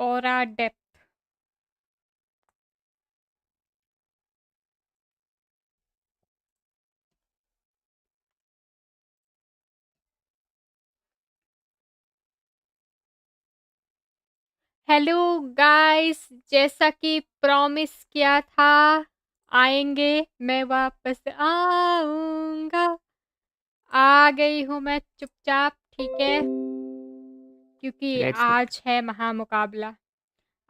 Aura depth. Hello guys, जैसा कि promise किया था आएंगे, मैं वापस आऊंगा। आ गई हूँ मैं चुपचाप, ठीक है, क्योंकि Let's go. आज है महामुकाबला।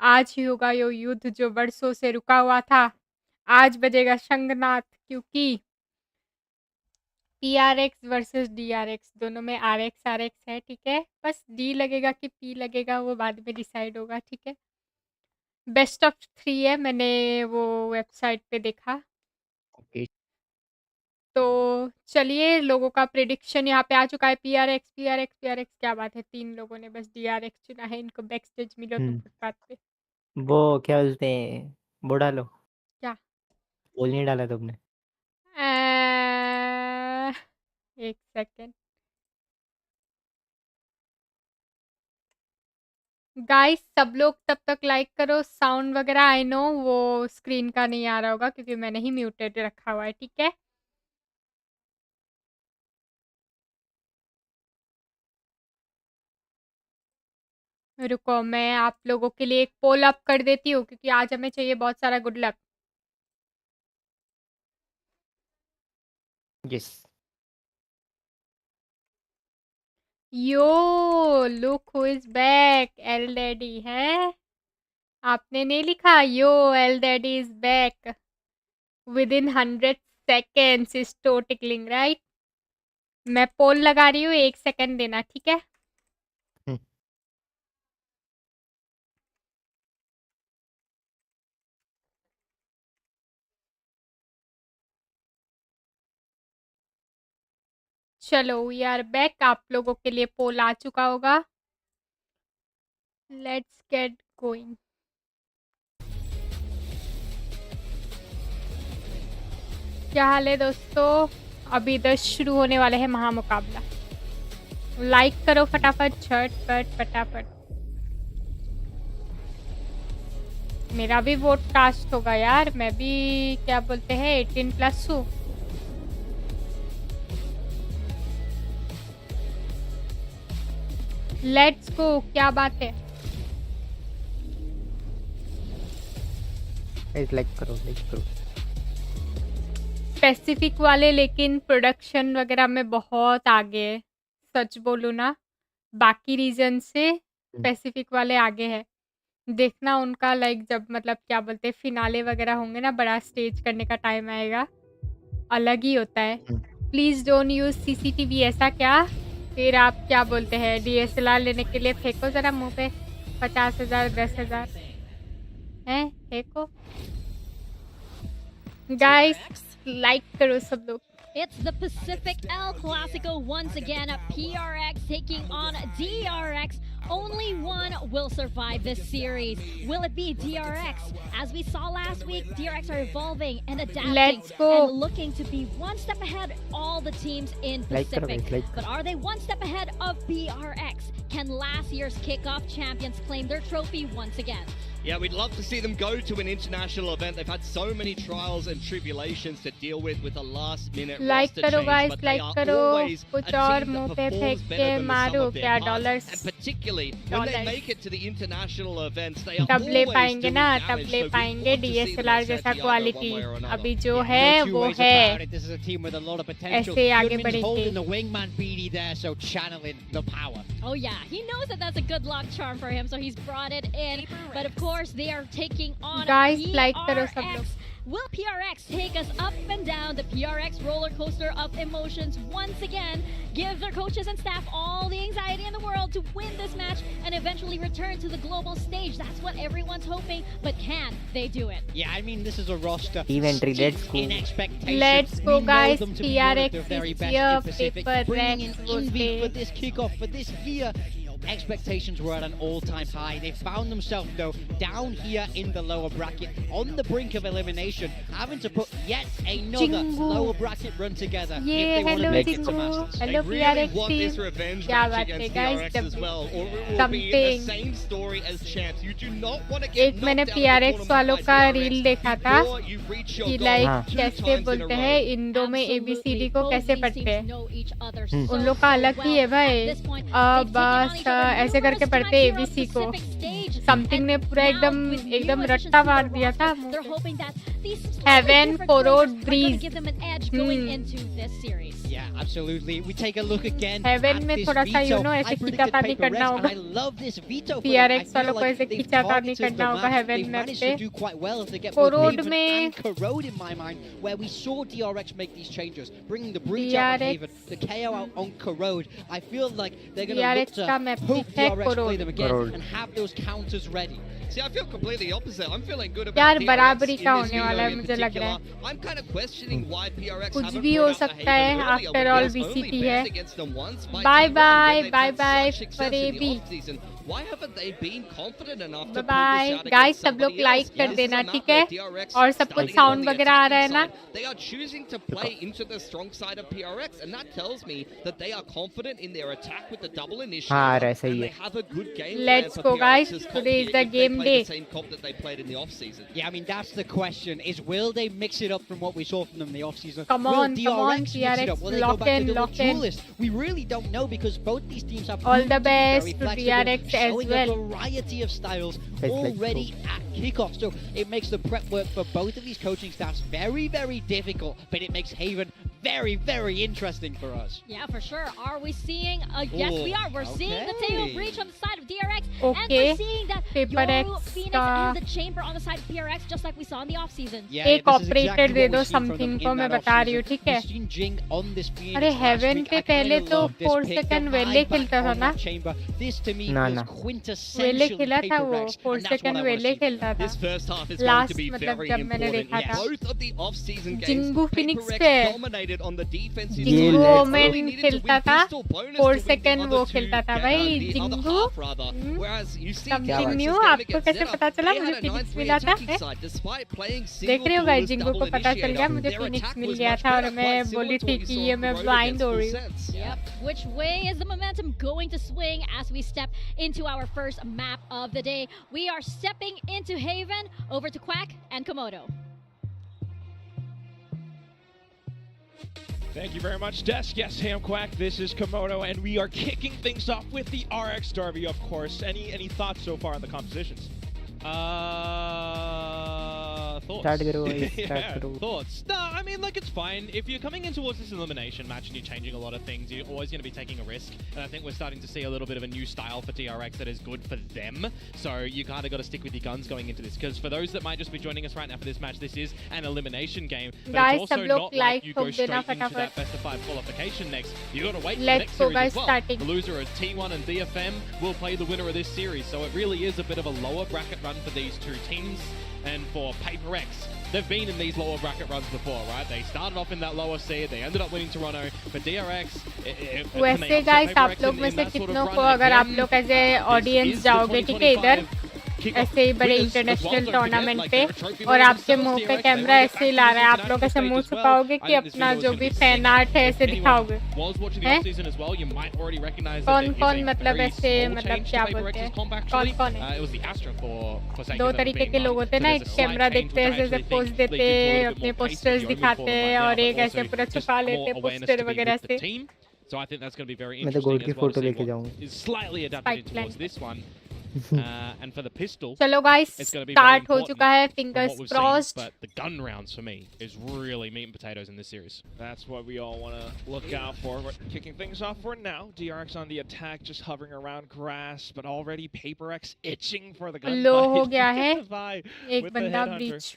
आज ही होगा यो युद्ध जो वर्षों से रुका हुआ था। आज बजेगा शंखनाद, क्योंकि PRX वर्सेस DRX दोनों में RX RX है, ठीक है। बस D लगेगा कि P लगेगा वो बाद में डिसाइड होगा, ठीक है। बेस्ट ऑफ 3 है, मैंने वो वेबसाइट पे देखा। Okay. तो चलिए, लोगों का प्रेडिक्शन यहाँ पे आ चुका है। PRX क्या बात है, 3 लोगों ने बस DRX चुना है। इनको बैक स्टेज मिलो तो फुटपाथ पे। वो क्या बोलते हैं, वो डालो। क्या? पोल नहीं डाला तुमने? एक सेकेंड गाइस, सब लोग तब तक लाइक करो। साउंड वगैरह आई नो वो स्क्रीन का नहीं आ रहा होगा, क्योंकि मैंने ही म्यूटेड रखा हुआ है, ठीक है। रुको, मैं आप लोगों के लिए एक पोल अप कर देती हूँ, क्योंकि आज हमें चाहिए बहुत सारा good luck. Yes. Yo look who is back, L daddy है। आपने नहीं लिखा yo L daddy is back within 100 seconds is too tickling, right. मैं पोल लगा रही हूँ, 1 सेकेंड देना, ठीक है। चलो वी आर बैक। आप लोगों के लिए पोल आ चुका होगा। Let's get going. क्या हाल है दोस्तों? अभी इधर शुरू होने वाले हैं महामुकाबला। लाइक करो फटाफट, झटपट फटाफट। मेरा भी वोट कास्ट होगा यार, मैं भी क्या बोलते हैं 18+ हूँ। लेट्स गो, क्या बात है। लाइक करो, लाइक करो। पैसिफिक वाले लेकिन प्रोडक्शन वगैरह में बहुत आगे है, सच बोलूँ ना। बाकी रीजन से पैसिफिक वाले आगे है। देखना उनका लाइक जब मतलब क्या बोलते हैं फिनाले वगैरह होंगे ना, बड़ा स्टेज करने का टाइम आएगा, अलग ही होता है। Please don't use CCTV। ऐसा क्या? फिर आप क्या बोलते हैं DSLR लेने के लिए फेंको जरा मुंह पे 50,000 10,000 है, फेंको। गाइस लाइक करो सब लोग। It's the Pacific El Clasico once again. PRX taking on DRX. Only one will survive this series. Will it be DRX? As we saw last week, DRX are evolving and adapting. Let's go. And looking to be one step ahead all the teams in Pacific. But are they one step ahead of PRX? Can last year's kickoff champions claim their trophy once again? Yeah, we'd love to see them go to an international event. They've had so many trials and tribulations to deal with a last-minute roster करो change, guys, but like they are करो, always a कुछ और team मुंह that पे performs फेंक better के than the sum मारो of क्या their parts. dollars? And particularly when they make it to the international events, they are तब ले always पाएंगे doing ना, damage. तब ले So we पाएंगे want to see them DSLR upset जैसा the other quality. one way or another. अभी जो Yeah, है no two वो ways है, about it. This is a team with a lot of potential. ऐसे आगे Goodman's बढ़ेंगे। holding the wingman BD there, so channeling the power. Oh yeah, he knows that that's a good luck charm for him, so he's brought it in. But of course, they are taking on Guys, PRX. like करो सब लोग। Will PRX take us up and down the PRX roller coaster of emotions once again, give their coaches and staff all the anxiety in the world to win this match and eventually return to the global stage? That's what everyone's hoping, but can they do it? Yeah, I mean, this is a roster Inventory, let's go. in expectation. Let's go, We know guys. them to be one of PRX the very is best here, in Pacific. paper Bringing in Rex will envy stay. for this kickoff for this year. expectations were at an all-time high. They found themselves, though, down here in the lower bracket, on the brink of elimination, having to put yet another lower bracket run together if they want to make it to Masters. Hello They really PRX want this team. revenge क्या match बात है against guys, DRX जब as well, or it will be the something same story as champs. You do not want to get एक मैंने knocked out of the PRX tournament वालों by का DRX reel देखा था before you reach your कि goal like हाँ। 2 कैसे times in a बोलते row. हैं इंडो में ABCD को कैसे पढ़ते हैं उन लोग का अलग ही है भाई बस ऐसे करके पढ़ते हैं ABC को समथिंग ने पूरा एकदम रट्टा मार दिया था Heaven, Korod, Breeze. Yeah, absolutely. We take a look again Heaven at में this थोड़ा सा veto. you know ऐसे I predicted खींचातानी Paper करना Rex, and होगा I love this veto. PRX वालों को like ऐसे they've खींचातानी targeted करना the होगा match. Heaven They've map managed पे to do quite well if they get both Korod Haven में and Corrode in my mind, where we saw DRX make these changes, bringing the breach out on DRX Haven, the KO out on Corrode. I feel like they're going to look DRX to का map hope ठीक है DRX play them again Corrode. and have those counters ready. See, I feel completely opposite. I'm feeling good about यार DRX बराबरी in का this होने video वाला है in मुझे लग रहा particular. है I'm kind of questioning why PRX कुछ haven't भी brought हो out the सकता Haven है earlier after when all it was only VCT है banned against them once by bye T1 bye when they've bye had bye such success for in the AB off-season. Why haven't they been confident enough to pull bye this out guys against सब लोग somebody like else? कर This is देना a map ठीक where है DRX और सब कुछ starting on sound the वगैरह आ attacking रहा है ना side, they are choosing to play into the strong side of PRX, and that tells me that they are confident in their attack with the double initiative, हाँ, ऐसा ही and है। they have a good game Let's plan go, for guys. PRX's comp Today is here the if they game play day. the same comp that they played in the off-season. Yeah, I mean, that's the question, is will they mix it up from what we saw from them in the off-season? Come Will on, DRX mix it PRX, up? Will they lock go back in, to the lock in. duelist? We really don't know because both these teams have All proven the to be best very to flexible, DRX as showing well. a variety of styles Best already at kickoff. So it makes the prep work for both of these coaching staffs very, very difficult, but it makes Haven very, very interesting for us. Yeah, for sure. Are we seeing? Yes, we are. We're seeing the tail Okay. breach on the side of DRX, and Okay. we're seeing that Paper Yoru, X Phoenix, का and the Chamber on the side of PRX, just like we saw in the off-season. Yeah, एक this is operator exactly they what दो we've seen from something them को in मैं that बता रही हूँ off-season. ठीक है We've seen Jing on this Phoenix अरे last Heaven week. पे I kinda पहले तो love this 4 pick, the second वेले buyback खेलता था on ना that Chamber. This to me ना, was ना। वेले quintessential खेला था वो Paper Rex, 4 and that's what second I want to वेले see. खेलता था This first half is going Last to be मतलब very जब मैंने important. देखा था Both of the off-season games, Xingu Paper Phoenix Rex पे dominated on the defensive ये side. let's जिंगू go. Omen Only needed to खेलता win था pistol bonus 4 to win the second other वो two खेलता था ga- भाई the other Xingu half rather. Whereas you see Something PRX's new, game आपको against कैसे Zeta, पता चला? they मुझे had a Phoenix 9-3 मिला था, attacking हैं? side despite playing देख single रहे हो गाइस duelist जिंगू double को पता चल initiator. गया मुझे Their Phoenix attack mill was गया much था और better, मैं quite बोली similar to थी what कि you ये saw मैं from Road ब्लाइंड against हो Full रही हूँ Sense. Yep. Which way is the momentum going to swing as we step into our first map of the day? We are stepping into Haven, over to Quack and Komodo. Thank you very much, Desk. Yes, Ham Quack, this is Komodo, and we are kicking things off with the RX Derby, of course. Any thoughts so far on the compositions? Thoughts? Start करो भाई, Yeah, start करो। thoughts. No, I mean, like, it's fine. If you're coming in towards this elimination match and you're changing a lot of things, you're always going to be taking a risk. And I think we're starting to see a little bit of a new style for DRX that is good for them. So you kind of got to stick with your guns going into this. Because for those that might just be joining us right now for this match, this is an elimination game. But Guys, it's also सब लोग not like like you go ठोक straight देना into that फटाफट। best of 5 qualification next. You got to wait for the Let's next go, series guys, as well. starting. The loser of T1 and DFM will play the winner of this series. So it really is a bit of a lower bracket run for these two teams. And for Paper X, they've been in these lower bracket runs before, right? They started off in that lower seed, they ended up winning Toronto. For DRX, वैसे guys आप लोग में से कितनों को अगर आप लोग एज ए ऑडियंस जाओगे ठीक है इधर ऐसे ही बड़े इंटरनेशनल टूर्नामेंट पे और आपके मुंह पे कैमरा ऐसे ही ला रहा है आप लोग ऐसे मुंह छुपाओगे कि अपना जो भी फैन आर्ट है ऐसे दिखाओगे हैं? कौन कौन मतलब ऐसे मतलब क्या बोलते हैं कौन कौन है दो तरीके के लोग होते हैं ना एक कैमरा देखते हैं ऐसे पोज देते हैं अपने पोस्टर्स दिखाते हैं और एक ऐसे पूरा छुपा लेते हैं पोस्टर वगैरह से So I think that's going to be very मैं तो गोल्ड interesting की as well to photo see लेके what जाऊंगा। is slightly adapted Pipeline. towards this one. And for the pistol, चलो guys it's going to be very start हो important चुका है from fingers what we've crossed seen, but the gun rounds for me is really meat and potatoes in this series. That's what we all want to look out for. We're kicking things off for now. DRX on the attack, just hovering around grass, but already Paper X itching for the gun. लो हो गया है Vi एक with the बंदा headhunter. Breach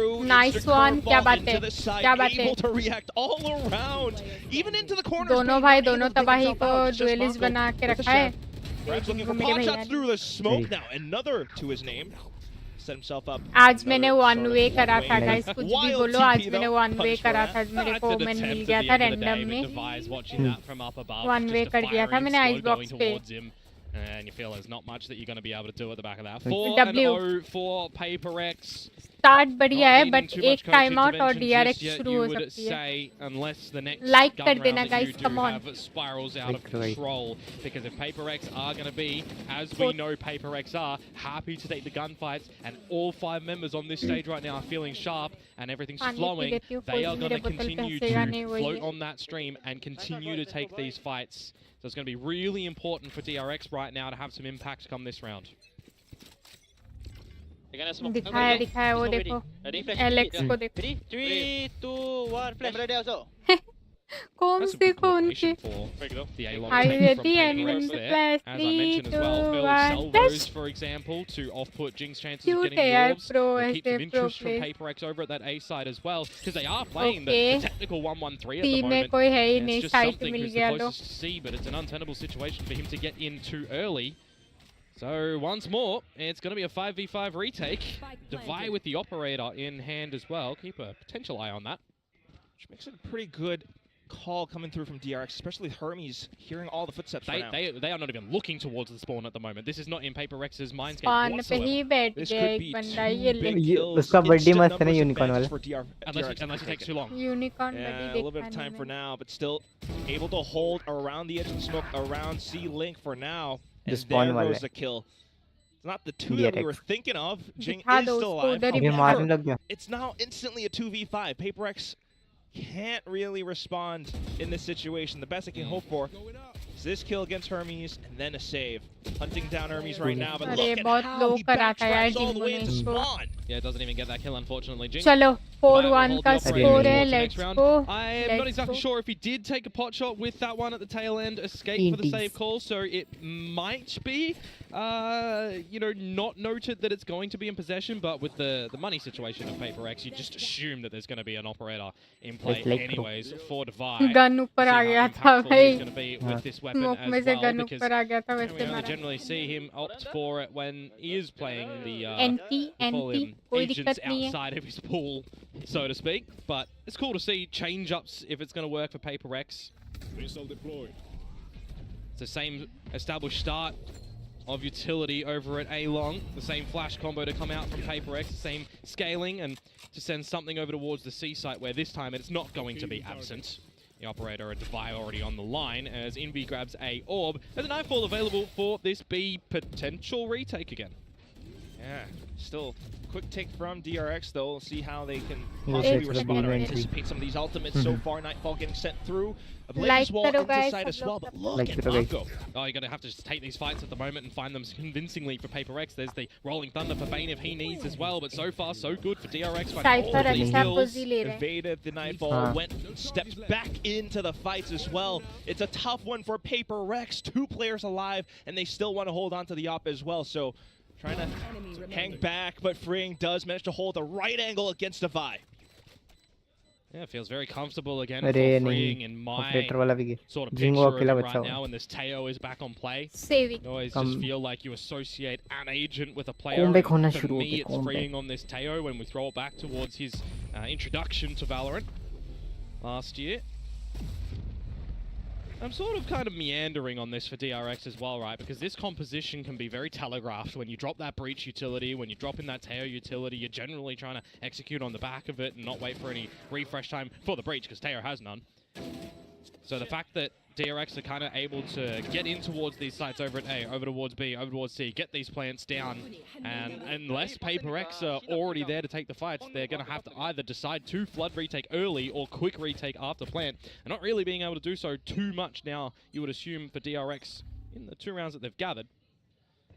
through. Nice Instant one. क्या curveball बात into है? the side, क्या बात है? able to react all around, even into the corners. दोनों but भाई not दोनों able to dig तबाही himself को out. It's just duelist Mongo बना के with a रखा है। shot. Red's looking for मेरे pot भैया shots ने। through the smoke Hey. now. Another to his name. set himself up. आज मैंने another वन sort of वे करा था one-way गाइस, कुछ भी wild बोलो, TP आज मैंने though, one way punished for करा that. था, मेरे That's को an ओमेन मिल attempt गया at the था end of the day, random but में, Devi's watching that from up above. One way Just a कर दिया था firing मैंने slow आइस going बॉक्स पे. towards him. And you feel there's not much that you're going to be able to do at the back of that. W. 4-0 for PRX. Start बढ़िया है, Not but needing too much एक coach time out और intervention DRX just yet, शुरू you हो would सकती है. say, unless the next Like gun कर round देना that guys, you do come on. have spirals out of Right. control. Because if PRX are going to be, as we know PRX are, happy to take the gunfights, and all 5 members on this stage right now are feeling sharp and everything's पानी P flowing, लेती हूँ, they कोई are going मेरे to बोतल continue पैसेगा नहीं, to वही float है. on that stream and continue to take these fights. So it's going to be really important for DRX right now to have some impact come this round. दिखाया वो देखो, Alex को देखो. 3, 2, 1, flash. Comms That's a good देखो coordination उनके. for the A-long Are you take from ready? And PRX win the there. flash. As I 3, mentioned as 2, well, Phil 1, Salvos, flash. for example, to off-put Jing's chances Cute of getting है the यार, orbs. pro It keeps ऐसे of pro interest from play. PRX over at that A side as well, because they are playing Okay. the technical 1-1-3 at the team में moment. कोई है ही And नहीं, it's just site something mill who's गया the तो. closest to see, but it's an untenable situation for him to get in too early. So once more, it's going to be a 5v5 retake. Devi with the operator in hand as well. Keep a potential eye on that. Which makes it a pretty good call coming through from DRX, especially Hermes hearing all the footsteps right now. They are not even looking towards the spawn at the moment. This is not in PRX's mindscape पान पे whatsoever. ही बैठ This गया could एक be बंदा, two ये big ले. kills, उसका बड्डी instant मस्त है ना numbers यूनिकॉर्न advantage वाला. for DR Unless it takes too long. Unicorn Yeah, बड़ी a little bit of देखा time for नहीं now, but still able to hold around the edge of the smoke, around C-Link for now. The And spawn there goes wale. the kill. It's not the 2 that we were DRX. thinking of. Jing is दिखा दो still उसको, alive. उधर ही अभी बैठा. मारने लग गया. It's now instantly a 2v5. PRX can't really respond in this situation. The best I can hope for is this kill against Hermes and then a save. Hunting down Hermes right now, but अरे look at बहुत how low he करा था यार backtracks all the way into ginkgo ने. spawn. Yeah, it doesn't even get that kill, unfortunately. Jing. चलो 4-1 का Might score hold the है, operator towards the let's next round. Go. I'm not exactly sure if he did take a pot shot with that one at the tail end, escape for the save call, so it might be, not noted that it's going to be in possession, but with the money situation of PRX, you just assume that there's going to be an operator in play It's like anyways for Devi. Gun ऊपर आ गया था He's भाई, going to be with this weapon smoke में as से well, gun because ऊपर आ गया था, we वैसे only मारा. generally see him opt for it when he is playing the anti call anti him कोई agents दिक्कत नहीं है. outside of his pool, so to speak. But it's cool to see change-ups if it's going to work for PRX. It's the same established start of utility over at A-Long. The same flash combo to come out from PRX, the same scaling, and to send something over towards the C site where this time it's not going to be absent. The operator and Devi already on the line as Envy grabs a orb. There's a Nightfall available for this B potential retake again. Yeah, still quick take from DRX though. We'll see how they can Yes, possibly it's respond or gonna be anticipate some of these ultimates so far. Nightfall getting sent through. A Like Blaze wall करो into guys, side सब as well, लोग but look Like at करो guys. Mako. Oh, you're going to have to just take these fights at the moment and find them convincingly for PRX. There's the Rolling Thunder for Bane if he needs as well, but so far so good for DRX. Cypher All these अच्छा kills. पोजी ले रहे हैं. Evaded the Nightfall, steps back into the fights as well. It's a tough one for PRX. 2 players alive, and they still want to hold on to the op as well. So trying to hang back, but Freeing does manage to hold the right angle against Devi. Yeah, feels very comfortable again for अरे Freeing नहीं, in my operator वाला भी गया. sort of ginkgo picture of अकेला him बचा right हुआ. now, and this Teo is back on play. Saving. You always Come. just feel like you associate an agent with a player. Comeback and होना for शुरू हो me, गया, it's comeback. Freeing on this Teo when we throw it back towards his introduction to Valorant last year. I'm sort of kind of meandering on this for DRX as well, right? Because this composition can be very telegraphed. When you drop that breach utility, when you drop in that Teo utility, you're generally trying to execute on the back of it and not wait for any refresh time for the breach, because Teo has none. So the fact that DRX are kind of able to get in towards these sites over at A, over towards B, over towards C, get these plants down, and unless PRX are already there to take the fights, they're going to have to either decide to flood retake early or quick retake after plant, and not really being able to do so too much now, you would assume, for DRX in the 2 rounds that they've gathered.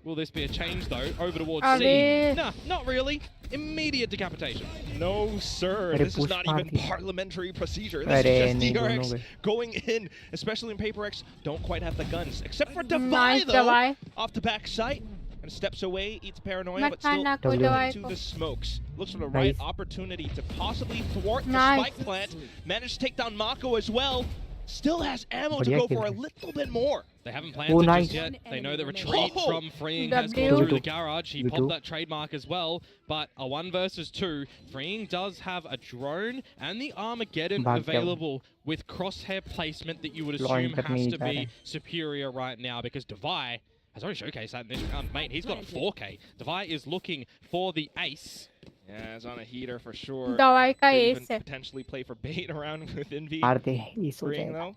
Will this be a change, though, over towards C? Nah, not really. Immediate decapitation. No, sir. अरे This is not even Pushpa parliamentary procedure. This अरे is just नहीं, DRX दोनों गए. going in, especially in PRX, don't quite have the guns. Except for Devi, Nice, though, Devi. off the back site. And steps away, eats paranoia, मत but still खाना कोई W. दवाई to को. the smokes. Looks for the right Nice. opportunity to possibly thwart the Nice. spike plant. Managed to take down Mako as well. Still has ammo to बढ़िया go kill for a है. little bit more. They haven't planted nice. just yet. They know the retreat from Freeing has W. gone through the garage. He You popped too. that trademark as well. But a 1 versus 2. Freeing does have a drone and the Armageddon भाग गया वो। available with crosshair placement that you would Launch assume करने has he to जा रहा be है। superior right now because Devi has already showcased that in this round. Mate, he's got a 4K. Devi is looking for the ace. Yeah, it's on a heater for sure. दवाई का Could S even है potentially play for bait around with Envy. हारते इस हो Freeing जाएगा though.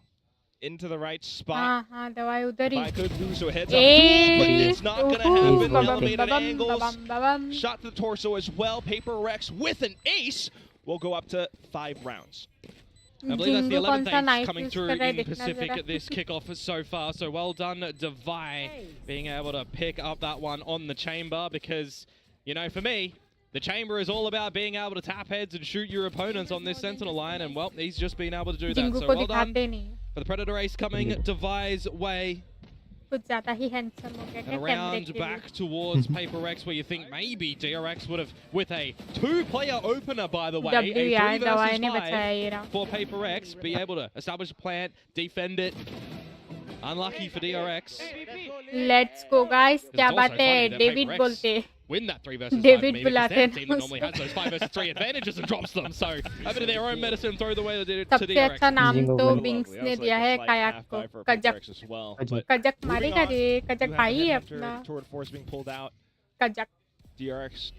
Into the right spot. हाँ हाँ दवाई उधर ही Devi could lose, so heads up. But S it's not going to happen. The बबम, elevated बबम angles. बबम बबम Shot to the torso as well. Paper Rex with an ace will go up to 5 rounds. I believe that's the ginkgo कौन 11th सा ace knife coming use through कर रहा है in देखना Pacific जरा at this kickoff so far. So well done, Devi, being able to pick up that one on the chamber because, you know, for me, the chamber is all about being able to tap heads and shoot your opponents on this Sentinel line, and well, he's just been able to do that. Ginkgo So को well done दिखाते नहीं for the Predator ace coming Devi's way. कुछ ज्यादा ही handsome हो गया And क्या कैमरे around के लिए back towards Paper Rex, where you think maybe DRX would have, with a 2-player opener, by the way, W a यार 3 दवाई versus ने बचाया 5 ये round for Paper X, be able to establish a plant, defend it. Unlucky for DRX. Let's go guys क्या also बात है funny that David Paper X बोलते Win that 3 versus 5 David maybe because बुलाते their हैं team that ना normally has those 5 versus 3 advantages and drops them. So a bit of their own medicine, throw the way they did it to सबसे DRX. अच्छा नाम ginkgo तो को Binks We ने also दिया like a है slight कायाक half को buy for Paper कजक Rex as well. Ajay. But कजक moving मारेगा on, रे you कजक have भाई the है headhunter, अपना Toward force being pulled out. कजक DRX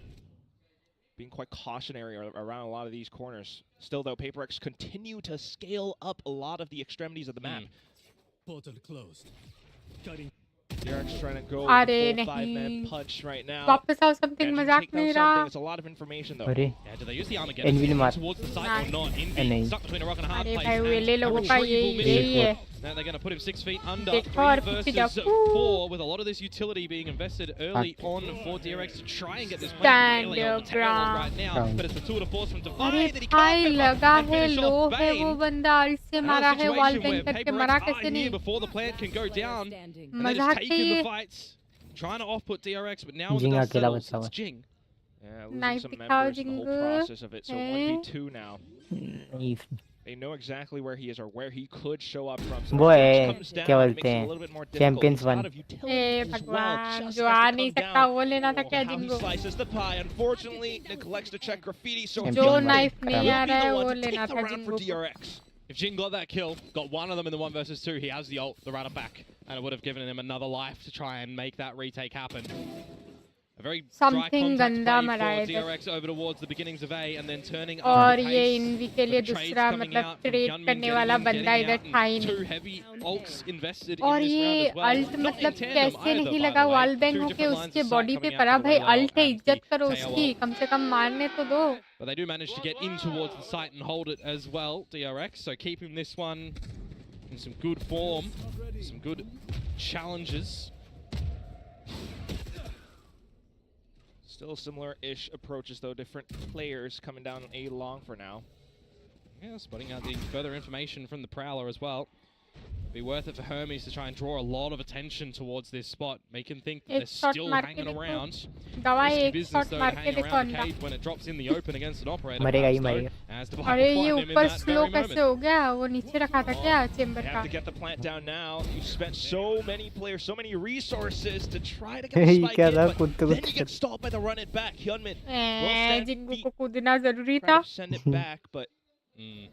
being quite cautionary around a lot of these corners. Still, though, Paper X continue to scale up a lot of the extremities of the map. Portal closed. Cutting. DRX trying to go अरे with the full 5-man नहीं punch right now. वापस आओ something Managing to मजाक take down नहीं something. रहा It's a lot of information, though. अरे Yeah, do they use the Armageddon Envy ने मार towards the site Nice. or not? नहीं। Envy stuck between a rock and a hard अरे place. भाई and वेले a लोगों का retrievable यही mission. है Now they're going to put him 6 feet under. देखो 3 और पीछे versus जाओ 4 with a lot of this utility being invested early on for DRX to try and get this Stand really on the tail your right now. ground. But it's the tour de force from अरे Devi that he भाई can't लगा and है finish लो off है वो Bane. बंदा alt से Another मारा है वॉल situation where टैंक करके Paper मरा X are कैसे here नहीं before the plant can go down. And they just मजाक take है in the ये fights, trying to off-put DRX, but now when the Jing dust अकेला settles, बचा हुआ it's Jing. Yeah, losing Knife some दिखाओ members in the whole ginkgo process of it. So हैं 1v2 now. नहीं They know exactly where he is or where he could show up from. So वो it है comes down, क्या it makes बोलते it a हैं little bit more difficult. Champions He's out one of utility A as well. भगवान Just जो has uh to नहीं come सकता down. वो लेना था क्या How he ginkgo slices the pie. Unfortunately, neglects to check graffiti. So Champion जो Champion knife नहीं will आ be रहा है the वो one to लेना take the था round for जिंगो को DRX. If Jing got that kill, got one of them in the 1 versus 2, he has the ult, the runner back, and it would have given him another life to try and make that retake happen. A very dry Something contact गंदा play मरा है for इधर DRX over towards the beginnings of A and then turning और up the ये pace. Env के लिए The trades दूसरा coming मतलब out from ट्रेड Gunmin करने getting वाला in, बंदा getting इधर out, था ही and नहीं 2 heavy ults invested और in this round ये as well. अल्ट Not मतलब in tandem कैसे either, नहीं by लगा the way. वॉल बैंग 2 होके different lines उसके of बॉडी sight पे coming पड़ा out for भाई the अल्ट है and इज्जत the करो KO उसकी ult. कम से कम मारने तो दो But they do manage to get in towards the site and hold it as well, DRX. So keeping this one in some good form, some good challenges. Still similar-ish approaches, though. Different players coming down on A long for now. Yeah, spotting out the further information from the Prowler as well. Be worth it for Hermes to try and draw a lot of attention towards this spot, make him think that एक they're shot still मार के hanging देखो around. दवाई Risky एक business shot though मार to के hang देखो around the अंडा cage when it drops in the open against an operator. मरेगा ही perhaps, मरेगा though, as Devi अरे will ये find him in ऊपर that स्लो very कैसे moment. हो गया वो नीचे रखा था क्या चेंबर They का have to get the plant down now. You spent so many players, so many resources to try to get the spike क्या in, था but कूदते then you कूदते get stalled by the run it back. Hyunmin Xingu को कूदना जरूरी trying था to send it back, but Mm.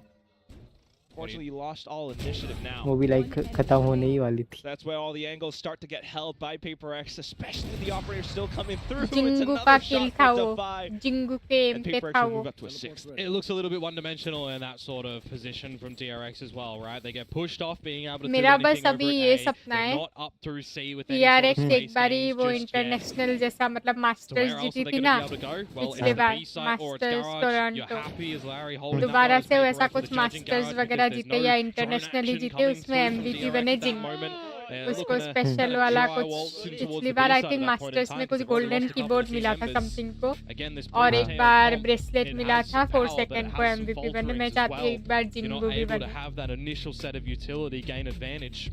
unfortunately you lost all initiative now. वो भी लाइक खत्म होने ही वाली थी So that's where all the angles start to get held by Paper X, especially with the operator still coming through. It's Xingu का another किल shot था for वो Defy. Xingu के एम And पे Paper X था will वो move up to a 6th. It looks a little bit one-dimensional in that sort of position from DRX as well, right? They get pushed off being able to do मेरा anything बस over अभी at ये A. सपना They're है not up through C with any sort PRX of एक space बारी gains वो just yet. International जैसा मतलब So मास्टर्स where else जीती are they थी going ना to be able to go? Well, it's पिछले the बार B site or it's masters Garage. You're Toronto happy as Larry holding that दोबारा one से as वैसा Paper X कुछ with the judging masters garage वगैरह because जीते there's या no internationally drone जीते action उसमें coming through MVP from बने DRX at that Jing moment. They're उसको looking to स्पेशल वाला dry कुछ waltz in towards पिछली the बार B I side think at that point in Masters time में because कुछ they've already golden lost a couple keyboard of मिला team था members. Something को Again, this और एक ponytail बार comp, ब्रेसलेट it मिला has था some 4 power, but it second को has some MVP बने falterings मैं as चाहती हूँ well. एक बार You're जिंगू not भी able to बने have that initial set of utility gain advantage.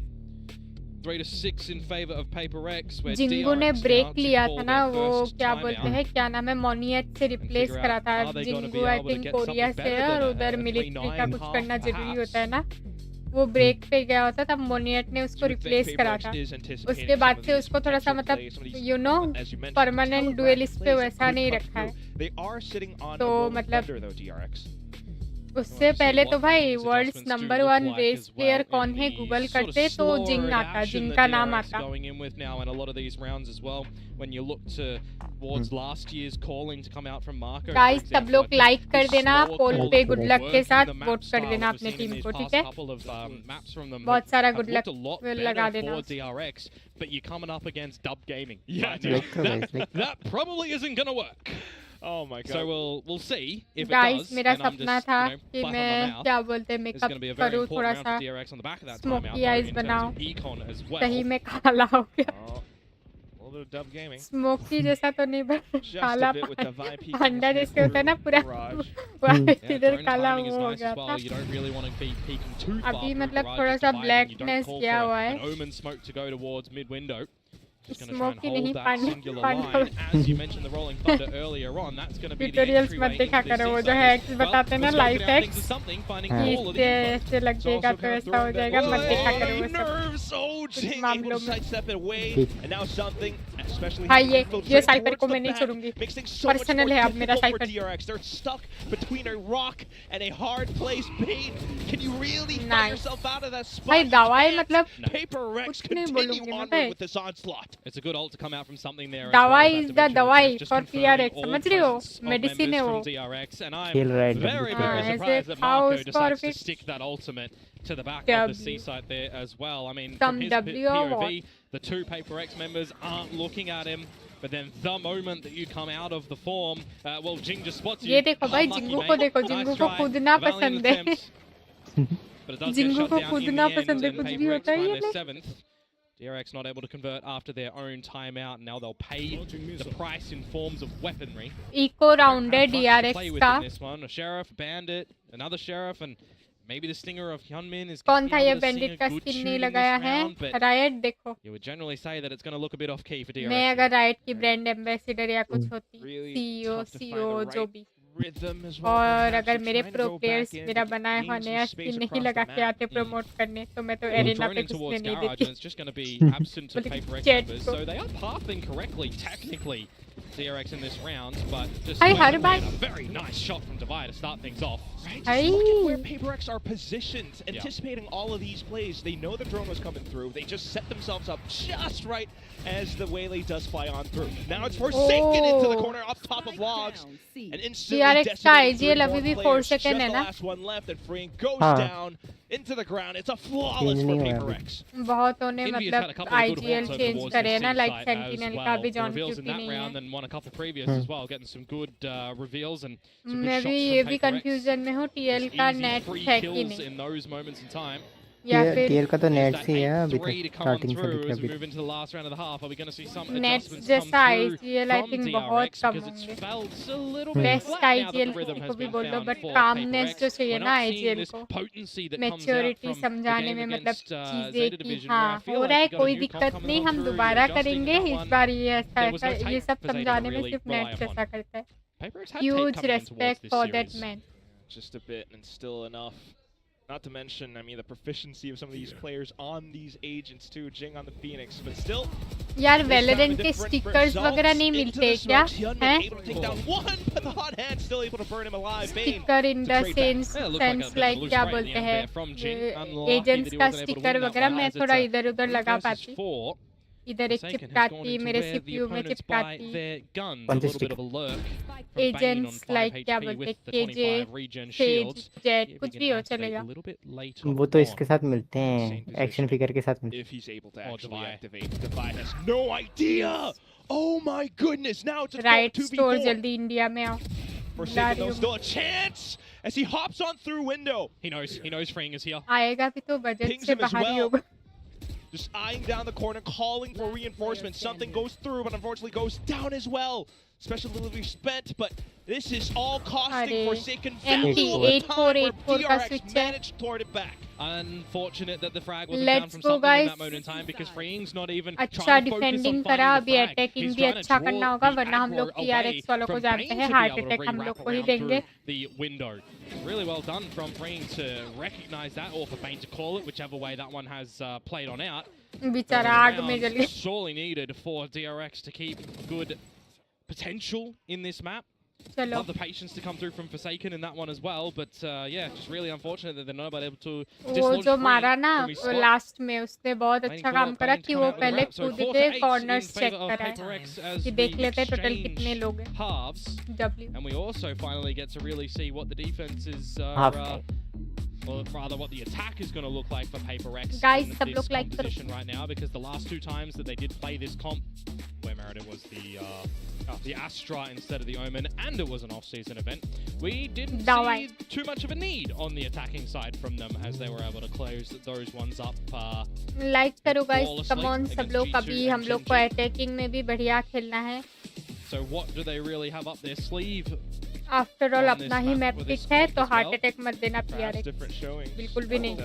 3 to 6 in favor of Paper X, where Xingu ने DRX now break to लिया call था ना their वो first क्या बोलते timeout. हैं क्या नाम है मोनियत से रिप्लेस figure करा out, था are they gonna be Xingu I able to think get Korea something से better और than उधर a मिलिट्री का 3-9 कुछ करना half, जरूरी होता है ना वो ब्रेक पे गया होता तब मोनियट ने उसको रिप्लेस करा था। उसके बाद से उसको थोड़ा सा मतलब यू नो परमानेंट डुएलिस्ट पे वैसा नहीं रखा है। तो मतलब उससे पहले तो भाई वर्ल्ड्स नंबर 1 रेस प्लेयर कौन है गूगल करते तो जिंग आता, जिंग का नाम आता। गाइस सब लोग लाइक कर देना, पोल पे गुड लक के साथ वोट कर देना अपने टीम को, ठीक है? बहुत सारा गुड लक लगा देना। But you're coming up against Dub Gaming. Yeah, that probably isn't going to work. Oh my god. So we'll see if it does. मेरा सपना था कि मैं क्या बोलते मेकअप करूँ, थोड़ा सा स्मोकी आइज बनाऊँ, सही में काला हो गया। स्मोकी जैसा तो नहीं बना, काला अंडा जैसे होता है ना पूरा इधर काला हो गया था। अभी मतलब थोड़ा सा ब्लैकनेस किया हुआ है, स्मोकी नहीं ट्यूटोरियल्स मत देखा करो, वो जो हैक्स बताते हैं ना लाइफ हैक्स, इससे ऐसे लगेगा तो ऐसा हो जाएगा, मत देखा करो वो सब कुछ मामलों में। हाँ ये साइपर को मैं नहीं छोड़ूंगी, पर्सनल है अब मेरा साइपर। भाई दवाई मतलब कुछ नहीं बोलूंगी मैं भाई। It's a good ult to come out from something there. दवाई इज द दवाई फॉर PRX, समझ रहे हो? मेडिसिन है वो। खेल रहा है very surprised that Marco decides to stick that ultimate to the back of the C site there as well. I mean, from his POV, the two Paper X members aren't looking at him. But then the moment that you come out of the form, well, Jing just spots you. ये देखो भाई Xingu को देखो, Xingu को कूदना पसंद है। Xingu को कूदना पसंद है, कुछ भी होता है ये। DRX not able to convert after their own timeout, and now they'll pay the price in forms of weaponry. Eco round है DRX का। This one, a sheriff, a bandit, another sheriff, and maybe the stinger of Hyunmin is. कौन था ये bandit का skin नहीं लगाया है? Riot देखो। You would generally say that it's going to look a bit off key for DRX. मैं अगर Riot की brand ambassador या कुछ होती, CEO जो भी। और अगर मेरे प्रो प्लेयर्स मेरा बनाया हुआ नया स्किन नहीं लगा के आते प्रमोट करने तो मैं तो एरिना पे घुसने नहीं देती। DRX in this round, but just her bar a very nice shot from Divide to start things off. Right? Just look at where PaperX are positioned, anticipating all of these plays. They know the drone was coming through. They just set themselves up just right as the Waylay does fly on through. Now it's Forsaken into the corner up top of logs. And instantly decimated through one player. Just the last one left, and Freeing goes down into the ground. It's a flawless for PaperX. बहुत होने मतलब IGL change करे ना, like Sentinel का भी John cutie नहीं है। A couple previous as well, getting some good reveals and some good मैं shots भी ये भी कंफ्यूजन में हूँ TL का नेट है कि नहीं in those moments in time. या फिर TL का तो नेट से है अभी तक स्टार्टिंग से दिख we move into the last round of the half. Are we going to see some net adjustments जैसा come IGL I think बहुत कम होंगे। बेस्ट IGL को भी बोल दो, बट कामनेस जो चाहिए ना IGL को, मैच्योरिटी समझाने में मतलब चीजें कि हाँ हो रहा है कोई दिक्कत नहीं, हम दोबारा करेंगे इस बार ये ऐसा ऐसा, ये सब समझाने में सिर्फ नेट ऐसा करता है। Huge respect for that man. Just a bit and still enough. Not to mention, I mean, the proficiency of some of these players on these agents too. Jing on the Phoenix, but still. यार Valorant के stickers वगैरह नहीं मिलते क्या? हैं? Sticker in the sense like क्या बोलते हैं? Agents का sticker वगैरह मैं थोड़ा इधर उधर लगा पाती। इधर एक चिपकाती, मेरे CPU में चिपकाती। एजेंट्स लाइक क्या बोलते KJ, सेज, जेट कुछ भी हो चलेगा। वो तो इसके साथ मिलते हैं, एक्शन फिगर के साथ मिलते हैं। Oh my goodness! Now it's a right store जल्दी इंडिया में आओ। Forsaken though, still a chance as he hops on through window. He knows Freeing is here. आएगा भी तो बजट से बाहर ही होगा। Just eyeing down the corner, calling for reinforcements. Something goes through, but unfortunately goes down as well. Special delivery spent, but this is all costing Forsaken value. MT 8484 का switch है। managed toward it back. unfortunate that the frag wasn't Let's down from go, something in guys. that moment in time because Freeing's not even अच्छा trying to focus defending on करा, finding the अभी frag. Attacking He's भी trying to अच्छा draw करना होगा, the वरना हम aggro लोग PRX away वालों को from जानते Bane हैं, to be heart able to attack bring हम लोग wrap को ही around देंगे. through the window. Really well done from Freeing to recognize that, or for Bane to call it, whichever way that one has played on out. बेचारा आग में जल गया. Sorely needed for DRX to keep good potential in this map. चलो Love the patience to come through from Forsaken in that one as well, but yeah, just really unfortunate that they're not able to वो dislodge जो Freeing मारा ना from his spot. Last में उसने बहुत Waiting अच्छा for काम करा Bane to कि come वो out with a पहले wrap. So कूद 4 के to 8 corners in check favor of कराए PRX as कि we देख लेते हैं टोटल exchange कितने लोग हैं. halves, W. and we also finally get to really see what the defenses Half. or rather what the attack is going to look like for PaperX Guys, in सब this लोग like करो. composition right now, because the last 2 times that they did play this comp, where Merida was the Astra instead of the Omen, and it was an off-season event, we didn't see too much of a need on the attacking side from them, as they were able to close those ones up. Like करो guys, flawlessly come on सब against लोग. G2 अभी हम and लोग को Gen G. Attacking में भी बढ़िया खेलना है. So what do they really have up their sleeve? After all on this अपना ही map map with pick this है, comp तो as हार्ट well? अटैक मत देना Perhaps PRX. different showings. बिल्कुल भी नहीं.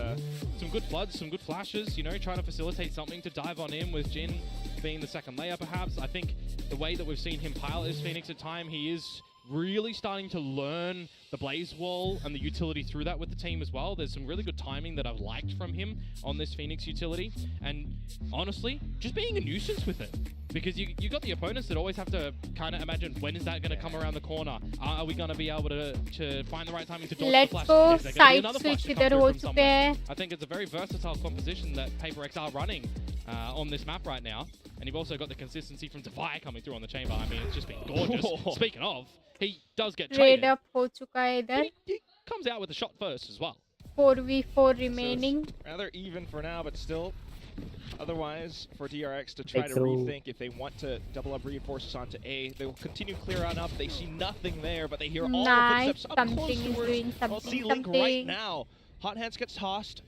Some good floods, some good flashes, you know, trying to facilitate something to dive on in with Jin being the second layer perhaps. I think the way that we've seen him pilot his Phoenix at time, he is really starting to learn the Blaze Wall and the utility through that with the team as well. There's some really good timing that I've liked from him on this Phoenix utility, and honestly, just being a nuisance with it. Because you got the opponents that always have to kind of imagine, when is that going to come around the corner? Are we going to be able to find the right timing to dodge the flash? Let's go. Is there gonna be Side another switch flash to come इधर through हो from चुके somewhere? हैं. I think it's a very versatile composition that PaperX are running on this map right now. And you've also got the consistency from Defy coming through on the chamber. I mean, it's just been gorgeous. Speaking of, he does get red traded. Up हो चुका है इधर. He comes out with a shot first as well. 4v4 So remaining. it's rather even for now, but still. Otherwise, for DRX to try to Exault. rethink if they want to double up reinforces onto A, they will continue clear on up. They see nothing there, but they hear all the Nice. footsteps up Something close is towards. doing Well, see something, Link right something. now. Hot Hands gets tossed.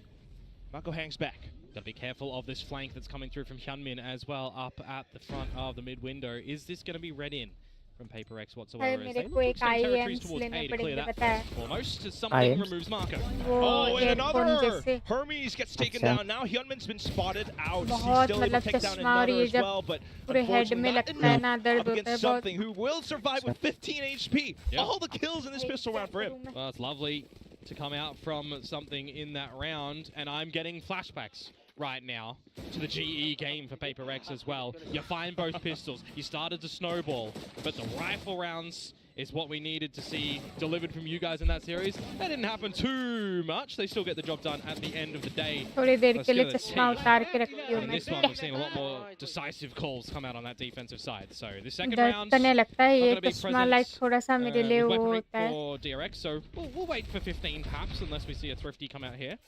Mako hangs back. Gotta be careful of this flank that's coming through from Hyunmin as well, up at the front of the mid window. Is this going to be read in from PaperX whatsoever? As मेरे they को look to एक extend territories IEMs towards लेने A to clear पड़ेंगे, that पता है. first and foremost, as something IEMs? removes Marco. वो Oh, and earphone another! जैसे Hermes gets taken अच्छा. down. Now Hyunmin's been spotted out. He's बहुत still able मतलब to take down चश्मा और another ये as जब well, but पूरे हेड में unfortunately not लगता है enough ना, up दर्द होता है against बहुत. something who will survive with 15 HP. Yeah. All the kills in this pistol round for him. Well, it's lovely to come out from something in that round, and I'm getting flashbacks right now to the GE game for PaperX as well. You find both pistols, you started to snowball, but the rifle rounds is what we needed to see delivered from you guys in that series. That didn't happen too much. They still get the job done at the end of the day. थोड़ी देर Let's के लिए give it a चश्मा take. उतार के रखती हूँ And in मैं. this one, we've seen a lot more decisive calls come out on that defensive side. So the second दर्द round, करने लगता है not ये gonna be चश्मा, लाइक present, थोड़ा सा मेरे लिए with वो weaponry होता है. for DRX, so we'll wait for 15 perhaps, unless we see a Thrifty come out here.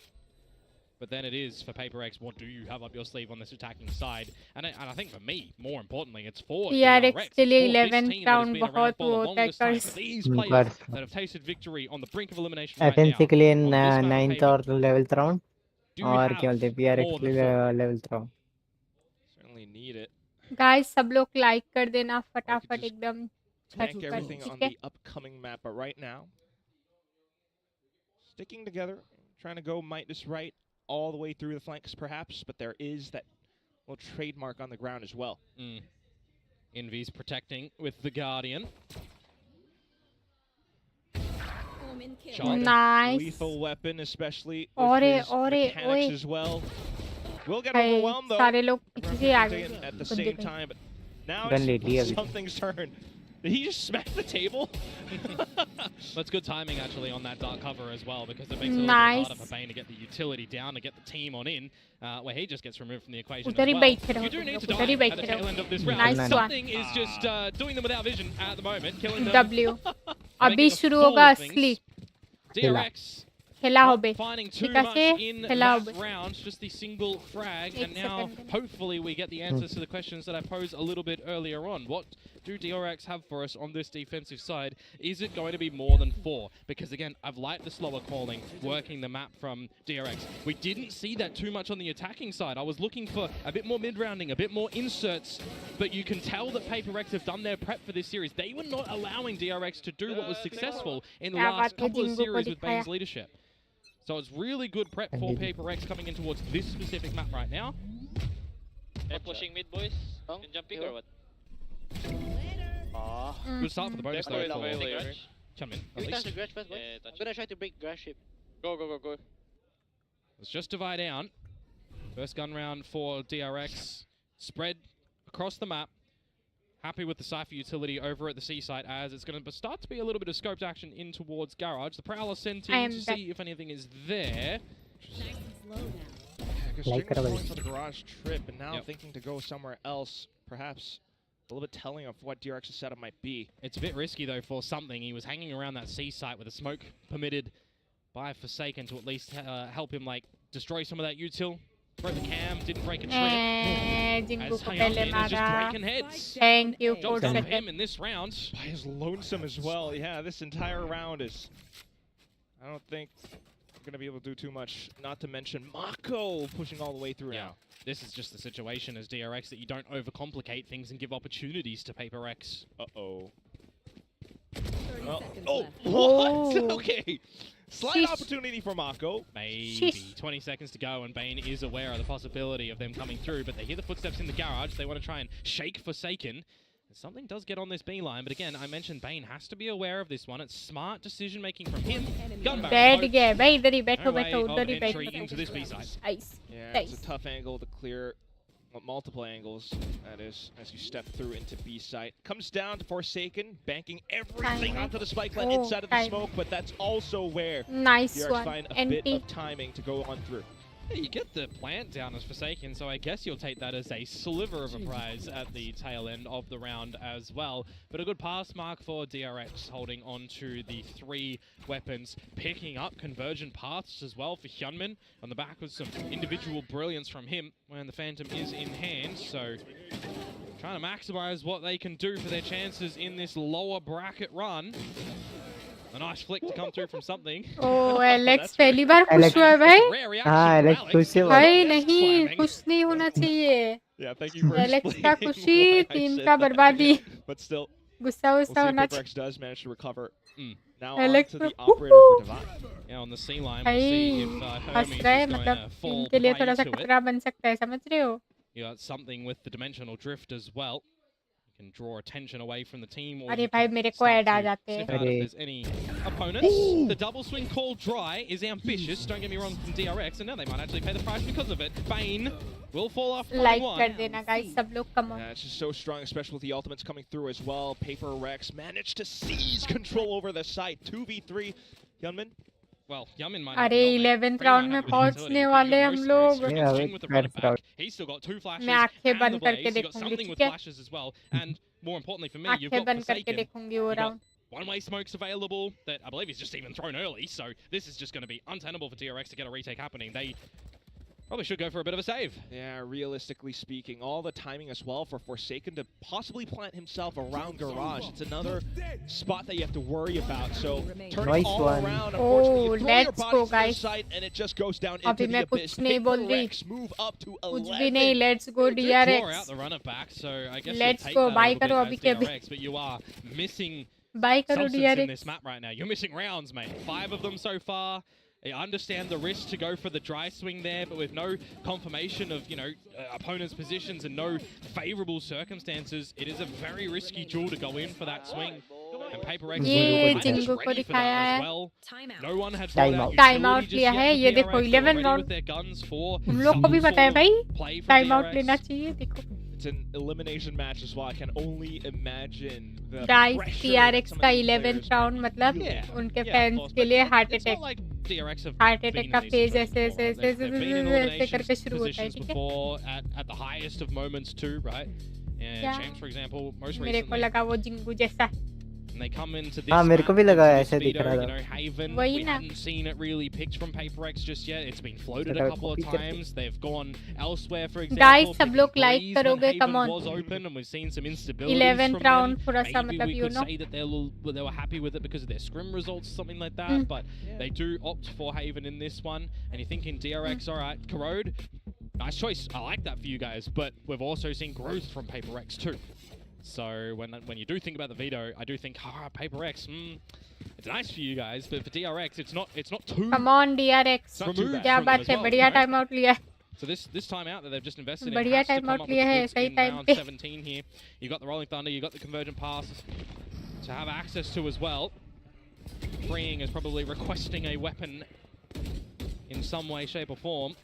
But then it is for PaperX, what do you have up your sleeve on this attacking side? And I think for me, more importantly, it's for PRX DRX. के लिए It's for this 11th team that has round been around बहुत for the वो होता है longest time. Curse. For these players बस that have tasted victory on the brink of elimination right now. FNC के लिए on this map of 9th Haven, और 11th round do you और have क्या बोलते हैं more पीआरएक्स के than लिए four? 11th round. Certainly need it. Guys सब लोग लाइक कर देना फटाफट just एकदम. Tank छत पर, everything on ठीक है? the upcoming map, but right now, sticking together, trying to go Midas right all the way through the flanks perhaps, but there is that little trademark on the ground as well. Envy's protecting with the Guardian. Shot. Nice. Lethal weapon, especially और with his और mechanics ओए as well. Will get भाई overwhelmed though. सारे लोग पीछे से आ Around गए. 15 at the बंदे same कहीं. time, but now Gun lately, it's अभी. something's turned. Did he just smack the table? That's good timing actually on that dark cover as well, because it makes it a little Nice. bit harder for Bane to get the utility down, to get the team on in, where he just gets removed from the equation उधर ही as well. बैठे रहो You do तुम need लोग, to die उधर ही at the बैठे tail रहो. end of this round. Nice one. Something is just doing them without vision at the moment, killing them. W. अभी making a शुरू fool होगा of things. असली. DRX खेला हो बे. not finding too ठीक है much से in खेला हो that bay. round, just the single frag, एक and now second. hopefully we get the answers to the questions that I posed a little bit earlier on. What do DRX have for us on this defensive side? Is it going to be more than 4? Because again, I've liked the slower calling, working the map from DRX. We didn't see that too much on the attacking side. I was looking for a bit more mid-rounding, a bit more inserts, but you can tell that PaperX have done their prep for this series. They were not allowing DRX to do what was successful in the क्या last बात है, couple of ginkgo को series with दिखाया. Bane's leadership. So it's really good prep for PRX coming in towards this specific map right now. They're pushing mid, boys. Can jump pick or what? Good start for the bonus though. Come in, at least. I'm gonna try to break grass ship. Go. Let's just divide out. First gun round for DRX. Spread across the map. Happy with the Cypher utility over at the C site as it's going to start to be a little bit of scoped action in towards Garage. The Prowler sent in to see if anything is there. Because going for the Garage trip and now thinking to go somewhere else, perhaps a little bit telling of what DRX's setup might be. It's a bit risky though for something. He was hanging around that C site with a smoke permitted by Forsaken to at least help him like destroy some of that util. Broke the cam, didn't break a trip. Jingu As ko Hyunmin pehle is just mara. breaking heads. Thank you Job's for done for second. him in this round. By his lonesome as well. Yeah, this entire round is... I don't think we're going to be able to do too much. Not to mention Mako pushing all the way through now. This is just the situation as DRX that you don't overcomplicate things and give opportunities to PRX. Uh-oh. 30 Oh, seconds oh, left. what? Oh. Okay. Slight opportunity for Mako. Maybe Sheesh. 20 seconds to go, and Bane is aware of the possibility of them coming through, but they hear the footsteps in the garage. They want to try and shake Forsaken. Something does get on this B line, but again, I mentioned Bane has to be aware of this one. It's smart decision-making from him. Gun barrel बैठ गया भाई इधर ही बैठो no way बैठो of उधर ही entry बैठो into this B side. Nice. Yeah, Nice. it's a tough angle to clear. Well, multiple angles, that is, as you step through into B site. Comes down to Forsaken, banking everything onto the spike line inside of the smoke, but that's also where Nice DRX one. find a bit NT. of timing to go on through. Yeah, you get the plant down as Forsaken, so I guess you'll take that as a sliver of a prize at the tail end of the round as well. But a good pass mark for DRX, holding on to the 3 weapons, picking up convergent paths as well for Hyunmin. On the back with some individual brilliance from him when the Phantom is in hand, so trying to maximize what they can do for their chances in this lower bracket run. A nice flick to come through from something. Oh, Alex पहली बार खुश हुआ है भाई. Rare reaction हाँ from Alex Alex. खुश है वो. भाई नहीं खुश नहीं होना चाहिए. Yeah, thank you for Alex का explaining खुशी why I टीम said का that. बर्बादी. But still, गुस्सा we'll गुस्सा see होना if चाहिए. PRX does manage to recover. Now Alex on to the को- operator for Divine. Yeah, on the C line, we'll see if भाई Hermes हंस is रहा है going मतलब to टीम fall के लिए prey थोड़ा सा to it. खतरा बन सकता है समझ रहे हो. You got something with the dimensional drift as well. You can draw attention away from the team. Or अरे you भाई can मेरे को start ऐड आ to जाते हैं. sniff out if there's any opponents. The double swing called dry is ambitious. Don't get me wrong from DRX, and now they might actually pay the price because of it. Bane will fall off by like 1. कर देना guys सब लोग कम. Yeah, it's just so strong, especially with the ultimates coming through as well. PRX managed to seize control over the site. 2v3. Hyunmin. Well, Yamin might अरे 11th round में पहुंचने वाले हम लोग. He's still got 2 flashes मैं आंखें and बंद the blaze. करके He's got देखूंगी something with ठीक है. flashes as well, and more importantly for me, you've आंखें got बंद करके Forsaken. देखूंगी वो You've got round. one-way smokes available that I believe he's just even thrown early, so this is just going to be untenable for DRX to get a retake happening. They probably should go for a bit of a save. Yeah, realistically speaking, all the timing as well for Forsaken to possibly plant himself around Garage. It's another spot that you have to worry about. So turning Nice all one. around, unfortunately, you throw your let's body go, to the guys. site and it just goes down अभी into the मैं abyss. कुछ नहीं बोल रही. PRX move up to कुछ 11. भी नहीं. Let's go Draw out DRX. the runner back, so I guess Let's you'll take go. that Buy a little करो bit अभी के as अभी. DRX, but you are missing buy करो substance in DRX. this map right now. You're missing rounds, mate. 5 of them so far. I understand the risk to go for the dry swing there, but with no confirmation of, opponents' positions and no favourable circumstances, it is a very risky duel to go in for that swing. And PRX ये was Xingu को ready for दिखाया that है. as well. No one had Time brought out. out Time out utility लिया just है. yet ये for देखो PRX. 11 They're ready round. with their guns for तुम लोग को भी some पता है sort भाई. of play for time out DRX. लेना चाहिए देखो. It's an elimination match as well. I can only imagine the guys pressure TRX some of का these 11th players round might मतलब Yeah. उनके Yeah, of फैंस course, के but लिए heart it's not attack. like DRX have heart been attack in का these phase situations ऐसे before. ऐसे They've been in ऐसे करके eliminations शुरू होता है positions ठीक है. before at the highest of moments too, right? And Yeah. James, for example, most मेरे को recently, लगा वो जिंगू जैसा. and they come into this हाँ, मेरे map, को भी लगा into ऐसे this दिख रहा Vito, था. Haven, वही we ना. hadn't seen it really picked from PRX just yet. It's been floated a लगा couple of copy करके. times. They've gone elsewhere, for example. Guys, सब picking लोग like Breeze when करोगे, Haven come on. was open, and we've seen some instability 11th from round them. थोड़ा सा Maybe मतलब we you could know. say that they were happy with it because of their scrim results, something like that. But they do opt for Haven in this one. And you're thinking DRX, all right, Corrode, nice choice. I like that for you guys. But we've also seen growth from PRX too. So when you do think about the veto, I do think, Paper X, it's nice for you guys, but for DRX, it's not too. Come on DRX. removed क्या from them बात as है well, बढ़िया right? Time out लिया है. So this timeout that they've just invested in बढ़िया has to time come out up with लिया the है goods सही in टाइम round पे. 17 here. You got the Rolling Thunder, you got the Convergent Pass to have access to as well. Freeing is probably requesting a weapon in some way, shape or form.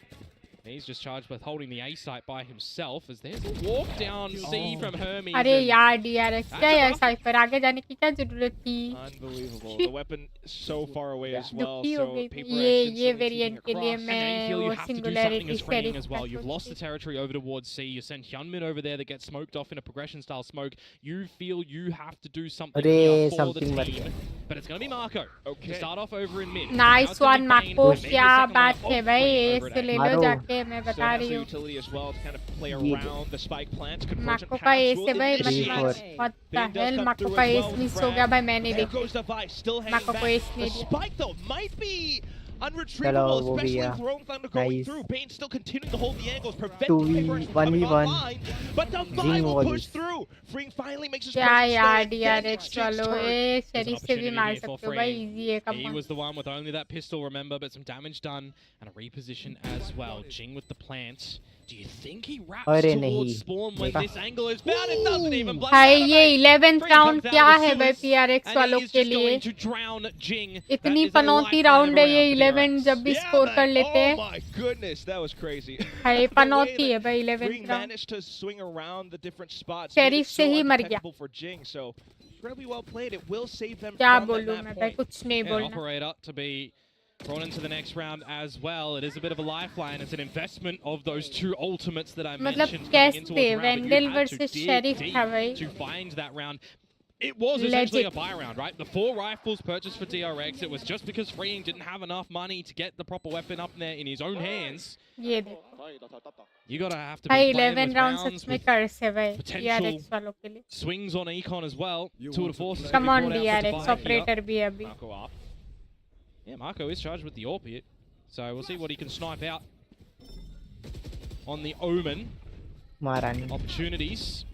He's just charged with holding the A site by himself as there's a walk down C from Hermes. अरे and यार DRX क्या यार cipher आगे जाने की क्या जरूरत थी. Unbelievable. The weapon so far away as well. दुखी हो So गई Paper मैं. X ये instantly वेरिएंट के keeping लिए across. And now you मैं feel you वो have to do something singularity as Freeing sheriff as well. You've lost the territory over towards C. You send Hyunmin over there that gets smoked off in a progression style smoke. You feel you have to do something अरे here for the something मर team. गया. But it's going to be Marco to start off over in mid. Nice Now it's gonna one be Payne, माको maybe a क्या second बात round है of भाई. Payne A over at से A. ले लो मारो. जाके मैं So बता has रही the हूँ. utility as well to kind of play Yeah. around the spike plants. Convergent माको का ए pass से will भाई initiate. Three, what the Payne does hell come माको through का as S well with miss हो frag. गया भाई मैंने There देखा. goes the Vice, still hanging Mako back. को एस The नहीं दिया. spike though might be चलो unretrievable, वो भी especially है. Throne Thunder going Nice. through. Payne still continuing to hold the angles, preventing 2v, Paper X from coming 1v1. online. But the Zing will all push this. through. Freeing finally makes his क्या presence यार known, and then DRX it's Jinx's चलो turn. A There's an sheriff से भी opportunity मार here for सकते हो भाई. Freeing. Easy है कम He on. was the one with only that pistol, remember, but some damage done and a reposition as well. Jing with the plant. Do you think he wraps अरे towards नहीं. Spawn when देखा. this angle is found? It doesn't even blow भाई out, ये mate. 11th Freeing round comes out क्या of the है भाई sewers, PRX and वालों he's के just लिए. going to drown Jing. इतनी That is a Panauti lifeline round है around ये for 11 DRX. जब भी Yeah, स्कोर man. कर लेते Oh हैं. my goodness, that was crazy. भाई The way पनौती है that भाई Freeing 11th round. managed to swing around the different spots. Sheriff made it से so ही मर गया. undetectable for Jing, so incredibly well played. It will save them क्या from that बोलूं map मैं भाई point. कुछ नहीं An बोलना. operator to be brought into the next round as well. It is a bit of a lifeline. It's an investment of those two ultimates that I मतलब mentioned coming in कैसे towards the round. But you वेंडल had to versus dig sheriff deep था भाई. to find that round. It was essentially a Legit. buy round, right? The 4 rifles purchased for DRX. It was just because Freeing didn't have enough money to get the proper weapon up there in his own hands. ये देखो You gotta have to भाई be playing 11 with round rounds सच में with कर्स है भाई potential DRX वालों के लिए. swings on Econ as well. You 2 want to to 4. play? Come on DRX operator भी है अभी. Marco up. Yeah, Marco is charged with the Orpiate. So we'll see what he can snipe out on the Omen मारा नहीं. opportunities.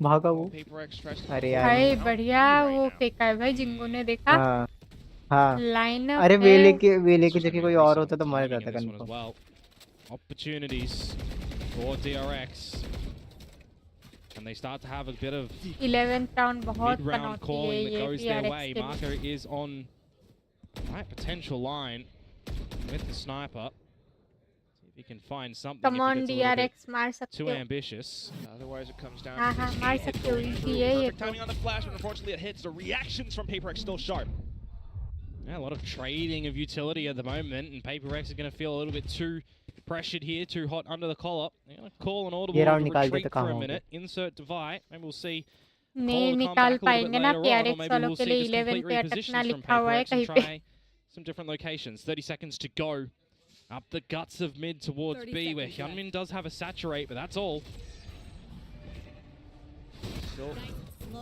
भागा वो. Paper X tries to अरे यार. भाई बढ़िया वो फेंका है भाई जिंगो ने देखा. हाँ. हाँ. लाइन अरे अप वेले की जगह कोई और होता तो मर Timing जाता in this one as confirm. well. Opportunities for DRX. And they start to have a bit of 11th round बहुत mid-round पनौती है calling that ये goes their PRX way. के लिए. Marco is on right potential line with the sniper. See if he can find something. Come if on he gets a little bit DRX मार सकते too हो. ambitious. Otherwise, it comes down हाँ to हाँ this मार hit. It सकते हो. goes easy through. है ये Perfect तो. timing on the flash, but unfortunately it hits. The reactions from Paper X still sharp. Yeah, a lot of trading of utility at the moment, and Paper X is going to feel a little bit too pressured here, too hot under the collar. They're going to call an audible ये round निकाल retreat देते for कहाँ a होंगे. minute. Insert Divide. Maybe we'll see नहीं Cole come निकाल back a little bit पाएंगे ना later on, or PRX maybe वालों we'll के see लिए just 11 complete पे अटकना repositions from लिखा हुआ है Paper X and कहीं पे. try some different locations. 30 seconds to go. Up the guts of mid towards B, where Hyunmin does have a saturate, but that's all. Still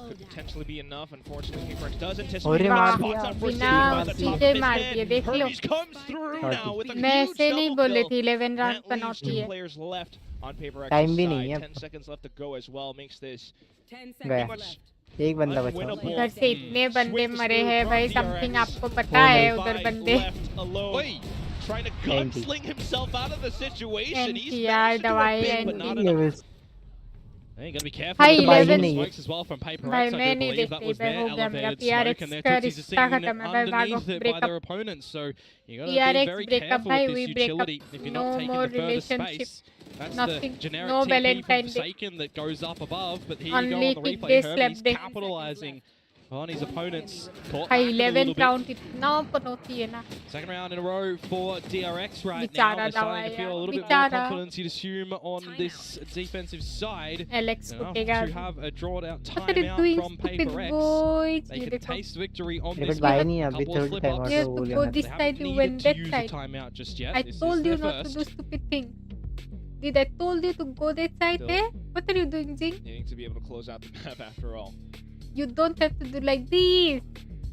could potentially be enough. Unfortunately, Paper X does अरे anticipate मार spots दिया. up for बिना Sigma at the top of सीधे his मार head. दिए देख लो. Hermes comes through now with a मैं huge ऐसे नहीं double बोल रही kill. थी 11 राउंड That leaves पनौती 2 है. players left on Paper X's Time भी side. नहीं है. 10 seconds left to go as well. Makes this गया. much एक बंदा बचा. unwinnable. उधर से इतने बंदे Swings मरे through हैं from भाई. DRX. समथिंग आपको पता है उधर Five बंदे. left alone. Oi. Trying to Anti. gunsling himself out of the situation. He's NTR managed to do a दवाई bit, but not anti. enough. You got to be careful भाई with the 11 body smokes as well from Paper भाई X. I मैं do नहीं believe that देखती was भाई their हो गया मेरा elevated smoke, PRX and their का tootsies are रिश्ता seen खत्म है भाई. भागो underneath it by breakup. their opponents. So you got to be PRX very breakup careful भाई with we this break up. utility if you're No not taking more the further relationship. space. That's Nothing. the generic No TP from Valentine Day. Forsaken that goes up above, but here you go Only on the kick replay. day, Hermes slap day. capitalizing on his opponents. Caught भाई back a little 11th bit. Round इतना पनौती है ना. Second round in a row for DRX right now. बेचारा They're starting to दवाई feel a यार. little bit more बेचारा. confidence, you'd assume, on this defensive side. Alex Enough फुटेगा. to have a drawn out What are you timeout doing from stupid Paper X. boys? They ये can देखो. taste victory on Record this by map. नहीं है, अभी Couple third slip time ups. out You हो have to गया. go They this haven't side, you needed went to that use side. the timeout just yet. I This told is you their not to first. do stupid thing. Did I told you to go that side, Still. eh? What are you doing, Jing? Needing to be able to close out the map after all. You don't have to do like this.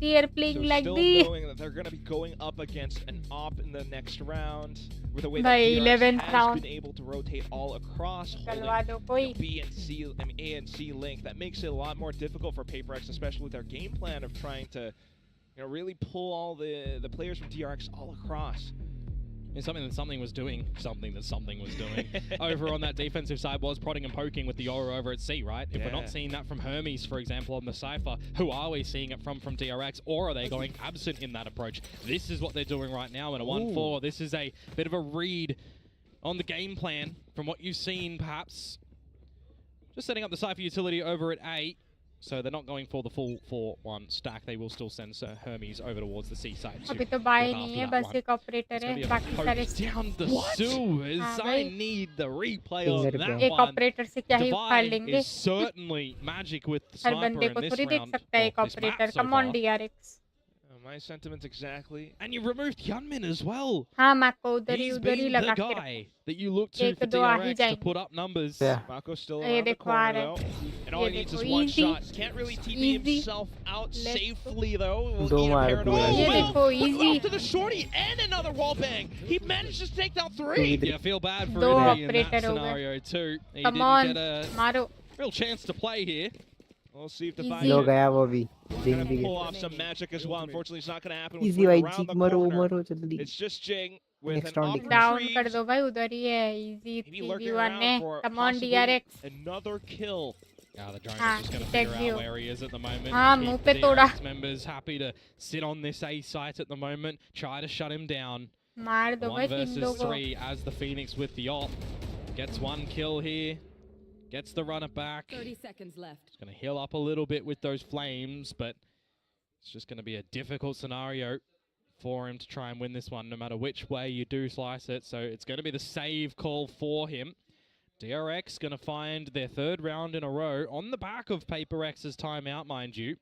They are playing So like still this. knowing that they're going to be going up against an op in the next round. with the way that भाई DRX 11th has round been able to rotate all across, holding करवा दो कोई B and C, A and C link. That makes it a lot more difficult for PaperX, especially with their game plan of trying to, really pull all the players from DRX all across. It's something was doing. Over on that defensive side was prodding and poking with the Aura over at C, right? If we're not seeing that from Hermes, for example, on the Cypher, who are we seeing it from DRX? Or are they going absent in that approach? This is what they're doing right now in a 1-4. This is a bit of a read on the game plan from what you've seen, perhaps. Just setting up the Cypher utility over at A. So they're not going for the full 4-1 stack. They will still send Hermes over towards the C side. अभी तो bye नहीं है बस एक operator है बाकी सारे down the sewers. I need the replay on that one. एक ऑपरेटर से क्या ही उखाड़ लेंगे is certainly magic with the her sniper बंदे in को this थोड़ी देख round. सकता है एक This map operator so come on far. DRX My sentiments exactly. And you removed Hyunmin as well. हाँ माको उधर He's ही been लगा the के guy that you look to एक for दो आ ही DRX to जाएंगे put up numbers. Yeah. Mako's still ये around the देखो आ corner रहा though. है And all he ये needs देखो is one easy shot. Can't really TP easy himself out Let's safely though. Will दो eat a मार paranoia. दिया ये है। देखो easy Off to the shorty and another wall bang. He managed to take down 3. Yeah, feel bad for दो Italy in that operator हो गए scenario too. He come didn't on get a मारो real chance to play here. We'll see if the Easy. लो गया वो भी जिंग gonna भी pull गया off some magic as well. Unfortunately, it's not gonna happen with easy Flynn भाई around ji the मरो corner. मरो जल्दी It's just Jing with Next an round off down retrieve. कर दो भाई उधर ही है easy Maybe lurking 3v1 around है for come on possibly DRX another kill. Yeah, the drone हाँ, is just going to check figure view. out where he is at the moment. हाँ, Keep मुंह पे the तोड़ा। DRX members happy to sit on this A site at the moment. Try to shut him down. मार दो 1 भाई तीन versus लोगों 3 as the Phoenix with the op. Gets 1 kill here. Gets the runner back. 30 seconds left. It's going to heal up a little bit with those flames, but it's just going to be a difficult scenario for him to try and win this one, no matter which way you do slice it. So it's going to be the save call for him. DRX going to find their 3rd round in a row on the back of PaperX's timeout, mind you.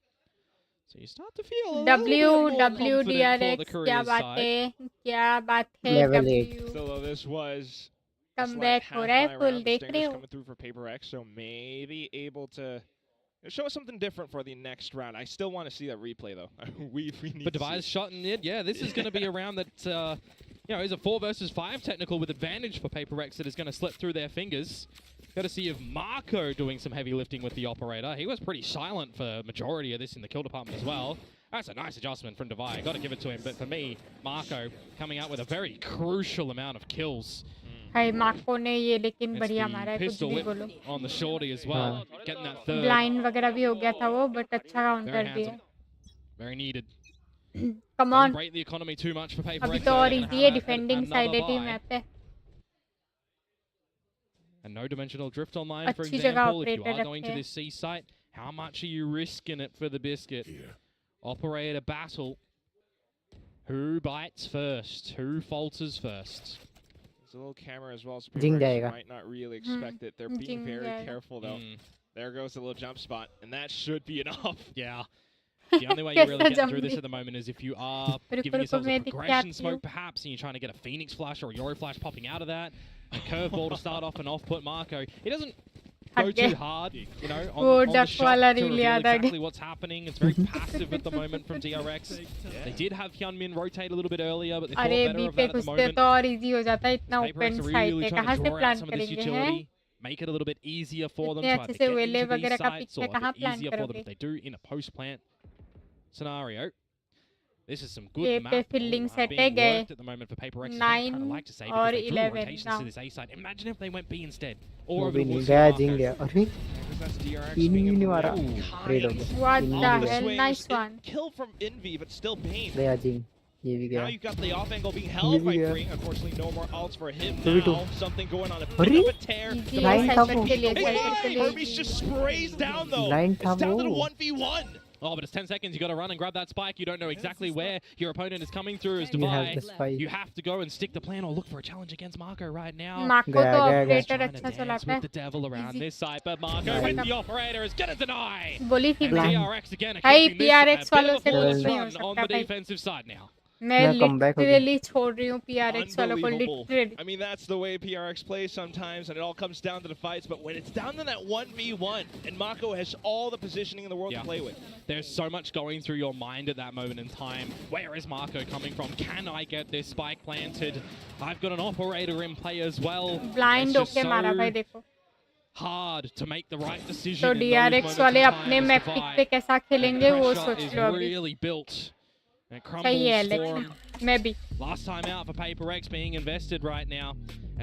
So you start to feel a little bit more confident for the DRX क्या career बात side. है क्या बात है Level W Still though, this was a come slight back हो रहा है half-buy full round. देख Stingers रहे हो coming through for PaperX, so maybe able to show us something different for the next round. I still want to see that replay though. we need But to see Device shot in it. Yeah, this is going to be a round that, is a 4 versus 5 technical with advantage for PaperX that is going to slip through their fingers. Got to see if Marco doing some heavy lifting with the operator. He was pretty silent for the majority of this in the kill department as well. That's a nice adjustment from Devi. Got to give it to him. But for me, Marco coming out with a very crucial amount of kills. भाई माको ने ये लेकिन It's बढ़िया the मारा है कुछ pistol भी whip बोलो on the shorty as well. Getting that 3rd. Blind वगैरह भी हो गया था वो बट अच्छा Very काउंटर दिया handsome. Very needed. Come Doesn't on break the economy too much for PaperX. अभी so तो और they're gonna इजी है have डिफेंडिंग another साइड है buy. टीम मैप पे And no dimensional drift online, for अच्छी जगह example. If you operator are going to रखे this C site, how much are you risking it for the biscuit? Operator battle. Who bites first? Who falters first? There's a little camera as well, so Jing PaperX जाएगा। might not really expect it. They're being Jing very जाएगा। careful though. Mm, There goes the little jump spot, and that should be enough. yeah. The only way you're really कैसा getting through this zombie. at the moment is if you are रुको, giving रुको, yourselves a मैं दिखाती progression हूँ। smoke perhaps, and you're trying to get a Phoenix flash or a Yoro flash popping out of that. A curveball to start off and off-put Marco. He doesn't go हट गए। too hard, on वो the duck shot वाला to reel reveal याद आ exactly गया। what's happening. It's very passive at the moment from DRX. They did have Hyunmin rotate a little bit earlier, but they thought अरे better B of पे that at the घुसते moment. तो और easy हो जाता है इतना open PaperX are site really है trying कहाँ to से draw out plan some of this करेंगे हैं utility, make it a little bit easier for them, इतने try अच्छे to से get वेले into वगैरह these का sites, पीछे or कहाँ a bit plan easier for them करोगे if they do in a post-plant scenario. This is some ये good पे map fielding all set being है गए worked at the moment for PaperX. 9 I'd like to say और because they drew 11 rotations to now this A side. Imagine if they went B instead, वो or over भी the नहीं woods गया with Jing Marco. गया अरे That's DRX तीन being ही able नहीं to मारा kind रेड हो of गया What all the the hell swings. nice It- one Kill from Envy, but still Bane. गया जिंग ये भी Now गया you've got the off angle being held by Yeah. Free. Unfortunately, no more ults for him Three, two. now. Something going on. A Hurry. bit of a tear. Easy The है Line Phoenix था side वो। के लिए Big side के line. लिए Hermes just sprays down though. Line It's था down to the वो। 1v1. Oh, but it's 10 seconds. You got to run and grab that spike. You don't know exactly where your opponent is coming through as You have Devi. the spike You have to go and stick the plan or look for a challenge against Marco right now. माको गया, तो गया, गया। Operator Trying to अच्छा dance चलाता with है the devil around Easy. this side, but Marco Yeah. with the operator is going to deny. बोली थी And मैं DRX again are Hey, keeping this PRX a bit वालों of a से false कुछ नहीं हो run on सकता the भाई defensive side now. मैं comeback हो गया। लिटरली छोड़ रही हूँ PRX वालों को Unbelievable. Literally. I mean, that's the way PRX plays sometimes, and it all comes down to the fights. But when it's down to that 1v1, and Mako has all the positioning in the world to play with. There's so much going through your mind at that moment in time. Where is Marco coming from? Can I get this spike planted? I've got an operator in play as well. Blind It's just होके मारा भाई so देखो। hard to make the right decision. तो in those DRX moments वाले in अपने time as map to pick buy. पे कैसा खेलेंगे वो Pressure सोच is लो अभी। really built. And it सही है crumbles for लेकिन 'em. मैं भी। Last time out for PRX being invested right now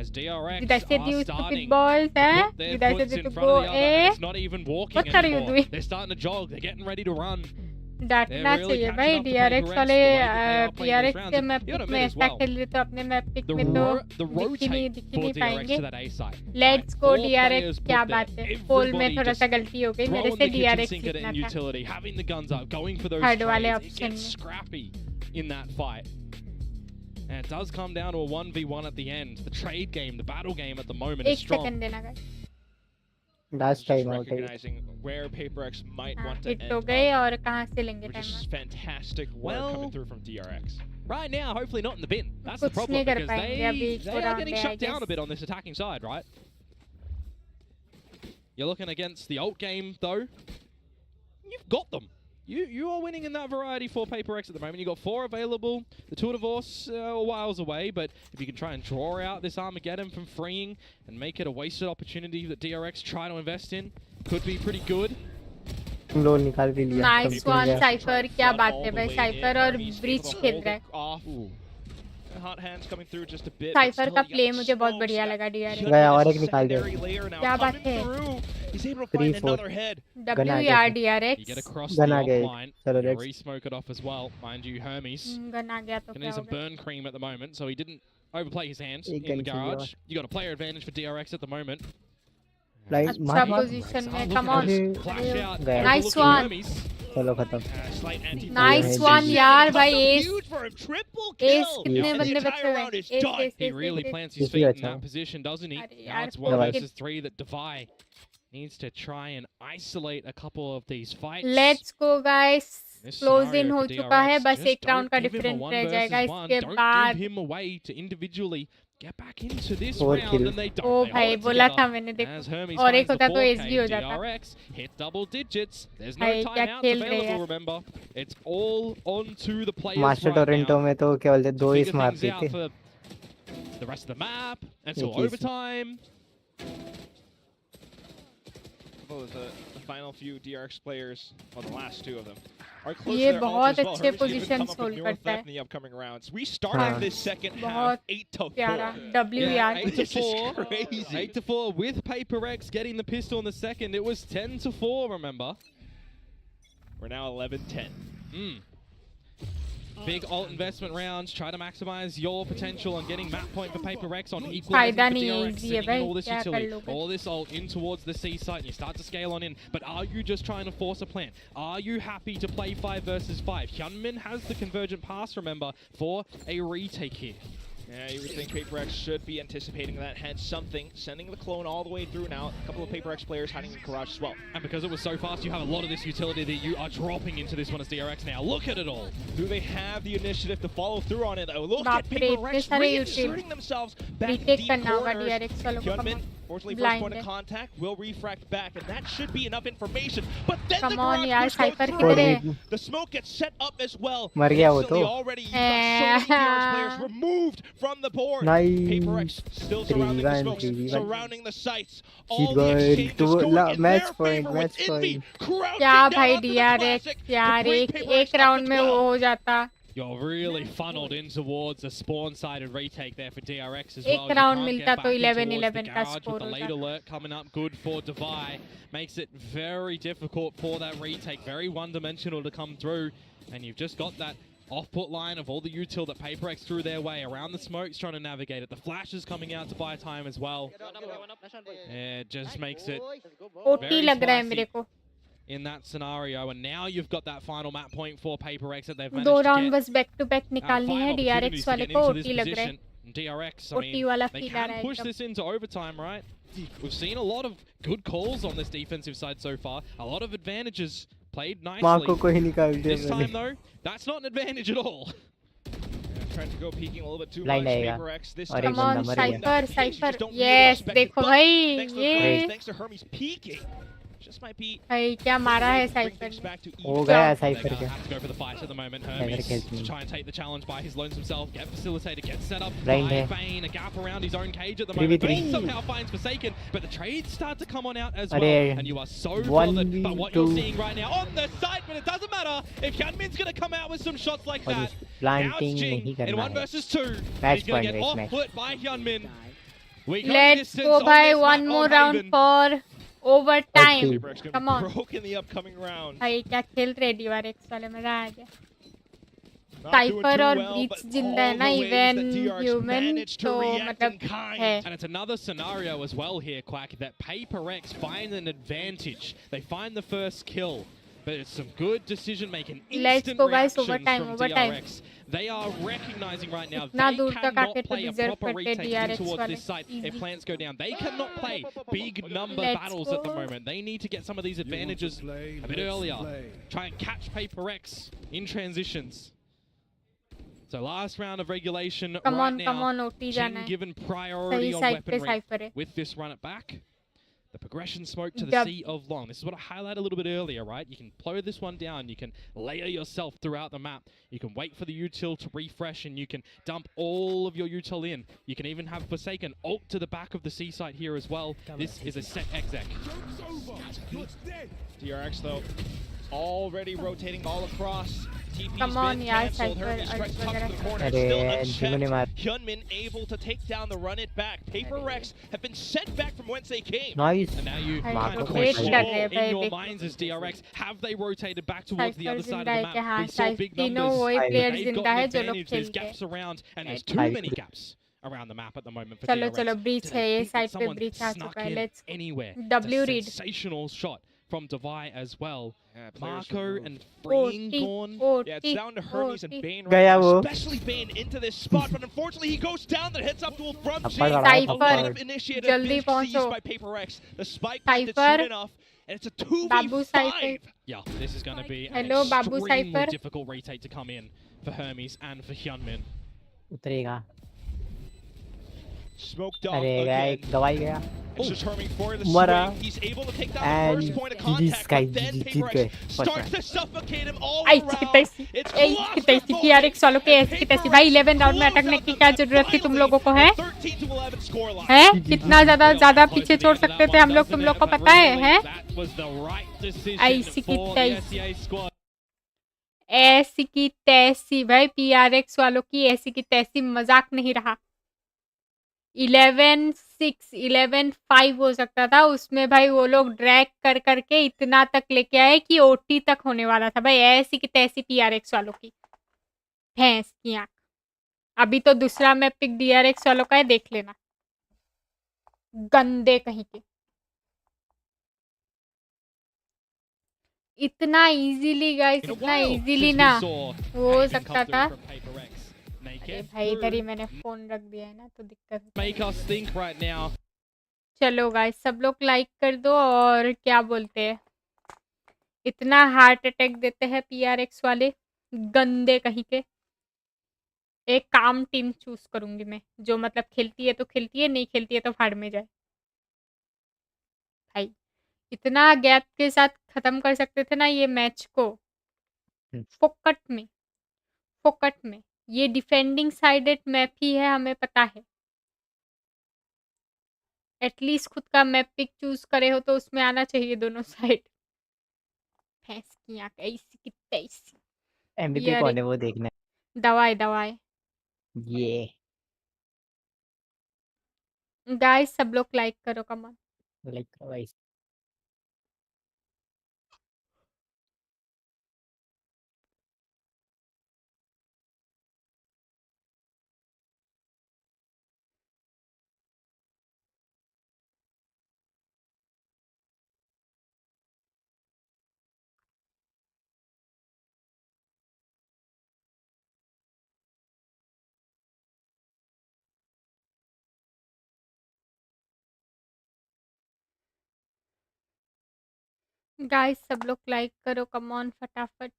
as DRX Did I say are you starting stupid boys, to eh? put their Did I say foots that in to front go, of the other, and eh? it's not even walking What are you anymore. doing? They're starting to jog. They're getting ready to run. डांटना really चाहिए catching भाई up to DRX PRX वाले the way that they are playing these PRX rounds. के And map you gotta pick में admit as ऐसा well, खेल रहे तो अपने मैप पिक The, में तो the rotate दिख ही for नहीं DRX पाएंगे। to that A side. Let's go Four DRX players क्या put बात there. है पोल में Everybody थोड़ा just सा गलती हो गई मेरे throwing से the kitchen DRX sink at it जीतना in था। utility, having the guns up, going for those Third वाले trades. It option gets में। scrappy in that fight. And it does come down to a 1v1 at the end. The trade game, the battle game at the moment is एक strong. Second देना guys. Last Just time out है। recognizing where PaperX might हाँ, want to hit end हो up, गए और कहाँ से लेंगे which time is fantastic work Well, coming through from DRX. Right now, hopefully not in the bin. That's the कुछ problem नहीं कर because पाएंगे अभी they इसको are राउंड getting में I shut down a guess। bit on this attacking side, right? You're looking against the ult game, though. You've got them. You are winning in that variety for PaperX at the moment. You've got 4 available. The Tour de Force a whiles away, but if you can try and draw out this Armageddon from freeing and make it a wasted opportunity that DRX try to invest in, could be pretty good. तुम लोग निकाल भी लिया। Nice something one गया। Cipher क्या बात है All the भाई way साइफर in. और Hermes ब्रिज able to खेल hold रहा है। it off. Hot hands coming through just a bit. Cipher का प्ले मुझे बहुत बढ़िया लगा DRX। गया और एक निकाल दिया। क्या बात है? He's able to find 3-4 another head. Gun uh WR गया। You get DRX across Gun the आ गया op एक। line. चलो You next। re-smoke it off as well. Mind you, Hermes gun आ गया तो gonna क्या need some हो गया? burn cream at the moment, so he didn't overplay his hands एक in the gun चाहिए garage. You got a player advantage for DRX at the moment. Light अच्छा मार मार। पोजीशन Oh, में look come at on this flash out. गया। Nice Overlook from one. Hermes. चलो खत्म। Slight anti- nice Yeah, one yeah. यार भाई S Huge for him. Triple S kill. कितने And the बंदे entire बचे हुए round हैं is S done. S He S really S plants his Yes, feet yeah, in that yeah. position, doesn't he? अरे Now यार it's 1 Bye-bye. versus 3 that Defy needs to try and isolate a couple of these fights. Let's go guys This close in scenario हो for चुका है DRX, बस just एक round का don't give him a difference 1 रह जाएगा versus 1. इसके Don't बाद give him away to individually get back into this 4 round, kills. and they don't. O They भाई hold it बोला together था मैंने as देखो Hermes और एक finds होता the तो एस 4K. भी हो जाता DRX hit double digits. There's no भाई क्या timeouts खेल रहे available, हैं remember. It's all onto the players master right Toronto now में तो क्या बोलते to दो ही figure स्मार्ट things out थे। for the rest of the map until एक ही overtime. Oh, the final few DRX players, well, the last 2 of them, are close ये to their बहुत ults as well. अच्छे Hermes can even come positions up with hold newer करता theft है। in the upcoming rounds. We started हाँ। this second half बहुत 8-4. प्यारा W Yeah, यार 8 to This is 4. crazy. 8 to 4 with PaperX getting the pistol in the second. It was 10 to 4, remember? We're now 11-10. Big alt investment rounds. Try to maximize your potential on getting map point for PaperX on equalizing फायदा for नहीं है DRX, easy है sitting in भाई all this क्या कर utility, लोगे all this ult in towards the C site, and you start to scale on in. But are you just trying to force a plan? Are you happy to play 5 versus 5? Hyunmin has the convergent pass, remember, for a retake here. Yeah, you would think PaperX should be anticipating that, had something, sending the clone all the way through now. A couple of PaperX players hiding in garage as well. And because it was so fast, you have a lot of this utility that you are dropping into this one as DRX now. Look at it all. Do they have the initiative to follow through on it? Oh, look बाप at रे, इतने PaperX सारे reinserting themselves back in retake deep करना होगा corners. DRX वालों को Hyunmin, कम fortunately, first blind point है। of contact will refract back, and that should be enough information. But then the Come on garage यार push goes cipher through. किधर है The smoke gets set up as well. मर गया वो Instantly तो। already, you've got so many DRX players removed from the board. Nice. PaperX still surrounding the 3v1, smokes, 3v1. surrounding the sites. She's All the going exchanges to going in match their point, favor match with Envy. Crouching क्या down भाई onto the DRX classic to यार bring एक PaperX एक up round to में 12. वो हो जाता You're really funneled in towards a spawn-sided retake there for DRX as well. एक You राउंड can't मिलता get तो back in 11-11 towards the का garage with score the late होता alert coming up good for Devi. Makes it very difficult for that retake, very one-dimensional to come through. And you've just got that off-put line of all the util that PaperX threw their way around the smokes, trying to navigate it. The flashes coming out to buy time as well. It just makes it OT लग रहा है मेरे को in that scenario, and now you've got that final map point for PaperX that they've 2 managed to round get. बस back to back निकालनी है Five DRX opportunities to वाले get को into this ओटी लग रहा है position. And DRX, I OT mean, वाला they feel आ रहा can है push एकदम this into overtime, right? We've seen a lot of good calls on this defensive side so far. A lot of advantages played माको nicely. को ही निकाल दिया This time, मैंने। though, that's not an advantage at all. Trying to go peeking a little bit too Blind much. आएगा PaperX this और time. एक Come on, बंदा मर गया। Cypher, Just Cypher. don't really Yes, respect it. देखो But भाई thanks to the ये frames, thanks to Hermes peeking. Just might be भाई क्या मारा है bring Cypher things ने। back to हो even. गया They're साइफर gonna का have to go for the fight at the moment. Cypher Hermes kills to me. try and take the challenge by his lonesome self, get facilitated, get set up Blind by है। Bane, a gap around his own cage at the 3v3. moment. But he somehow finds Forsaken, but the trades start to come on out as well. अरे, And you are so 1v2. bothered by what you're seeing right now on the side, but it doesn't matter if Hyunmin's gonna come out with some shots like और that. इस Now planting it's Jing नहीं in करना 1 है। versus 2. Match He's gonna point get race off match। foot by Hyunmin. We go Let's distance go on by this one map more on round Haven. for overtime. Okay. PaperX gonna Come be on. broke in the upcoming round. भाई क्या खेल रहे DRX वाले, मजा आ गया। Not doing Cypher too और well, Breach but जिंदा है all ना, the ways even that DRX human managed to तो react मतलब in kind. है। And it's another scenario as well here, Quack, that PaperX find an advantage. They find the first kill, but it's some good decision making. Let's Instant go guys, reactions overtime, from overtime. DRX. They are recognizing right now इतना they दूर तक cannot आके तो play a deserve proper करते retake in DRX towards वाले। this site if Easy. plants go down. They cannot play big number Let's battles at the go. moment. They need to get some of these advantages a bit earlier. Try and catch PaperX in transitions. So last round of regulation Come right on, now. come on, OT जाना Jing है। given priority सही on side पे weaponry Cypher है। with this run it back. The progression smoke to the Dub. sea of long. This is what I highlighted a little bit earlier, right? You can plow this one down. You can layer yourself throughout the map. You can wait for the util to refresh, and you can dump all of your util in. You can even have Forsaken ult to the back of the seaside here as well. This is a set exec. DRX though, already rotating all across. TP's Come on, been यार, cancelled. Cypher, Hermes tries to tuck to the वगैरह। corner. अरे, Still Jimmy ने मार। unchecked. Hyunmin able to take down the run it back. PaperX have been sent back from whence they came. Nice। And now you भाई kind Marco of wait question कर रहे हैं in भाई, your देख। minds as DRX, have they rotated back towards the Cypher other side जिंदा of है the कि map? हाँ, We saw big तीनों numbers. वही Cypher। players They've जिंदा got है an जो लोग advantage. There's खेलते हैं। gaps around, and there's too Cypher। many gaps around the map at the moment for चलो DRX. चलो ब्रीच Do है, they ये think that साइड पे someone ब्रीच आ snuck चुका है। in let's anywhere? W It's a read। sensational shot from Divide as well. Yeah, players Marco removed. and freeing OT Gone. Yeah, it's down to Hermes and OT। Bane right गया now, वो। especially Bane into this spot, but unfortunately he goes down the heads up duel from थप्पड़ Jing. लगा रहा है, Cypher, A lot of थप्पड़। initiative जल्दी been पहुंचो। seized by PaperX. The spike planted Cypher, soon enough, and it's a 2v5. Babu Cypher। Yeah, this is going to be an Hello, Babu extremely Cypher। difficult retake to come in for Hermes and for Hyunmin. उतरेगा। Smoked off अरे गया, again. एक दवाई गया। It's determining for the Mara. swing. He's able to take down the And first point of GG contact, Sky, but then GG PaperX First starts round. to suffocate him all ऐसी की around. तैसी, It's ऐसी की तैसी PRX वालों के ऐसी की तैसी। भाई 11 राउंड में अटकने की क्या जरूरत थी तुम लोगों को, है? 13 to 11 scoreline. हैं? कितना ज्यादा पीछे छोड़ सकते थे हम लोग, तुम लोग को पता है, हैं? That was the right decision ऐसी की for the तैसी। SEA squad. ऐसी की तैसी भाई PRX वालों की ऐसी की तैसी, मजाक नहीं रहा। 11-6 11-5 हो सकता था उसमें भाई, वो लोग ड्रैग कर करके इतना तक लेके आए कि ओटी तक होने वाला था भाई। ऐसी की तैसी PRX वालों की भैंस की आंख। अभी तो दूसरा मैप पिक DRX वालों का है, देख लेना, गंदे कहीं के। इतना इजीली गाइस, In a इतना while इजीली since ना we saw हो Haven सकता come through था। from PaperX. They अरे get भाई इधर ही through. मैंने फोन रख दिया है ना, तो दिक्कत है। Make us think right now. चलो गाइस, सब लोग लाइक कर दो। और क्या बोलते हैं, इतना हार्ट अटैक देते हैं PRX वाले, गंदे कहीं के। एक काम टीम चूज करूंगी मैं, जो मतलब खेलती है तो खेलती है, नहीं खेलती है तो फाड़ में जाए। भाई इतना गैप के साथ खत्म कर सकते थे ना ये मैच को, फोकट में, फोकट में। ये डिफेंडिंग साइडेड मैप ही है, हमें पता है। एटलीस्ट खुद का मैप पिक चूज करे हो तो उसमें आना चाहिए दोनों साइड। भैंस की आंख, ऐसी की तैसी। MVP कौन है वो देखना है। दवाई दवाई ये गाइस, सब लोग लाइक करो, कमान। Like guys. गाइस सब लोग लाइक करो, कमान फटाफट।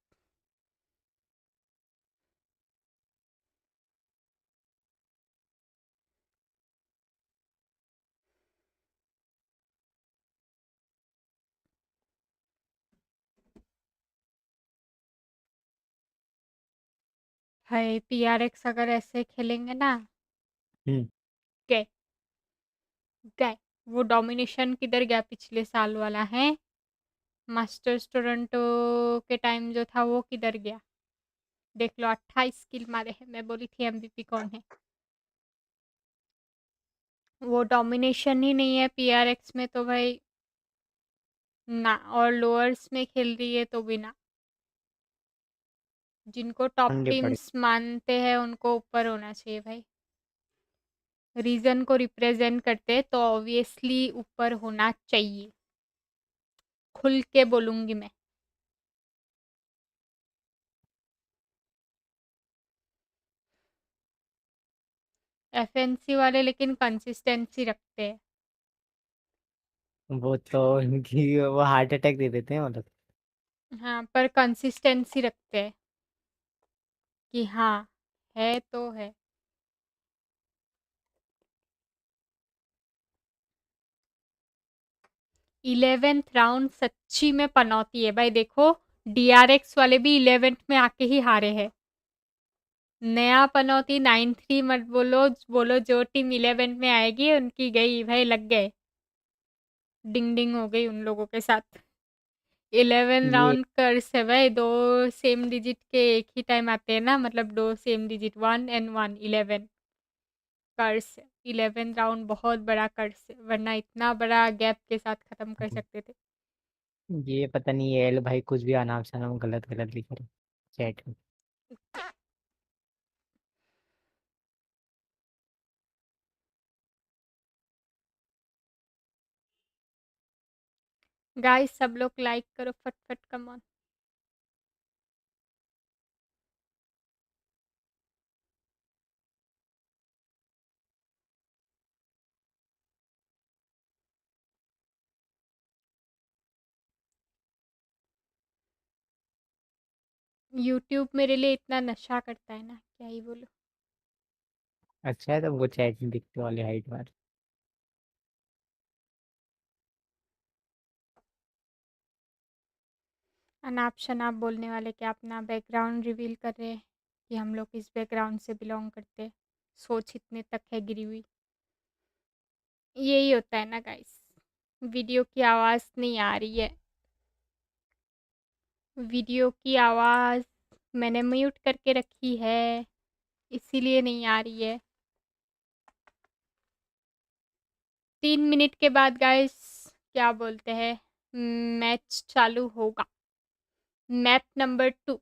भाई पीआरएक्स अगर ऐसे खेलेंगे ना हम्म गए गए वो डोमिनेशन किधर गया पिछले साल वाला है मास्टर्स टोरंटो के टाइम जो था वो किधर गया देख लो 28 किल मारे हैं मैं बोली थी एमवीपी कौन है वो डोमिनेशन ही नहीं है पीआरएक्स में तो भाई ना और लोअर्स में खेल रही है तो भी ना जिनको टॉप ठंडे पड़े टीम्स मानते हैं उनको ऊपर होना चाहिए भाई रीजन को रिप्रेजेंट करते हैं तो ऑब्वियसली ऊपर होना चाहिए खुल के बोलूंगी मैं एफएनसी वाले लेकिन कंसिस्टेंसी रखते हैं वो तो उनकी वो हार्ट अटैक दे देते हैं मतलब हाँ पर कंसिस्टेंसी रखते हैं कि हाँ है तो है 11th राउंड सच्ची में पनौती है भाई देखो डीआरएक्स वाले भी 11th में आके ही हारे हैं नया पनौती 9-3 मत बोलो बोलो जो टीम 11th में आएगी उनकी गई भाई लग गए डिंग डिंग हो गई उन लोगों के साथ 11 ये राउंड कर्स है भाई दो सेम डिजिट के एक ही टाइम आते हैं ना मतलब दो same digit 1 and 1 11 curse 11 round बहुत बड़ा कर्स है वरना इतना बड़ा गैप के साथ खत्म कर सकते थे ये पता नहीं ये एल भाई कुछ भी अनाप शनाप गलत गलत लिख रहे चैट में गाइस सब लोग लाइक करो फटफट कम ऑन यूट्यूब मेरे लिए इतना नशा करता है ना क्या ही बोलो अच्छा है तो वो चैट में दिखते वाले हाइट मार अनाप शनाप बोलने वाले क्या अपना बैकग्राउंड रिवील कर रहे हैं कि हम लोग इस बैकग्राउंड से बिलोंग करते हैं सोच इतने तक है गिरी हुई यही होता है ना गाइस वीडियो की आवाज़ नहीं आ रही है वीडियो की आवाज़ मैंने म्यूट करके रखी है इसीलिए नहीं आ रही है 3 मिनट के बाद गाइस क्या बोलते हैं मैच चालू होगा मैप नंबर 2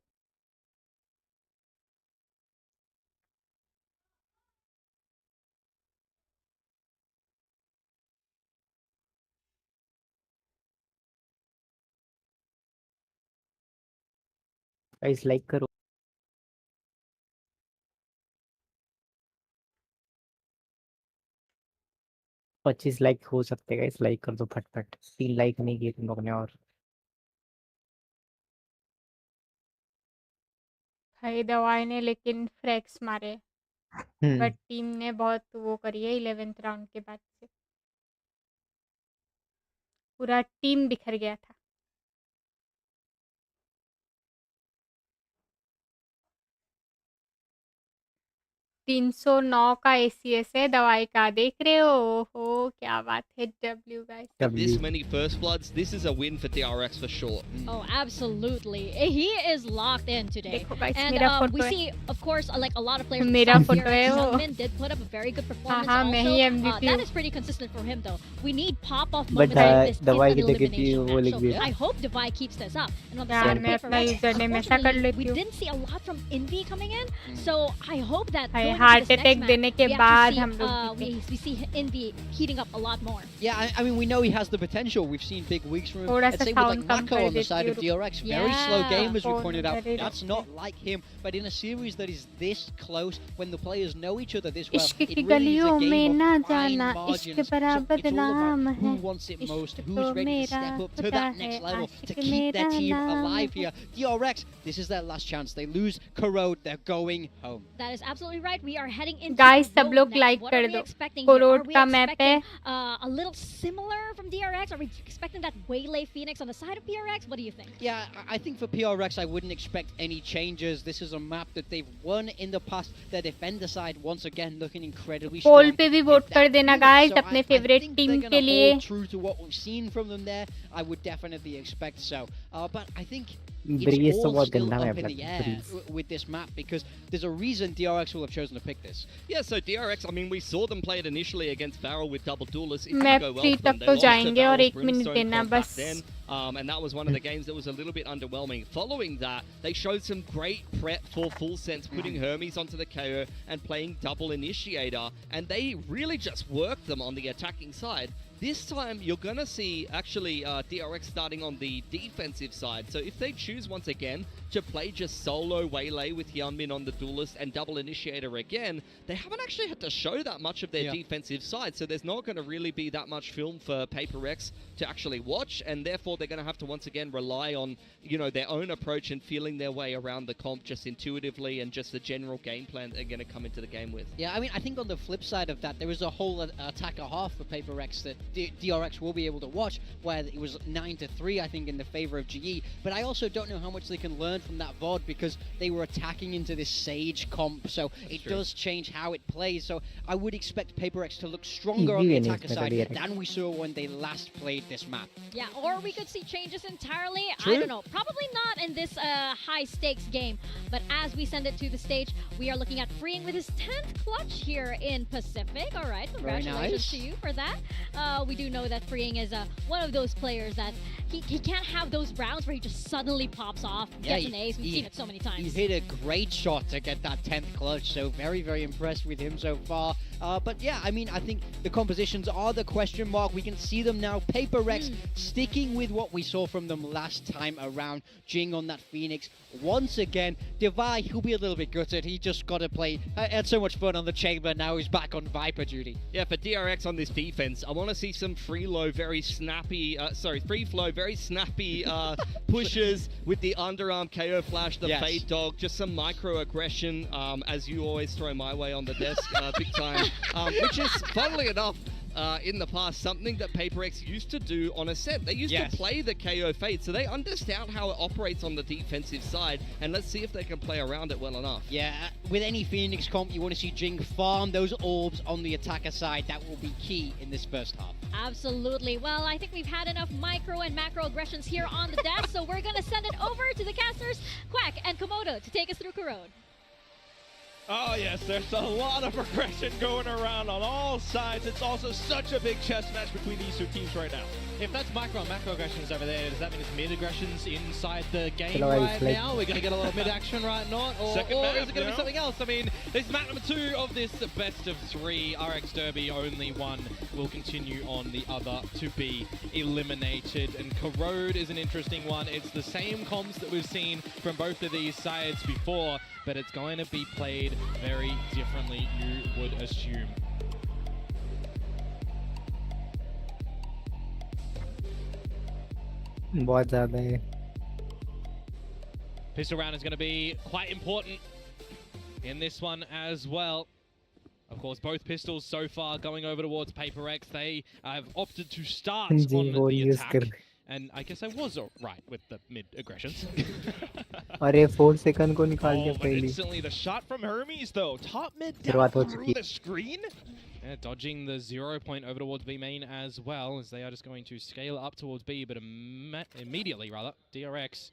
गाइस लाइक करो 25 लाइक हो सकते हैं गाइस लाइक कर दो फटफट 3 लाइक नहीं किए तुम लोग ने और भाई दवाई ने लेकिन फ्रैक्स मारे बट टीम ने बहुत वो करी है 11th राउंड के बाद से पूरा टीम बिखर गया था 309 का एसीएस है दवाई का देख रहे हो ओहो क्या बात है W guys This many first bloods, this is a win for DRX for sure. Oh, absolutely. He is locked in today. देखो guys, And मेरा photo we है। see, of course, like a lot of players. मेरा from photo है PRX, वो। Sunmin did put up a very good performance. हाँ, मैं ही also. MVP That हूँ। is pretty consistent for him, though. We need pop-off But, moments like this दवाई in की an जगह पे elimination वो match. लिख So दिया। I hope Divai keeps this up. And on the यार side of मैं अपना PRX, यूजर नेम ऐसा कर unfortunately, लेती we हूँ didn't see a lot from Envy coming in. So I hope that भाई going into heart this next attack match, देने के we बाद actually see, हम लोग we see Envy heating up a lot more. Yeah, I mean, we know he has the potential. We've seen big weeks from him. थोड़ा And सा same with like sound come Mako कर on the देती side हूँ, of DRX. Very Yeah. slow game, as we phone pointed out. करे That's रखते not like him. But in a series that is this close, when the players know each other this well, इश्क it की really is a गलियों में game ना of fine जाना margins. इश्क So बराबर it's all नाम about who है wants it most, इश्क who's तो ready to मेरा step up to खुदा that है next level to Ashique keep their मेरा team नाम alive है here. DRX, this is their last chance. They lose Corrode, they're going home. That is absolutely right. we are heading into Guys, the सब लोग next. like What कर are we दो. expecting here? Are corrode we का map expecting है. a little similar from DRX? Are we expecting that Waylay Phoenix on the side of PRX? What do you think? Yeah, I think for PRX, I wouldn't expect any changes. This is a map that they've won in the past. Their defender side, once again, looking incredibly strong. पोल पे भी vote कर देना guys So अपने I favourite think team they're के gonna लिए. hold true to what we've seen from them there. I would definitely expect so. But I think Breeze it's तो all बहुत still गंदा up मैप in the लगता air है Breeze. with this map because there's a reason DRX will have chosen to pick this. Yeah, so DRX, I mean, we saw them play it initially against Farrell with double duelists. It मैं didn't go well free for them. तक They तो lost to जाएंगे और Farrell's 1 minute Brimstone देना comp back बस. then. And that was one of the games that was a little bit underwhelming. Following that, they showed some great prep for full sense, putting Hermes onto the KO and playing double initiator, and they really just worked them on the attacking side. This time, you're going to see actually DRX starting on the defensive side. So if they choose once again to play just solo Waylay with Hyunmin on the duelist and double initiator again, they haven't actually had to show that much of their defensive side. So there's not going to really be that much film for PRX to actually watch, and therefore they're going to have to once again rely on, you know, their own approach and feeling their way around the comp just intuitively and just the general game plan they're going to come into the game with. Yeah, I mean, I think on the flip side of that, there is a whole attacker half for PRX that DRX will be able to watch, where it was 9-3, I think, in the favor of GE. But I also don't know how much they can learn from that VOD because they were attacking into this Sage comp, so it does change how it plays. So I would expect PRX to look stronger on the attacker side than we saw when they last played this map. Yeah, or we could see changes entirely. True. I don't know. Probably not in this high-stakes game. But as we send it to the stage, we are looking at Freeing with his 10th clutch here in Pacific. All right, congratulations to you for that. We do know that Freeing is one of those players that he can't have those rounds where he just suddenly pops off, gets an ace. We've seen it so many times. He hit a great shot to get that 10th clutch, so very, very impressed with him so far. But yeah, I mean, I think the compositions are the question mark. We can see them now. PRX sticking with what we saw from them last time around. Jing on that Phoenix. Once again, Divide, he'll be a little bit gutted. He just got to play. Had so much fun on the chamber. Now he's back on Viper duty. Yeah, for DRX on this defense, I want to see some free flow, very snappy pushes with the underarm KO flash, the fade dog, just some micro aggression, as you always throw my way on the desk, big time, which is, funnily enough, in the past, something that PRX used to do on a set. They used to play the KO fade, so they understand how it operates on the defensive side, and let's see if they can play around it well enough. Yeah, with any Phoenix comp, you want to see Jing farm those orbs on the attacker side. That will be key in this first half. Absolutely. Well, I think we've had enough micro and macro aggressions here on the desk, so we're going to send it over to the casters, Quack and Komodo, to take us through Corrode. Oh yes, there's a lot of aggression going around on all sides. It's also such a big chess match between these two teams right now. If that's micro and macro aggressions over there, does that mean it's mid aggressions inside the game Hello, right now? We're going to get a lot of mid action, right? Not? Or Second is map, it going to you be know? something else? I mean, this is map number 2 of this best of 3 RX Derby. Only one will continue on the other to be eliminated. And Corrode is an interesting one. It's the same comps that we've seen from both of these sides before, but it's going to be played very differently, you would assume. बहुत ज़्यादा है. Pistol round is going to be quite important in this one as well. Of course, both pistols so far going over towards PRX. They have opted to start on the attack. And I guess I was right with the mid aggressions. अरे 4 second को निकाल दिया but पहले. instantly the shot from Hermes though, top mid शुरुआत हो down चुकी through है. the screen. Yeah, dodging the 0 point over towards B main as well, as they are just going to scale up towards B, but immediately, rather, DRX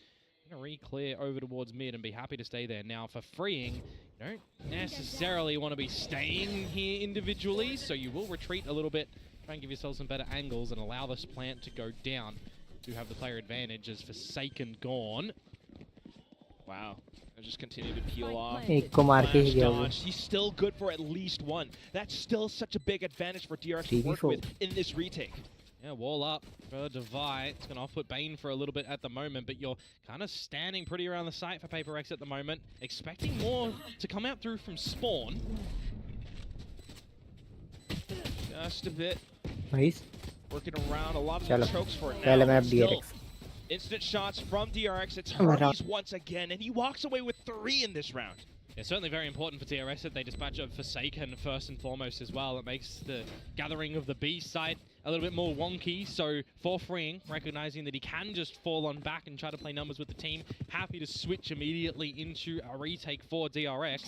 going to re-clear over towards mid and be happy to stay there. Now, for Freeing, you don't necessarily want to be staying here individually, so you will retreat a little bit, try and give yourself some better angles and allow this plant to go down. Do have the player advantage as Forsaken gone. Wow. I just continue to peel off. एक को मार के ही Flash गया वो. dodge. He's still good for at least one. That's still such a big advantage for DRX to work 3v4. with in this retake. Yeah, wall up for Divide. It's going to off-put Bane for a little bit at the moment, but you're kind of standing pretty around the site for PRX at the moment, expecting more to come out through from spawn. Just a bit. Nice. Working around a lot of चलो. the chokes for it पहले now. मैं Still, DRX. instant shots from DRX. It's Oh my Hermes once again, and he walks away with 3 in this round. Yeah, certainly very important for DRX that they dispatch of Forsaken first and foremost as well. It makes the gathering of the B site a little bit more wonky. So for Freeing, recognizing that he can just fall on back and try to play numbers with the team, happy to switch immediately into a retake for DRX.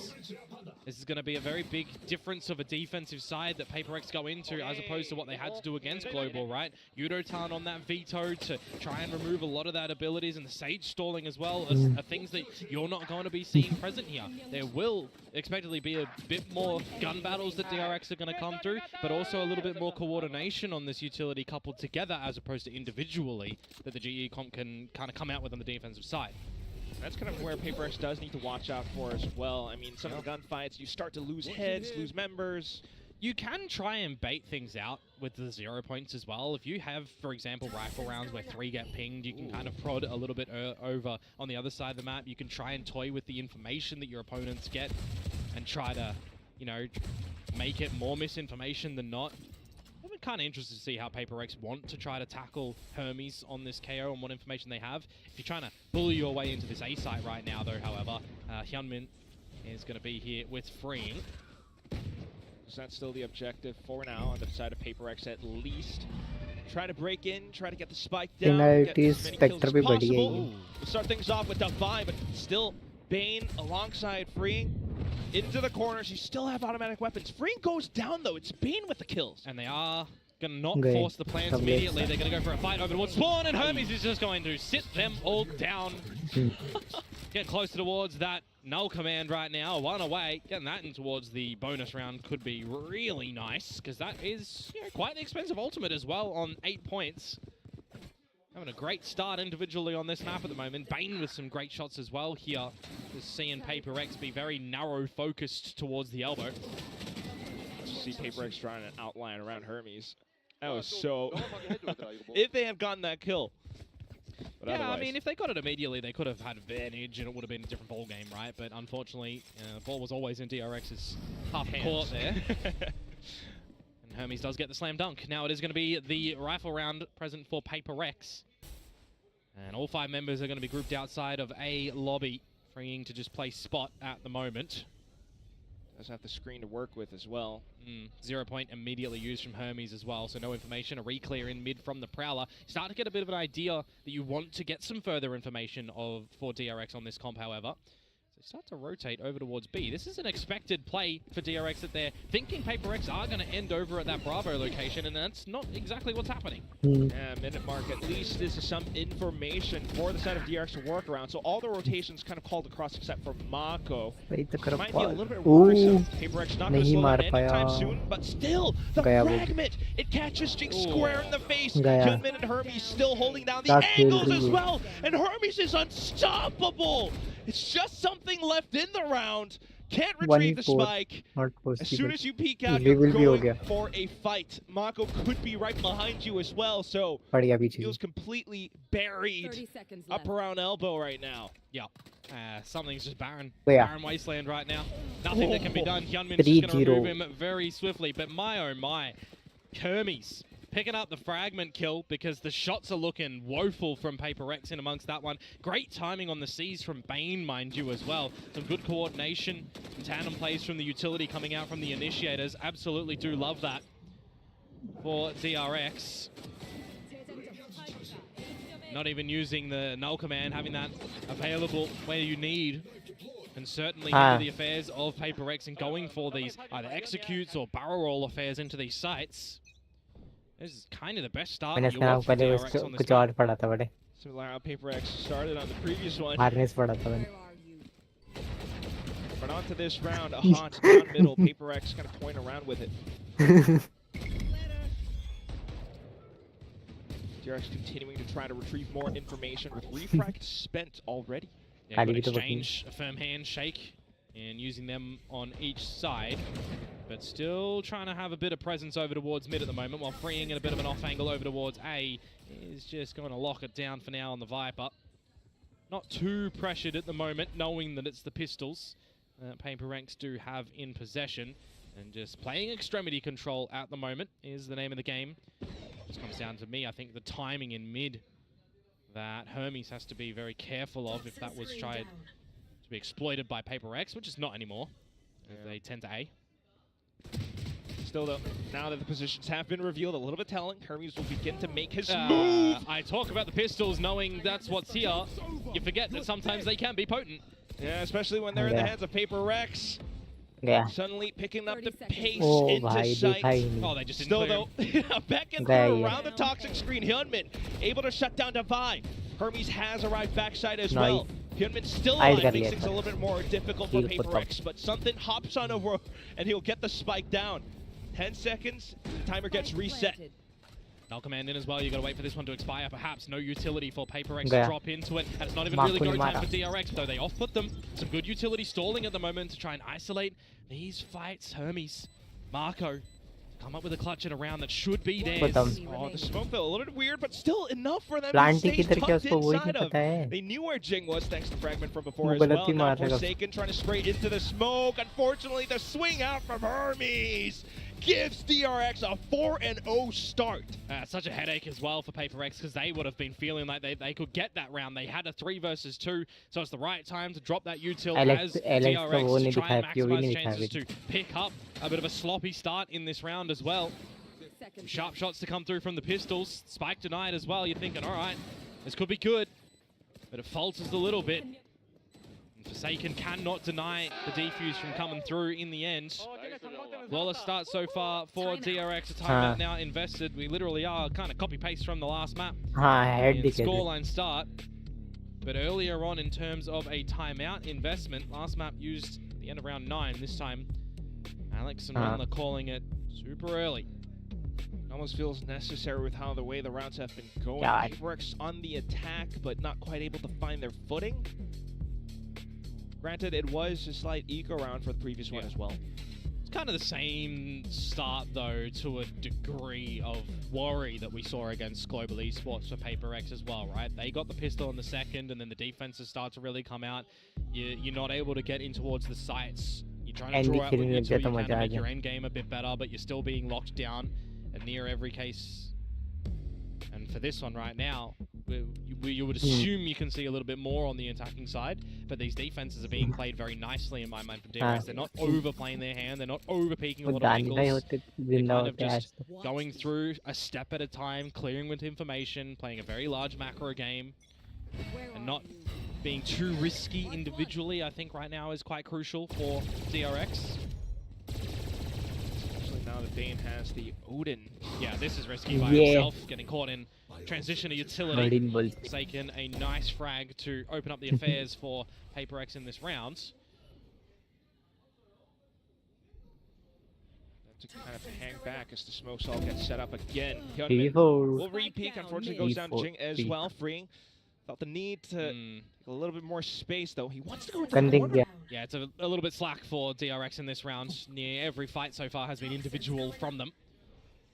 This is going to be a very big difference of a defensive side that PaperX go into as opposed to what they had to do against Global, right? Yudotan on that veto to try and remove a lot of that abilities, and the Sage stalling as well are things that you're not going to be seeing present here. There will expectedly be a bit more gun battles that DRX are going to come through, but also a little bit more coordination on this utility coupled together as opposed to individually that the GE comp can kind of come out with on the defensive side. That's kind of where PaperX does need to watch out for as well. I mean, some of the gunfights, you start to lose heads, lose members. You can try and bait things out with the 0 points as well. If you have, for example, rifle rounds where 3 get pinged, you can kind of prod a little bit over on the other side of the map. You can try and toy with the information that your opponents get and try to, you know, make it more misinformation than not. I'm kind of interested to see how PaperX want to try to tackle Hermes on this KO and what information they have. If you're trying to bully your way into this A site right now, though, however, Hyunmin is going to be here with Freeing. So that's still the objective for now on the side of PaperX at least. Try to break in, try to get the spike down, get as many kills as possible. We'll start things off with Defy, but still Bane alongside Freeing. Into the corners, you still have automatic weapons. Freeing goes down though, it's Bane with the kills. And they are going to not force the plans immediately. They're going to go for a fight over towards Spawn, and Hermes is just going to sit them all down. Get closer towards that null command right now, one away. Getting that in towards the bonus round could be really nice, because that is quite an expensive ultimate as well on 8 points. Having a great start individually on this map at the moment. Bane with some great shots as well here. Just seeing PaperX be very narrow focused towards the elbow. Let's see PaperX trying an outline around Hermes. That was so... if they have gotten that kill. But yeah, otherwise. I mean, if they got it immediately, they could have had advantage and it would have been a different ball game, right? But unfortunately, the ball was always in DRX's half court there. And Hermes does get the slam dunk. Now it is going to be the rifle round present for PaperX. And all 5 members are going to be grouped outside of a lobby, freeing to just play spot at the moment. Does have the screen to work with as well. 0 point immediately used from Hermes as well, so no information. A re-clear in mid from the Prowler. Start to get a bit of an idea that you want to get some further information for DRX on this comp, however. So start to rotate over towards B. This is an expected play for DRX that they're thinking PaperX are going to end over at that Bravo location, and that's not exactly what's happening. Yeah, minute mark. At least this is some information for the side of DRX to work around. So all the rotations kind of called across except for Mako. Might be a little bit worrisome. PaperX not going to slow down anytime soon, but still, the fragment! It catches Jinx square in the face. Hyunmin and Hermes still holding down the angles as well, and Hermes is unstoppable! It's just something left in the round. Can't retrieve the spike. As soon as you peek out, you're going for a fight. Mako could be right behind you as well, so feels completely buried up around elbow right now. Yeah, something's just barren. Barren wasteland right now. Nothing that can be done. Hyunmin's just going to remove him very swiftly, but my oh my. Hermes picking up the fragment kill because the shots are looking woeful from PaperX in amongst that one. Great timing on the C's from Bane, mind you, as well. Some good coordination. Some tandem plays from the utility coming out from the initiators. Absolutely do love that for DRX. Not even using the null command, having that available where you need. And certainly into the affairs of PaperX and going for these either executes or barrel roll affairs into these sites. This is kind of the best start you want for DRX on this map. Similar how PaperX started on the previous one. But on to this round, a hot down middle. PaperX kind of point around with it. DRX continuing to try to retrieve more information with refract spent already. Yeah, good exchange, a firm handshake, and using them on each side. But still trying to have a bit of presence over towards mid at the moment, while freeing in a bit of an off angle over towards A is just going to lock it down for now on the Viper. Not too pressured at the moment, knowing that it's the pistols PaperX do have in possession. And just playing extremity control at the moment is the name of the game. This comes down to me, I think, the timing in mid that Hermes has to be very careful of if that was tried to be exploited by PaperX, which is not anymore. As they tend to A. Still, though, now that the positions have been revealed, a little bit telling, Hermes will begin to make his move. I talk about the pistols knowing that's what's here. You forget that sometimes they can be potent. Yeah, especially when they're in the hands of PaperX. Yeah. Suddenly picking up the pace Oh, into bhai, sight. दिखा ही नहीं. Oh, they just didn't Still, clear though, back and Gaya. through around the toxic screen. Hyunmin able to shut down Divine. Hermes has arrived backside as well. Hyunmin still alive, makes things a little bit more difficult for PaperX, but something hops on over and he'll get the spike down. 10 seconds, the timer gets reset. Null command in as well, you gotta wait for this one to expire. Perhaps no utility for PaperX to Gaya. drop into it. And it's not even really go time for DRX, though they off-put them. Some good utility stalling at the moment to try and isolate these fights. Hermes, Marco, come up with a clutch at a round that should be theirs. Oh, the smoke felt a little bit weird, but still enough for them Planting to stay किधर क्या tucked उसको वही inside नहीं of. पता है. They knew where Jing was thanks to the fragment from before as गलत well. ही Now मार रहा है. Forsaken trying to spray into the smoke. Unfortunately, the swing out from Hermes gives DRX a 4-0 start. Such a headache as well for PaperX because they would have been feeling like they could get that round. They had a 3 versus 2, so it's the right time to drop that util as DRX to try and maximize chances to pick up a bit of a sloppy start in this round as well. Sharp shots to come through from the pistols. Spike denied as well. You're thinking, all right, this could be good, but it falters a little bit. Forsaken cannot deny the defuse from coming through in the end. Flawless start so far for DRX. A timeout now invested. We literally are kind of copy-paste from the last map. Scoreline start. But earlier on in terms of a timeout investment, last map used at the end of round 9. This time, Alex and Runler calling it super early. It almost feels necessary with how the way the rounds have been going. PaperX on the attack, but not quite able to find their footing. Granted, it was a slight eco round for the previous one as well. It's kind of the same start, though, to a degree of worry that we saw against Global Esports for PaperX as well, right? They got the pistol in the second, and then the defenses start to really come out. You're not able to get in towards the sights. You're trying to draw out with util, you can make your end game a bit better, but you're still being locked down in near every case. And for this one right now, you would assume you can see a little bit more on the attacking side, but these defenses are being played very nicely in my mind from DRX. They're not overplaying their hand, they're not overpeaking a lot of angles. They're kind of just going through a step at a time, clearing with information, playing a very large macro game, and not being too risky individually, I think right now is quite crucial for DRX. Now that Bane has the Odin. Yeah, this is risky by himself, getting caught in transition to utility. Forsaken, a nice frag to open up the affairs for PaperX in this round. To kind of hang back as the smokes all get set up again. Hyunmin will re-peek, unfortunately goes down to Jing as well, freeing. Felt the need to a little bit more space, though. He wants to go into the corner. Yeah, it's a little bit slack for DRX in this round. Near every fight so far has been individual from them.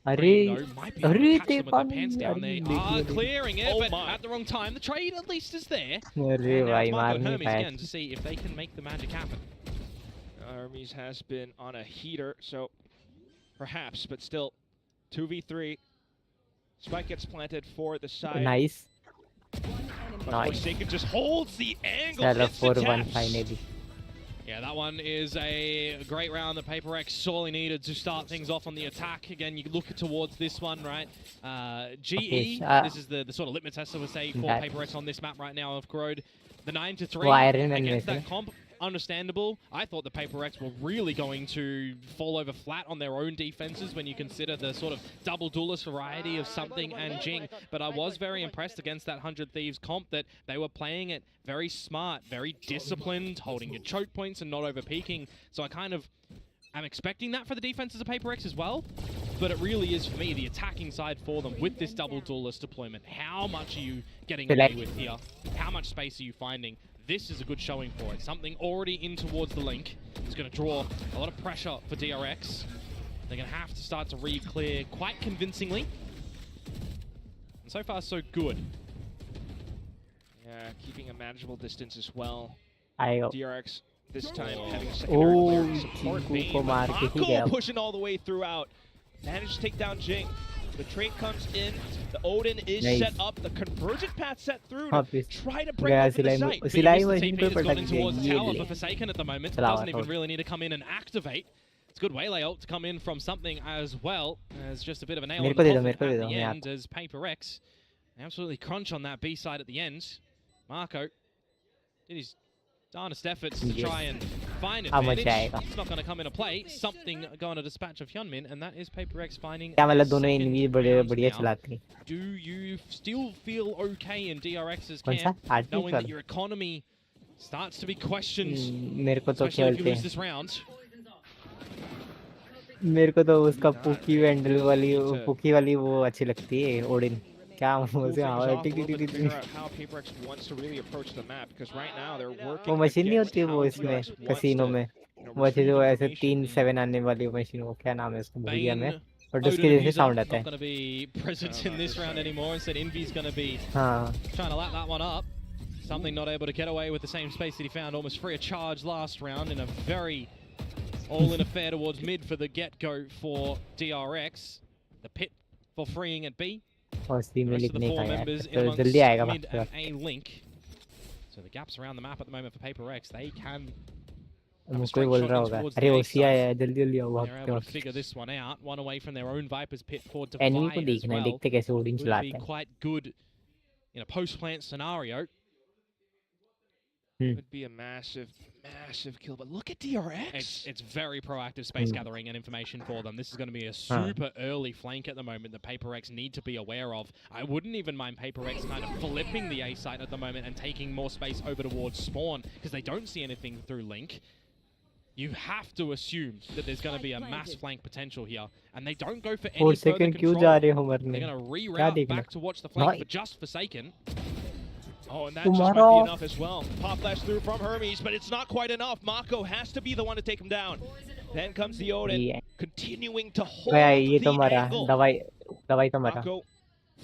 Might be able to catch them with their pants down. They are clearing it, but at the wrong time. The trade at least is there. And now it's Marco and Hermes again to see if they can make the magic happen. Hermes has been on a heater, so perhaps, but still 2v3. Spike gets planted for the side. Nice. But Forsaken just holds the angle. 4-1 finally. Yeah, that one is a great round that PaperX sorely needed to start things off on the attack. Again, you look towards this one, right? GE, this is the sort of litmus test, I would say, for PaperX on this map right now of Corrode. The 9-3 against that comp, understandable. I thought the PaperX were really going to fall over flat on their own defenses when you consider the sort of double duelist variety of Something and Jing. But I was very impressed against that 100 Thieves comp that they were playing it very smart, very disciplined, holding your choke points and not over peaking. So I kind of am expecting that for the defenses of PaperX as well. But it really is, for me, the attacking side for them with this double duelist deployment. How much are you getting away with here? How much space are you finding? This is a good showing for it. Something already in towards the link. It's going to draw a lot of pressure for DRX. They're going to have to start to re-clear quite convincingly. And so far, so good. Yeah, keeping a manageable distance as well. Ayo. DRX this time having a secondary player to support Bane. Marco pushing all the way throughout. Managed to take down Jing. The trade comes in. The Odin is Nice. set up. The convergent path set through हाँ, to please. try to break गया open the सिलाई site. सिलाई But machine TP पे has gone पटक in दिया towards ये tower ले for Forsaken at the moment. चला Doesn't even हुआ really need to come in and activate. It's good waylay ult to come in from something as well as just a bit of a nail मेरे on को the दे दो, coffin मेरे को दे at दो, the मैं end as Paper X absolutely crunch on that B side at the end. Marco did his darnest efforts to try and find How much advantage. आएगा? It's not going to come into play. Something going to dispatch of Hyunmin, and that is Paper X finding क्या मतलब their दोनों second env बड़े round बढ़िया now. चलाते हैं Do you still feel okay in DRX's कौन सा camp, आठ knowing that निकल your economy starts to be questioned, मेरे को तो especially if you खेलते lose हैं this round? मेरे को तो उसका पुकी वेंडल वाली वो अच्छी लगती है ओडिन क्या Cool मुझे things हाँ off a tick little tick bit to tick figure out how PRX wants to really approach the map, because right now they're वो working मशीन नहीं against होती वो how इसमें PRX wants कसीनो to, में you know, वो अच्छे retrieve जो ऐसे information. 3-7 आने वाली मशीन वो क्या नाम है उसका भूल गया मैं बट उसके Odin जैसे abuser, साउंड not आता है going to be present in this round anymore. Instead, Envy's going to be हाँ trying to lap that one up. Something not able to get away with the same space that he found almost free of charge last round in a very all-in affair towards mid for the get-go for DRX. The pit for freeing at B. और सी The में rest of the लिखने four का यार members in तो amongst जल्दी आएगा mid बाकी and A link. So the gaps around the map at the moment for Paper X, they can मुझको ही बोल रहा होगा अरे ओसिया है जल्दी जल्दी आओ they're भागते able to वक्त figure this one out. One away from their own Viper's pit for enemy को Divide as देखना है well. देखते कैसे ओडिन Would चलाते be हैं quite good in a post-plant scenario. Would be a massive, massive kill. But look at DRX. It's very proactive space gathering and information for them. This is going to be a super early flank at the moment that Paper X need to be aware of. I wouldn't even mind Paper X kind of flipping the A site at the moment and taking more space over towards spawn because they don't see anything through Link. You have to assume that there's going to be a mass flank potential here, and they don't go for any 4 further second क्यों control. जा रहे हो They're मरने going to क्या reroute देखना back towards the flank Nice. for just Forsaken. Oh, and that just might be enough as well. Pop flash through from Hermes, but it's not quite enough. Mako has to be the one to take him down. Then comes the Odin, Yeah. continuing to hold ये the तो मरा angle. दवाई तो मरा Mako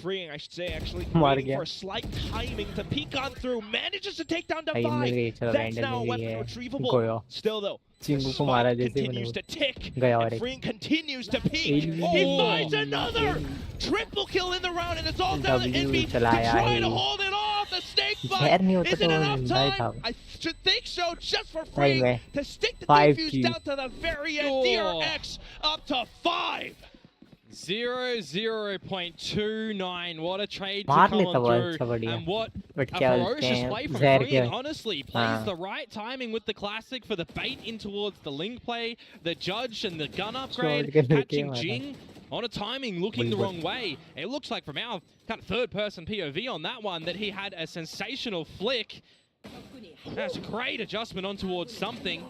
freeing, I should say, actually मार waiting गया for a slight timing to peek on through. Manages to take down भाई मिल गई Divide. चलो That's रैंडम now a मिल गई weapon है retrievable. गया Still though, the चिंगू को मारा spike जैसे continues to tick. गया और And एक Freeing continues to peek. He finds another triple kill in the round, and it's all down to W Envy to चलाया try है to hold it off. The snake जहर नहीं bite. होता Is it तो enough भाई time? साहब I should think so, just for भाई free मैं to stick the 5 defuse Q. down to the very end. DRX up to 5. 0.29. What a trade to मार come लेता वो on अच्छा through. बढ़िया And what बट a क्या बोलते ferocious हैं play from जहर Free. क्या And honestly, plays हाँ the right timing with the classic for the bait in towards the link play, the judge and the gun upgrade, के लेके catching मारा Jing on a timing looking the wrong way. It looks like from our kind of third-person POV on that one that he had a sensational flick. That's a great adjustment on towards something.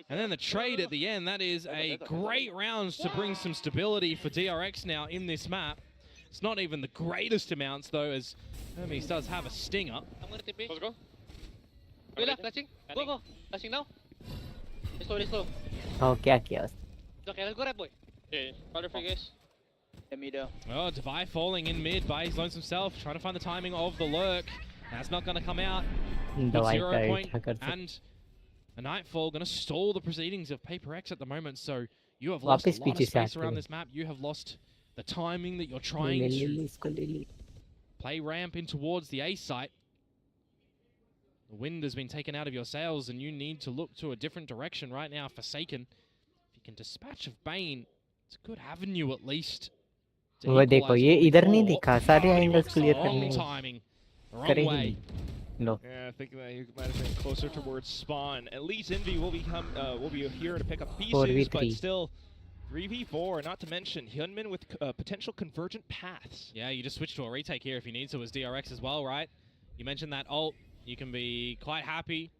And then the trade at the end, that is a great round to bring some stability for DRX now in this map. It's not even the greatest amounts though, as Hermes does have a stinger. I'm gonna TP. Let's go. Flashing. Go. Flashing now. Let's go. हाँ क्या किया Okay, let's go, Red Boy. Okay, father free guys. Oh, Devi falling in mid by his lonesome self, trying to find the timing of the lurk. That's not going to come out. Good दवाई 0 का point क्या कर सकते and a Nightfall going to stall the proceedings of Paper X at the moment. So you have lost a वापस lot of पीछे से space आते around हैं this map. You have lost the timing that you're ले trying ले to ले इसको ले ले play ramp in towards the A site. The wind has been taken out of your sails and you need to look to a different direction right now. Forsaken, if you can dispatch of Bane, it's a good avenue at least. to वो देखो equalize ये going इधर नहीं forward. दिखा सारे angles clear Wrong करने timing, the wrong करेंगे way. नहीं लो Yeah, I think that he might have been closer towards spawn. At least Envy will be here to pick up pieces, 4v3. but still 3v4. Not to mention Hyunmin with potential convergent paths. Yeah, you just switch to a retake here if you need to as DRX as well, right? You mentioned that ult. You can be quite happy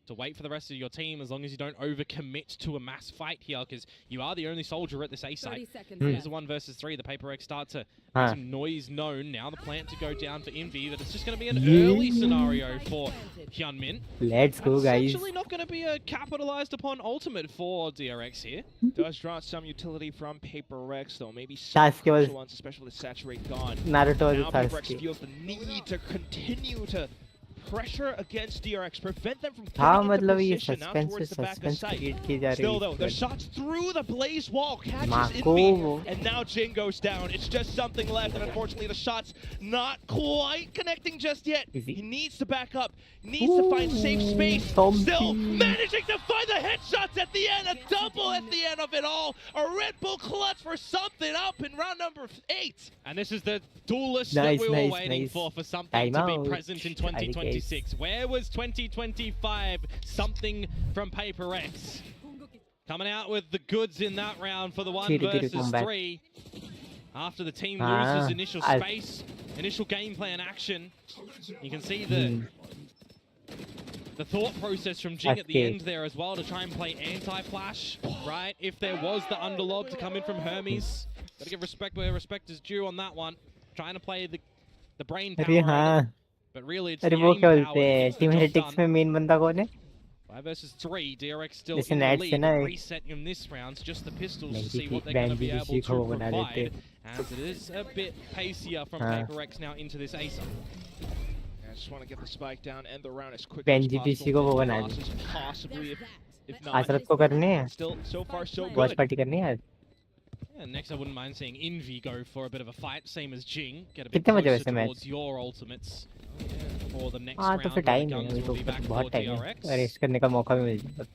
to wait for the rest of your team as long as you don't overcommit to a mass fight here, because you are the only soldier at this A site. Here's a 1 versus 3. The Paper X start to make some noise known. Now the plant to go down for Envy, but it's just going to be an early scenario for Hyunmin. Let's go guys Essentially not going to be a capitalized upon ultimate for DRX here. Does draw some utility from Paper X, though. Maybe some Task was- crucial ones, especially with Saturate gone. Naruto Now था Paper X इसके feels the need to continue to pressure against DRX, prevent them from हाँ getting into मतलब ये position now suspense towards the back of suspense site. Create की जा रही Still though, the है shots through the Blaze wall catches Mako. Envy, and now Jing goes down. It's just something left, and unfortunately the shot's not quite connecting just yet. Easy. He needs to back up, needs to find safe space. Something. Still managing to find the headshots at the end, a double at the end of it all. A Red Bull clutch for something up in round number 8. And this is the duelist Nice, that we were nice, waiting nice. for something Time to be out. present in 2026. Where was 2025? Something from Paper X. Coming out with the goods in that round for the 1 versus 3. After the team loses initial space, initial game plan action, you can see the thought process from Jing at the end there as well to try and play anti-flash, right? If there was the underlog to come in from Hermes, gotta give respect where respect is due on that one. Trying to play the brain अरे power, हाँ but really it's अरे the वो aim क्या power बोलते हैं that gets the team job हेटिक्स done. में main बंदा कौन है 5 versus 3, DRX still जैसे in the नेट lead, से ना but reset in this round, just the pistols to see what they're band going to be भी able किसी to को बना देते provide. As it is a bit pacier from हाँ. Paper X now into this Acer. I just want to get the spike down, end the round as quickly as band किसी possible. को वो बना Losses possibly, if not, आसरत को करने हैं still so far so watch good. Party करनी है आज Yeah, next I wouldn't mind seeing Envy go for a bit of a fight, same as Jing. Get a bit कितने बजे closer वैसे match towards your ultimates for the next हाँ round. तो फिर where the time है guns अभी will तो be back बहुत for टाइम है DRX. रेस्ट करने का मौका भी मिल जाएगा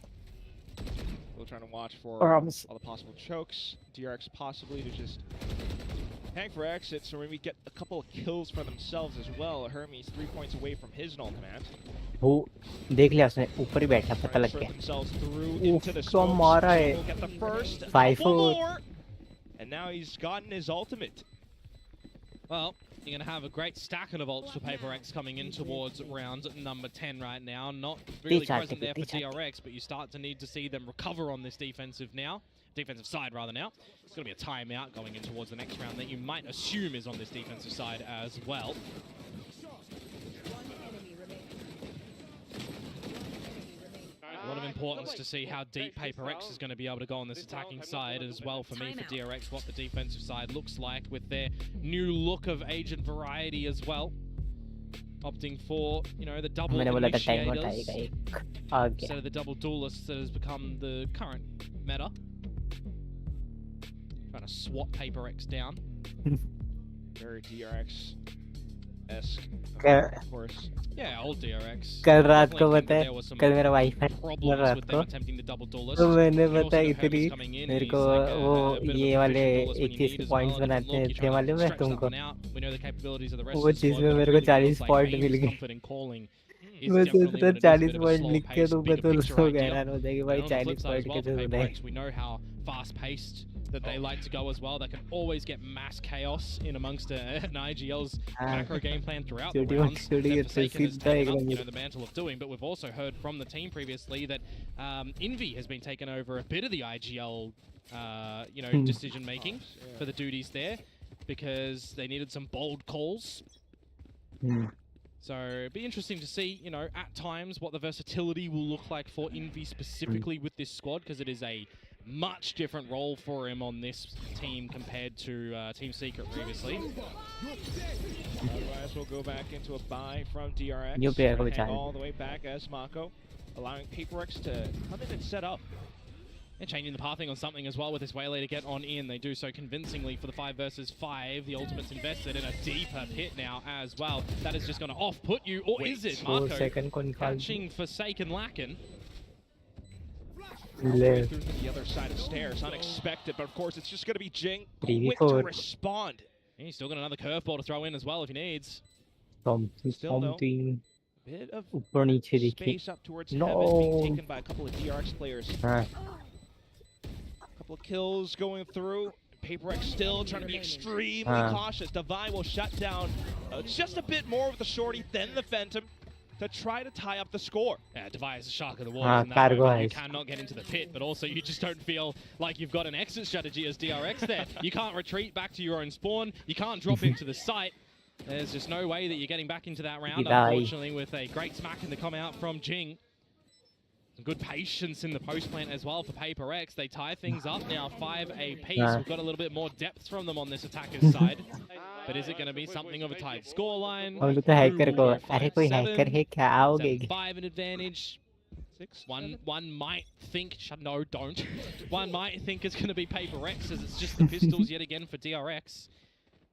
Still trying to watch for Or all the possible chokes. DRX possibly to just hang for exits, or maybe get a couple of kills for themselves as well. Hermes 3 points away from his ultimate. वो देख लिया उसने ऊपर ही बैठा पता Trying लग to गया insert themselves through Oof, into the क्या smokes. मारा है Will get the first, a 5-4 couple more, and now he's gotten his ultimate. Well, you're going to have a great stack of ults for Paper X coming in towards round number 10 right now. Not really present there for DRX, but you start to need to see them recover on this defensive side rather now. It's going to be a timeout going in towards the next round that you might assume is on this defensive side as well. A lot of importance to see how deep Paper X is going to be able to go on this attacking side as well for me, for DRX, what the defensive side looks like with their new look of agent variety as well. Opting for, you know, the double मैंने बोला था time out initiators आएगा एक आ गया instead of the double duelists that has become the current meta. Trying to swat Paper X down. Very DRX-esque, of course. Yeah, old DRX. कल रात को Definitely think पता that है there was some कल मेरा वाईफाई problems रात with को them attempting the double duelist. तो मैंने And पता also है the Hermes इतनी coming in, मेरे he's को like a वो bit of a ये वाले proficient duelist when you 21 need as points well. बनाते Look, थे you're trying to मालूम है stretch तुमको someone out. We know the capabilities of the rest वो of the चीज squad, में but it मेरे को really feels 40 like point Main's मिल गए comfort in calling is मैं definitely सोचता when it is a 40 bit of a point slower लिख के pace, दूंगा bigger तो picture लोग idea. हैरान हो जाएंगे And भाई on the flip 40 side as point well, कैसे for Paper सुनाए X, we know how fast-paced that they like to go as well. They can always get mass chaos in amongst an IGL's macro game plan throughout the rounds. That Forsaken has taken up, you know, the mantle of doing, but we've also heard from the team previously that Envy has been taken over a bit of the IGL, you know, decision-making for the duties there because they needed some bold calls. So it'd be interesting to see, you know, at times what the versatility will look like for Envy specifically with this squad, because it is a much different role for him on this team compared to Team Secret previously. Otherwise, we'll go back into a buy from DRX. New player को Hang बचाना all the way back as Mako, allowing Paper X to come in and set up. They're changing the pathing on something as well with this Waylay to get on in. They do so convincingly for the 5 versus 5. The ultimate's invested in a deeper pit now as well. That is just going to off-put you, or is it? Marco catching Forsaken Lacken. Through to the other side of stairs, unexpected, but of course it's just going to be Jing quick to respond. He's still got another curveball to throw in as well if he needs. Still though, something bit of ऊपर नीचे देखिए space up towards heaven being taken by a couple of DRX players. हाँ Couple of kills going through. Paper X still trying to be extremely cautious. Divine will shut down just a bit more with the shorty than the Phantom to try to tie up the score. Yeah, Divine is a shark of the waters in that cargo moment. You eyes. cannot get into the pit, but also you just don't feel like you've got an exit strategy as DRX there. You can't retreat back to your own spawn. You can't drop into the site. There's just no way that you're getting back into that round, unfortunately, with a great smack in the come out from Jing. Good patience in the post plant as well for PRX. They tie things up now, 5 apiece. We've got a little bit more depth from them on this attacker's side. But is it going to be something of a tight scoreline? हम लोग तो hacker को अरे कोई hacker है क्या आओगे 5 an advantage. One might think, no, don't. One might think it's going to be PRX as it's just the pistols yet again for DRX.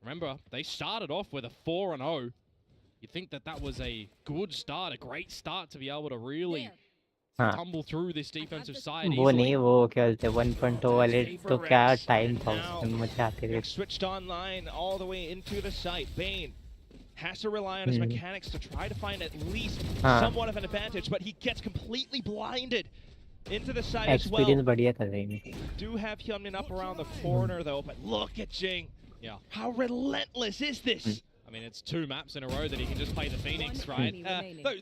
Remember, they started off with a 4-0. You'd think that that was a good start, a great start to be able to really tumble through this defensive side वो easily. नहीं वो क्या बोलते 1.0 वाले तो क्या time था उसमें मजा आते थे Switched online all the way into the site. Bane has to rely on his mechanics to try to find at least somewhat of an advantage, but he gets completely blinded into the side as well. Experience बढ़िया था सही में Do have Hyunmin up around the corner though, but look at Jing. Yeah. How relentless is this? I mean, it's 2 maps in a row that he can just play the Phoenix, right?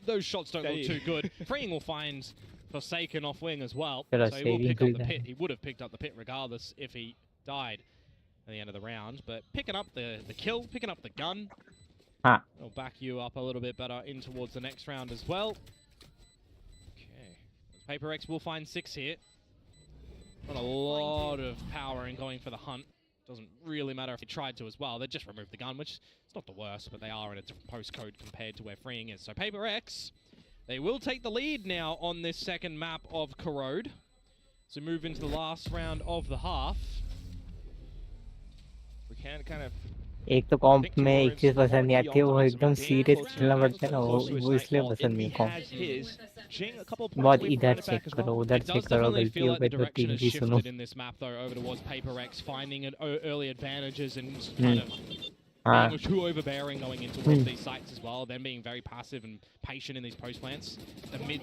Those shots don't look too good. Freeing will find Forsaken off wing as well, so he will pick up the pit. He would have picked up the pit regardless if he died at the end of the round. But picking up the kill, picking up the gun, will back you up a little bit better in towards the next round as well. Okay, PRX will find 6 here. Got a lot of power in going for the hunt. Doesn't really matter if he tried to as well. They just removed the gun, which is not the worst, but they are in a different postcode compared to where Freeing is. So PRX, they will take the lead now on this second map of Corrode. So move into the last round of the half. We can kind of एक तो कॉम्प में एक चीज पसंद नहीं आती है वो एकदम सीरियस खेलना पड़ता है ना वो इसलिए पसंद नहीं कॉम्प बहुत इधर चेक करो उधर चेक करो गलती हो गई तो टीम की सुनो in this map though over towards PRX, finding an early advantages and kind of being too overbearing going into these sites as well, then being very passive and patient in these post plants. The mid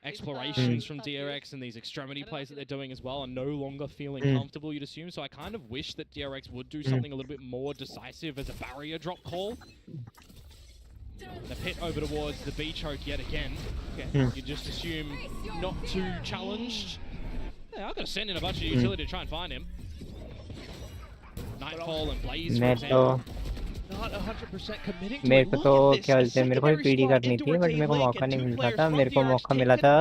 explorations from DRX and these extremity plays that they're doing as well are no longer feeling comfortable, you'd assume. So I kind of wish that DRX would do something a little bit more decisive as a barrier drop call. The pit over towards the B choke yet again. You just assume not too challenged. Yeah, I've got to send in a bunch of utility to try and find him. Nightfall and Blaze, for example. Not 100% committing to मेरे it. को Look तो at this. क्या बोलते हैं मेरे को भी PD करनी थी बट मेरे को मौका नहीं मिल रहा था मेरे को मौका मिला था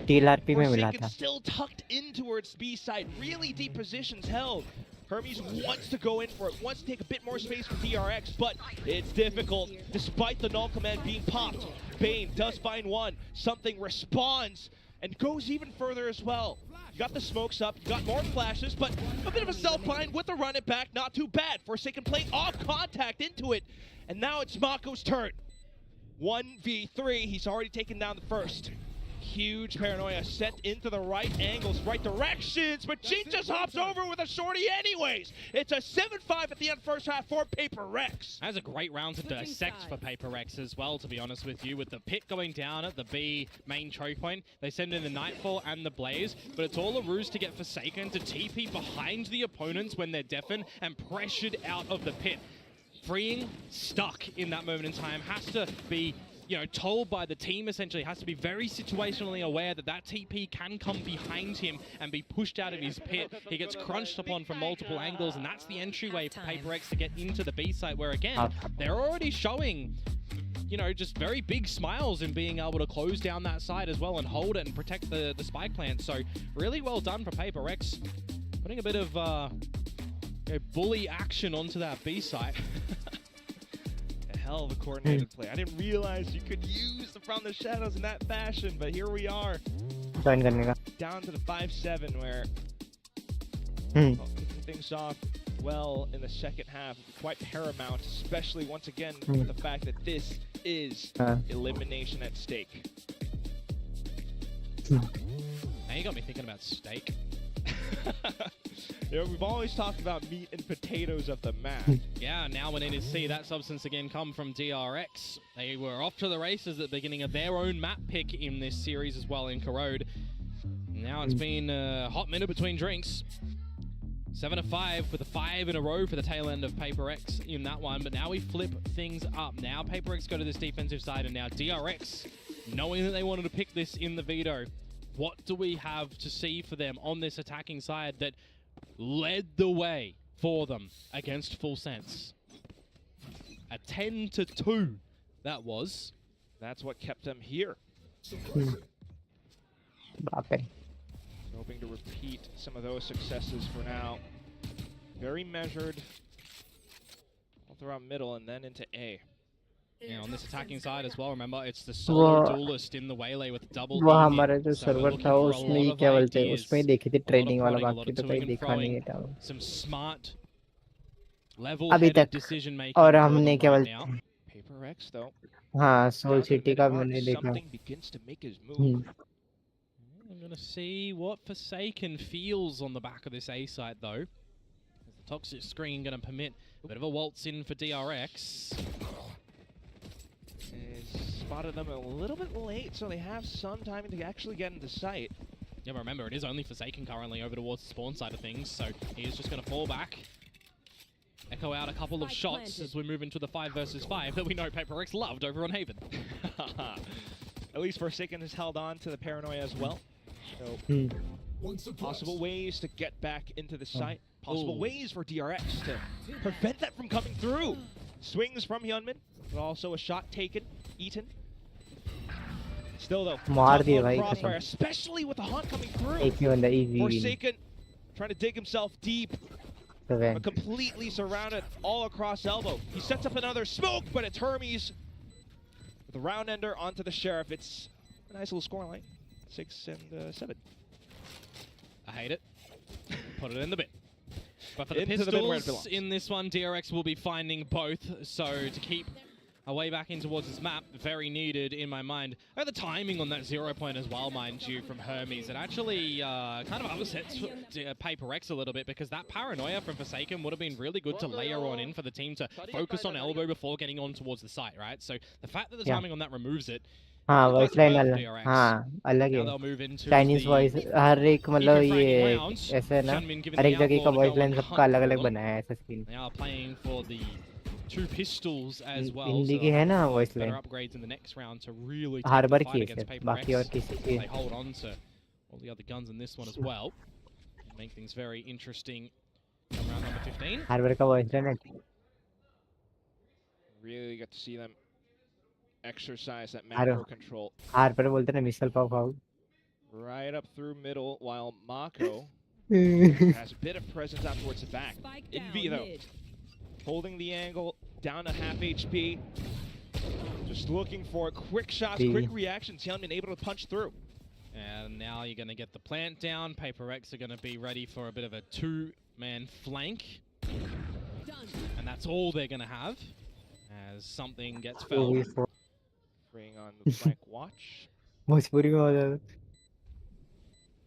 टीएलआरपी में मिला था Still tucked in towards B side, really deep positions held. Hermes wants to go in for it, wants to take a bit more space for DRX, but it's difficult despite the null command being popped. Bane does find one, something responds and goes even further as well. You got the smokes up, you got more flashes, but a bit of a self-blind with the run it back, not too bad. Forsaken play off contact into it, and now it's Mako's turn. 1v3, he's already taken down the first. Huge paranoia set into the right angles, right directions, but Jing just hops over with a shorty anyways. It's a 7-5 at the end first half for PRX. That's a great round to dissect for PRX as well, to be honest with you. With the pit going down at the B main choke point, they send in the Nightfall and the Blaze, but it's all a ruse to get Forsaken to TP behind the opponents when they're deafened and pressured out of the pit. Freeing stuck in that moment in time, has to be told by the team, essentially, has to be very situationally aware that that TP can come behind him and be pushed out of his pit. He gets crunched upon from multiple angles, and that's the entryway for PRX to get into the B site, where again, they're already showing, just very big smiles in being able to close down that side as well and hold it and protect the spike plant. So really well done for PRX, putting a bit of bully action onto that B site. Hell of a coordinated play. I didn't realize you could use from the shadows in that fashion, but here we are. Down to the 5-7 where kicking things off well in the second half. Quite paramount, especially once again with the fact that this is elimination at stake. Now you got me thinking about steak. We've always talked about meat and potatoes of the map. Yeah, now we need to see that substance again come from DRX. They were off to the races at the beginning of their own map pick in this series as well in Corrode. Now it's been a hot minute between drinks. 7-5 with a 5 in a row for the tail end of PRX in that one, but now we flip things up. Now PRX go to this defensive side, and now DRX, knowing that they wanted to pick this in the veto, what do we have to see for them on this attacking side that led the way for them against Full Sense? A 10-2, that was. That's what kept them here. बाप रे. Hoping to repeat some of those successes for now. Very measured. All throughout middle and then into A. Yeah, on this attacking side as well, remember, it's the solo duelist in the Waylay with double वो E हमारा in. जो So we're server looking था for a उसमें lot ये of क्या बोलते हैं ideas, उसमें ही देखी थी a lot of ट्रेडिंग वाला prodding, a lot बाकी of तो कहीं toing and देखा नहीं froing, है टावर some smart, अभी level-headed तक. decision making और for हमने them क्या right बोलते now. हैं Paper X though. हाँ सोल Down to the city mid का mark, मैंने देखा. something begins to make his move. I'm going to see what Forsaken feels on the back of this A site, though. Is the toxic screen going to permit a bit of a waltz in for DRX? He's spotted them a little bit late, so they have some time to actually get into sight. Yeah, but remember, it is only Forsaken currently over towards the spawn side of things, so he is just going to fall back. Echo out a couple of shots as we move into the 5 versus 5 that we know Paper X loved over on Haven. At least Forsaken has held on to the paranoia as well. So, possible ways to get back into the site. Possible ways for DRX to prevent that from coming through. Swings from Hyunmin, but also a shot taken, eaten. Still though, मार दिए tough भाई low crossfire, कसम. especially with the hunt coming through. एक ही बंदा easy win. Forsaken trying to dig himself deep, तो but completely surrounded all across elbow. He sets up another smoke, but it's Hermes with a round ender onto the Sheriff. It's a nice little scoreline, 6 and 7. I hate it. Put it in the bin. But for the Into the bin where it pistols belongs. in this one, DRX will be finding both. So to keep our way back in towards this map, very needed in my mind. Oh, the timing on that 0 point as well, mind you, from Hermes. It actually kind of upsets Paper X a little bit because that paranoia from Forsaken would have been really good to layer on in for the team to focus on elbow before getting on towards the site, right? So the fact that the timing on that removes it. हाँ it voice does line hurt अलग. DRX. हाँ अलग Now है. they'll move into Chinese the voice हर एक मतलब ये eco-fragging rounds. ऐसे है ना Hyunmin giving हर एक the जगह का outlaw to voice go line and सबका अलग hunt अलग for them. बनाया है ऐसा screen. They are playing for the 2 pistols as well. Hindi So की है they'll ना have voice better line. upgrades in the next round to really her take the bar fight की है against सिर्फ Paper बाकी और X. किसी की. They hold on to all the other guns in this one as well. Make things very interesting. Come round number 15. हर बार का voice line है. Really get to see them exercise that I don't- macro control. हर बार बोलते हैं ना misal pav pav. Right up through middle, while Mako has a bit of presence out towards the back. Envy though, holding the angle, down to half HP. Just looking for quick shots, quick reactions. Hyunmin able to punch through. And now you're going to get the plant down. Paper X are going to be ready for a bit of a 2-man flank. And that's all they're going to have as something gets felled. Bring on the flank watch. Bhojpuri में हो जाता.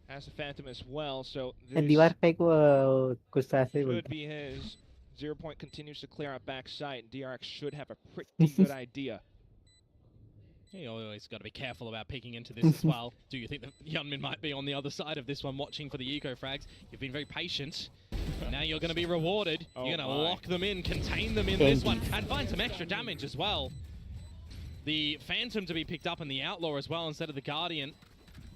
Has a Phantom as well, so दीवार this पे को कुछ तो ऐसे ही could बोलते. be his. 0 point continues to clear out backside, and DRX should have a pretty good idea. You always got to be careful about peeking into this as well. Do you think that Hyunmin might be on the other side of this one watching for the eco frags? You've been very patient. Now you're going to be rewarded. You're going to lock them in, contain them in this one, and find some extra damage as well. The Phantom to be picked up and the Outlaw as well instead of the Guardian.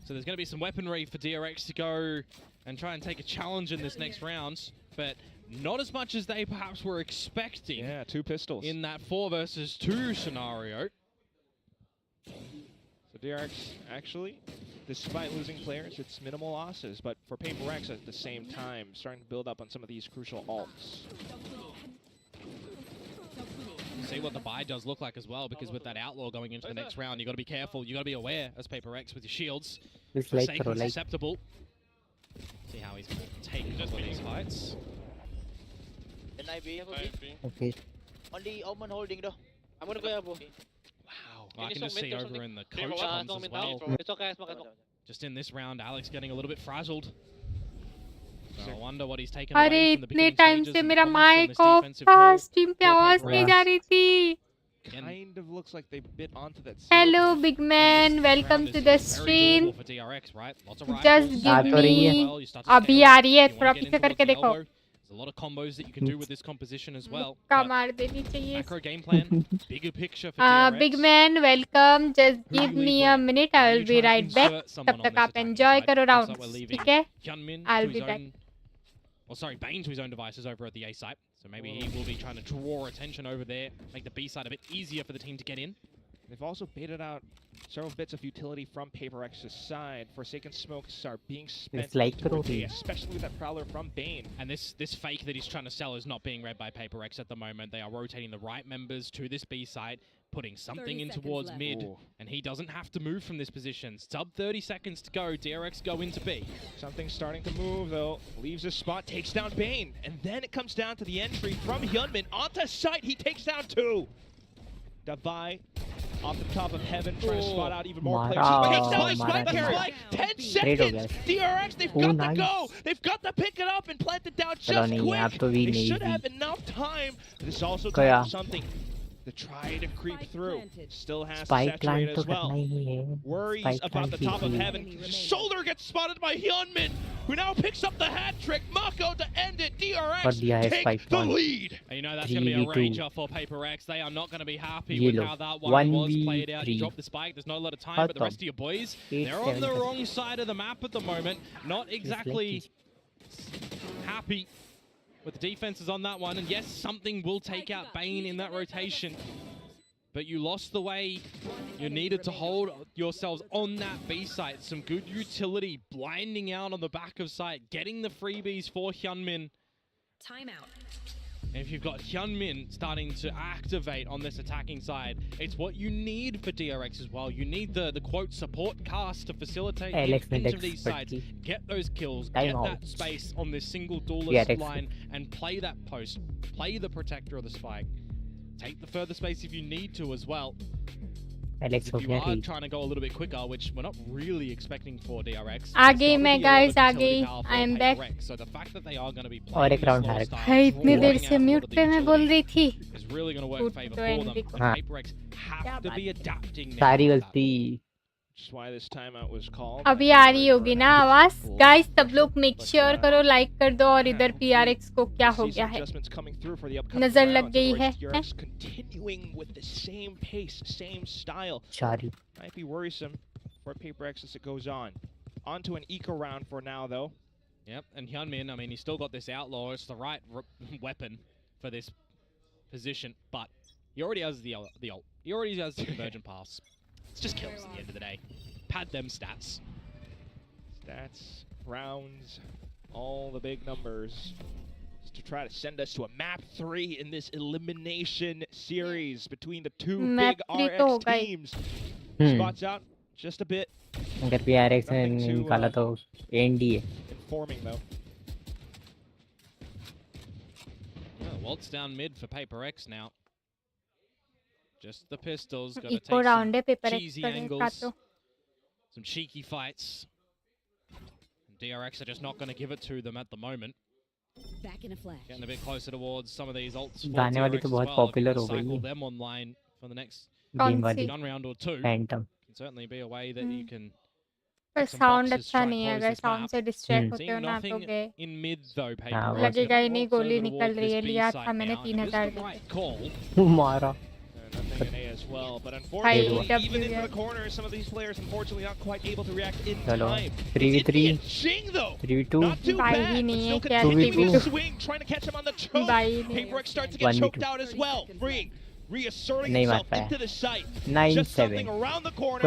So there's going to be some weaponry for DRX to go and try and take a challenge in this next round. But not as much as they perhaps were expecting. Yeah, 2 pistols. In that 4 versus 2 scenario. So DRX, actually, despite losing players, it's minimal losses. But for Paper X at the same time, starting to build up on some of these crucial ults. See what the buy does look like as well, because with that Outlaw going into the next round, you got to be careful. You got to be aware as Paper X with your shields. Forsaken's susceptible. See how he's taking just with these fights. Okay. Only Omen holding though. I'm gonna go Abu. Wow. Well, I can just see over in the coach comms as well. It's okay, smoke. Just in this round, Alex getting a little bit frazzled. So I wonder what he's taken अरे away from the इतने beginning time stages से and मेरा comments on mic this off defensive था. call. Stream पे आवाज नहीं जा रही थी. Kind of looks like they bit onto that. Hello, big man. Welcome to the stream. Just give me. अभी आ रही है. थोड़ा पीछे करके देखो. There's a lot of combos that you can do with this composition as well. मुक्का मार देनी चाहिए. Macro game plan, bigger picture for DRX. Big man, welcome. Just give me a minute. I will be right back. तब तक आप enjoy करो rounds. ठीक है? I'll be back. Well, sorry, Bane to his own devices over at the A site. So maybe he will be trying to draw attention over there, make the B side a bit easier for the team to get in. They've also baited out several bits of utility from PaperX's side. Forsaken smokes are being spent It's like towards A, Roti. especially with that Prowler from Bane. And this fake that he's trying to sell is not being read by PaperX at the moment. They are rotating the right members to this B site, putting something in towards mid, and he doesn't have to move from this position. Sub 30 seconds to go. DRX go into B. Something's starting to move though. Leaves his spot, takes down Bane, and then it comes down to the entry from Hyunmin onto site. He takes down 2. Davai off the top of heaven, trying to spot out even more players. He takes down the spike carrier. 10 seconds. DRX, they've got to go. They've got to pick it up and plant it down just quick. They should have enough time. This is also time for something to try to creep through. Still has to saturate as well. Worries about the top of heaven. Shoulder gets spotted by Hyunmin, who now picks up the hat trick. Mako to end it. DRX take the lead. And you know that's going to be a rager for PaperX. They are not going to be happy with how that one was played out. You drop the spike. There's not a lot of time, but the rest of your boys, they're on the wrong side of the map at the moment. Not exactly happy with the defenses on that one. And yes, something will take out Bane in that rotation. But you lost the way you needed to hold yourselves on that B site. Some good utility, blinding out on the back of site, getting the freebies for Hyunmin. Timeout. And if you've got Hyunmin starting to activate on this attacking side, it's what you need for DRX as well. You need the quote support cast to facilitate each of these sides. Get those kills, get that space on this single duelist line, and play that post. Play the protector of the spike. Take the further space if you need to as well. If you are trying to go a little bit quicker, which we're not really expecting for DRX. आगे मैं guys आगे I am back. So the fact that they are going to be और एक round है इतनी देर से mute पे मैं बोल रही थी is really going to work in favor for them. PaperX have to be adapting now. सारी गलती That's why this timeout was called. अभी आ रही होगी ना आवाज गाइस सब लोग मेक श्योर करो लाइक कर दो और इधर PRX को क्या हो गया है नजर लग गई है continuing with the same pace, same style. Might be worrisome for PaperX as it goes on. Onto an eco round for now though. Yep, and Hyunmin, I mean, he's still got this outlaw. It's the right weapon for this position, but he already has the ult. He already has the convergent pass. It's just kills at the end of the day. Pad them stats. Stats, rounds, all the big numbers. Just to try to send us to a map 3 in this elimination series between the two big RX teams. Spots out just a bit. अगर PRX ने निकाला तो ND है. Informing though. Waltz down mid for PaperX now. Just the pistols, gonna take some cheesy angles, some cheeky fights. And DRX are just not gonna give it to them at the moment. Back in a flash. Getting a bit closer towards some of these ults. गाने वाली तो बहुत popular हो गई है. Them online for the next gun round or two. Phantom. Can certainly be a way that you can. पर sound अच्छा नहीं है अगर साउंड से डिस्ट्रैक्ट होते हो ना तो गए लगेगा ही नहीं गोली निकल रही है लिया था मैंने 3000 दे मारा Nothing in A as well, but unfortunately, even into the corner, some of these players unfortunately not quite able to react in time. 3v3, 3v2, not too bad, but still continuing to swing, trying to catch him on the choke. PaperX starts to get choked out as well. Freeing, reasserting himself into the site. 9-7. Around the corner.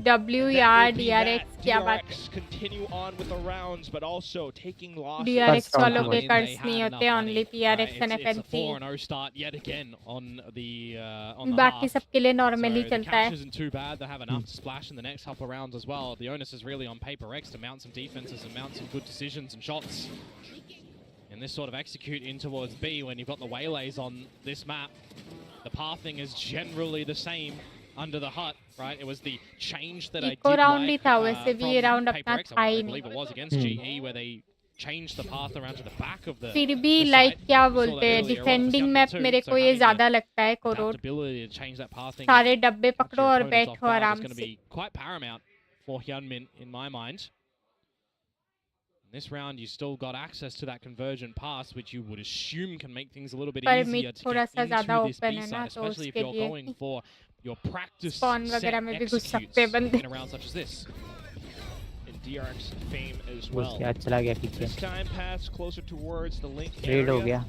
W यार DRX क्या बात है? Continue on with the rounds, but also taking losses. DRX वालों के कर्ज नहीं होते, only PRX and FNC. 4-0 start yet again on the बाकी सबके लिए normally चलता है. Isn't too bad. They have enough to splash in the next couple of rounds as well. The onus is really on PaperX to mount some defenses and mount some good decisions and shots. And this sort of execute in towards B when you've got the waylays on this map. The pathing is generally the same under the hut, right? It was the change that I did like from PaperX. I believe it was against GE where they changed the path around to the back of the फिर भी like क्या बोलते हैं defending map मेरे को ये ज़्यादा लगता है कोरोड सारे डब्बे पकड़ो और बैठो आराम से quite paramount for Hyunmin in my mind. This round, you still got access to that convergent pass, which you would assume can make things a little bit easier to get into this B-side, especially if you're going for your practice set executes in a round such as this. In DRX fame as well. This time pass closer towards the link area.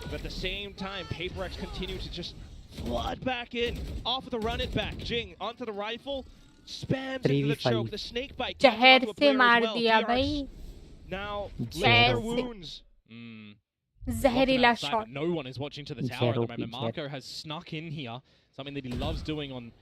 But at the same time, PaperX continue to just flood back in. Off with the run it back. Jing onto the rifle. Spams into the choke. The snake bite. जहर से मार दिया भाई. Now their wounds. Zahirila shot. No one is watching to the tower at the moment. Marco has snuck in here. Something that he loves doing on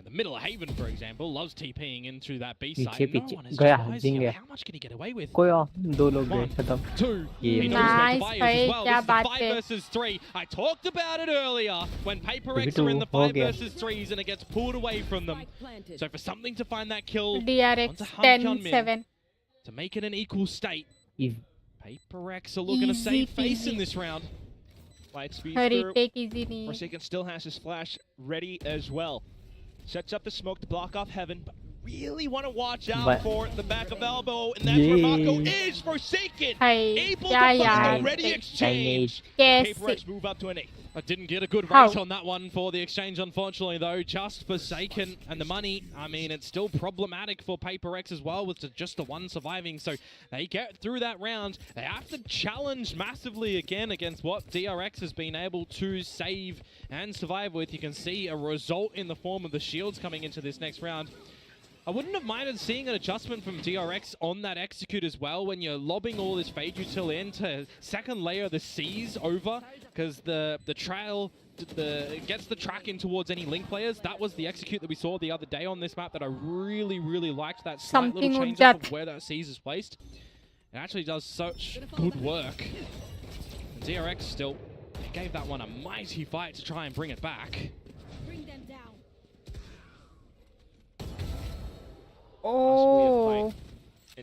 the middle of Haven, for example. Loves TPing in through that B side. No one is advising him. How much can he get away with? दो लोग गए खत्म. 2. Nice भाई, क्या बात 5 है. versus 3. I talked about it earlier when PaperX are in the 5 versus 3s and it gets pulled away from them. So for something to find that kill DRX 10-7 to make it an equal state. Easy. PaperX are looking to save face in this round. Light speed Hari take easy नहीं है. Forsaken still has his flash ready as well. Sets up the smoke to block off Heaven, but really want to watch out for the back of elbow, and that's where Mako is. Forsaken able to find a ready exchange. PaperX move up to an 8. I didn't get a good rate on that one for the exchange, unfortunately, though. Just Forsaken and the money. I mean, it's still problematic for PaperX as well, with just the one surviving. So they get through that round. They have to challenge massively again against what DRX has been able to save and survive with. You can see a result in the form of the shields coming into this next round. I wouldn't have minded seeing an adjustment from DRX on that execute as well when you're lobbing all this Fade Util in to second layer the C's over, because the trail gets the track in towards any link players. That was the execute that we saw the other day on this map that I really, really liked, that slight little change up of where that C's is placed. It actually does such good work. And DRX still gave that one a mighty fight to try and bring it back. Oh,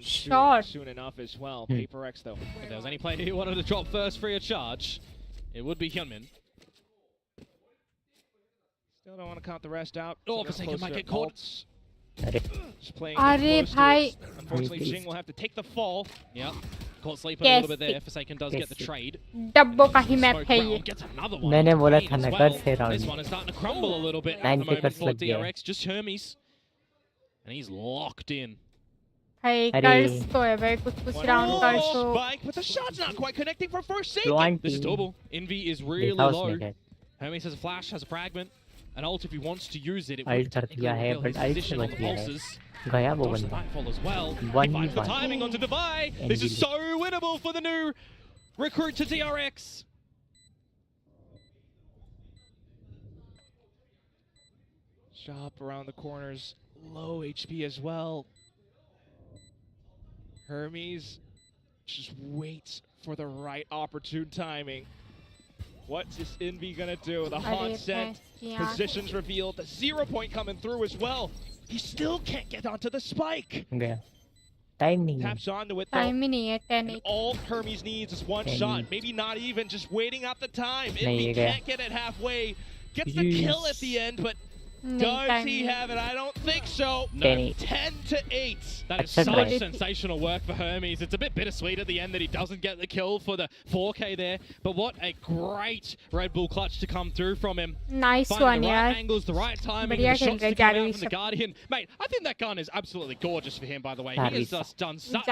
shot. Soon enough as well. PaperX though. If there was any player who wanted to drop first free of charge, it would be Hyunmin. Still don't want to count the rest out. Oh, Forsaken might get caught. Just playing भाई. Unfortunately, Jing will have to take the fall. Yep. Caught sleeping a little bit there. Forsaken does get the trade. डब्बों का ही map है ये. Gets another one. मैंने बोला था ना कर से round. This one is starting to crumble a little bit at the moment for DRX. Just Hermes. And he's locked in. Hey, curse को है भाई, कुछ round curse हो. Spike, but the shot's not quite connecting for Forsaken. This is double. Envy is really low. Hermes has a flash, has a fragment, an ult if he wants to use it. It would technically reveal his position on the pulses. गया वो बंदा. Nightfall as well. He finds the timing onto Divide. This is so winnable for the new recruit to DRX. Chop around the corners. Low HP as well. Hermes just waits for the right opportune timing. What's this Envy gonna do? The haunt set, positions revealed, the 0 point coming through as well. He still can't get onto the spike. Taps onto it though. And all Hermes needs is one shot, maybe not even, just waiting out the time. Envy can't get it halfway. Gets the kill at the end, but does he have it? I don't think so. No. 10-8. That is such sensational work for Hermes. It's a bit bittersweet at the end that he doesn't get the kill for the 4K there. But what a great Red Bull clutch to come through from him. Nice Finding one, the yeah. right angles, the right timing, the shots to come out from the Guardian. Mate, I think that gun is absolutely gorgeous for him, by the way. He has just done such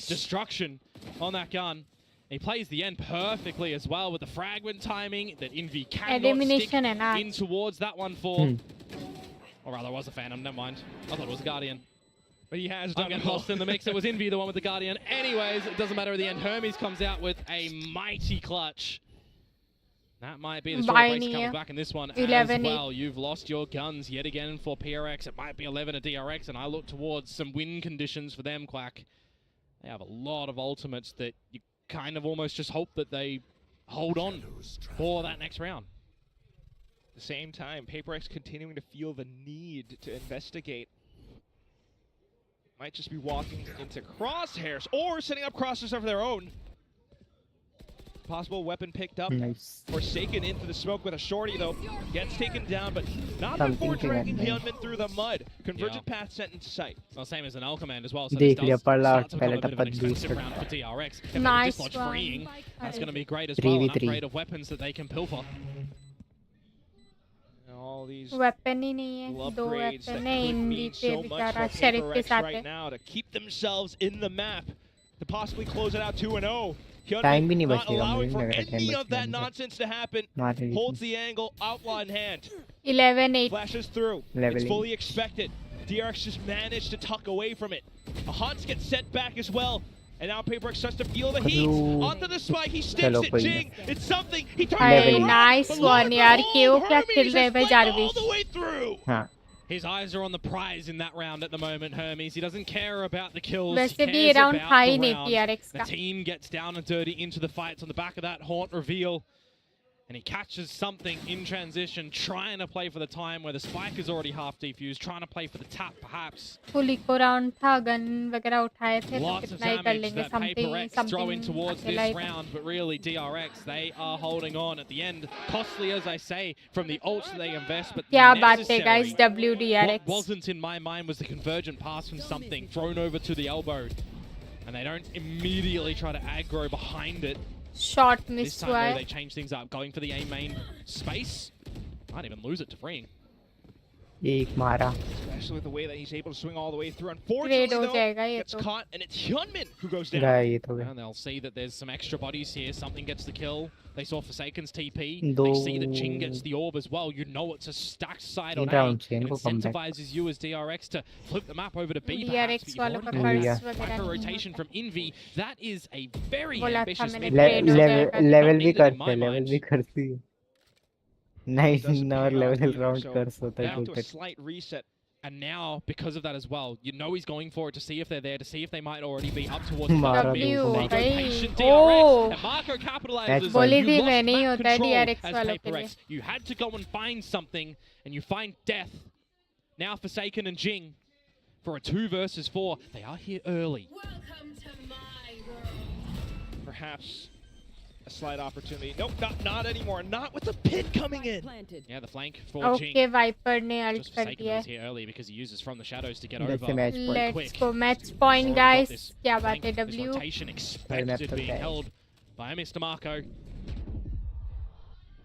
destruction on that gun. He plays the end perfectly as well with the fragment timing that Envy cannot stick in towards that one for. Or rather, it was a Phantom, never mind. I thought it was a Guardian. But he has done it. Lost in the mix. It was Envy, the one with the Guardian. Anyways, it doesn't matter at the end. Hermes comes out with a mighty clutch. That might be the story breaks coming back in this one as well. You've lost your guns yet again for PRX. It might be 11 at DRX, and I look towards some win conditions for them, Quack. They have a lot of ultimates that you kind of almost just hope that they hold on for that next round. At the same time, PaperX continuing to feel the need to investigate. Might just be walking into crosshairs or setting up crosshairs of their own. Possible weapon picked up. Forsaken into the smoke with a shorty though. Gets taken down, but not before dragging Hyunmin through the mud. Convergent path sent into sight. Well, same as an L command as well. So this does start to become a bit of an expensive round for DRX. If they dislodge freeing, that's going to be great as well. An upgrade of weapons that they can pilfer. All these weapon ही नहीं है, दो weapon है Envy पे बेचारा शरीफ के साथ है. Right now to keep themselves in the map, to possibly close it out 2-0. Time भी नहीं not बचेगा, मुझे allowing नहीं for लग रहा टाइम any of that बचेगा। nonsense to happen. मार रही Holds थी। the angle, outlaw in hand. 11-8 Flashes through. Leveling. It's fully expected. DRX just managed to tuck away from it. A Hans gets sent back as well. And now PRX starts to feel the heat. Hello. Onto the spike, he sticks Chalo, it, कोई Jing. It's something. He turns Aye, it around. nice But one, lo and yaar. behold, KO क्या खेल Hermes रहे has हैं भाई fled all जारविश। the way through. हाँ His eyes are on the prize in that round at the moment, Hermes. He doesn't care about the kills. वैसे He भी ये cares round about था ही the नहीं round. PRX The का। team gets down and dirty into the fights on the back of that haunt reveal. And he catches something in transition, trying to play for the time where the spike is already half defused, trying to play for the tap perhaps. Full eco round था, gun वगैरह उठाए थे तो Lots of कितना ही कर damage लेंगे, that PRX throwing towards अकेला this ही था। round, but really DRX, they are holding on at the end. Costly, as I say, from the ults that they invest, but क्या बात है necessary. guys, WDRX What wasn't in my mind was the convergent pass from something thrown over to the elbow. And they don't immediately try to aggro behind it. Shot This miss time हुआ though, है। they change things up, going for the A main space. Might even lose it to freeing. एक मारा। Especially with the way that he's able to swing all the way through. Trade Unfortunately, हो though, जाएगा ये gets तो। caught, and it's Hyunmin who goes down. गया ये तो गया। And they'll see that there's some extra bodies here. Something gets the kill. They saw Forsaken's TP. दो- They see that Jing gets the orb as well. You know it's a stacked side on तीन A. round से It इनको comeback। incentivizes you as DRX to flip the map over to B perhaps. DRX But you've वालों already का got कर्ज that वगैरह hyper नहीं rotation from Envy. That is a very बोला था ambitious मैंने mid trade हो जाएगा। लेवल भी Not needed in करते my लेवल mind. भी करती है। नाइस Doesn't और pay off level either, round so कर सोता है down to a total. slight reset. And now, because of that as well, you know he's going for it to see if they're there, to see if they might already be up towards the मारा mid. W, They go भाई। patient Oh। DRX, and Marco capitalizes. That's on बोली you थी lost मैं नहीं map होता है control DRX as वालों के PRX. You had to go and find something, and you find death. Now Forsaken and Jing for a 2 versus 4. They are here early. Perhaps a slight opportunity. Nope, not anymore. Not with the pin coming in. Yeah, the flank for okay Jing. Viper ने ult Just कर Forsaken दिया was है। here early because he uses from the shadows to get That's over. a match point। Let's quick. Go match point Already got guys. this क्या बात है flank, this W। rotation map expected तो being गया। held by Mr. Marco.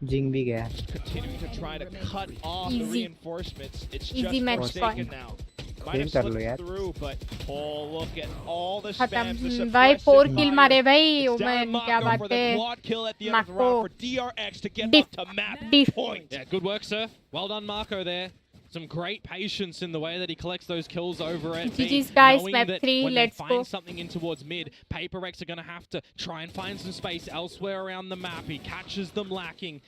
जिंग भी गया। Continuing to try to cut off the Easy. reinforcements. It's Easy just match Forsaken point। now. Might have कर लो slipped यार। through, but oh, look at all the spams. The खत्म भाई, suppressive 4 किल fire. मारे भाई। It's down to ओमन क्या Mako बात for the है। quad kill at the end of the Mako। round for DRX to get Diff। up to map Diff। point. Yeah, good work, sir. Well done, Marco, there. Some great patience in the way that he collects those kills over at B. GG's guys, knowing map that 3, when let's they go. find something in towards mid, PRX are going to have to try and find some space elsewhere around the map. He catches them lacking.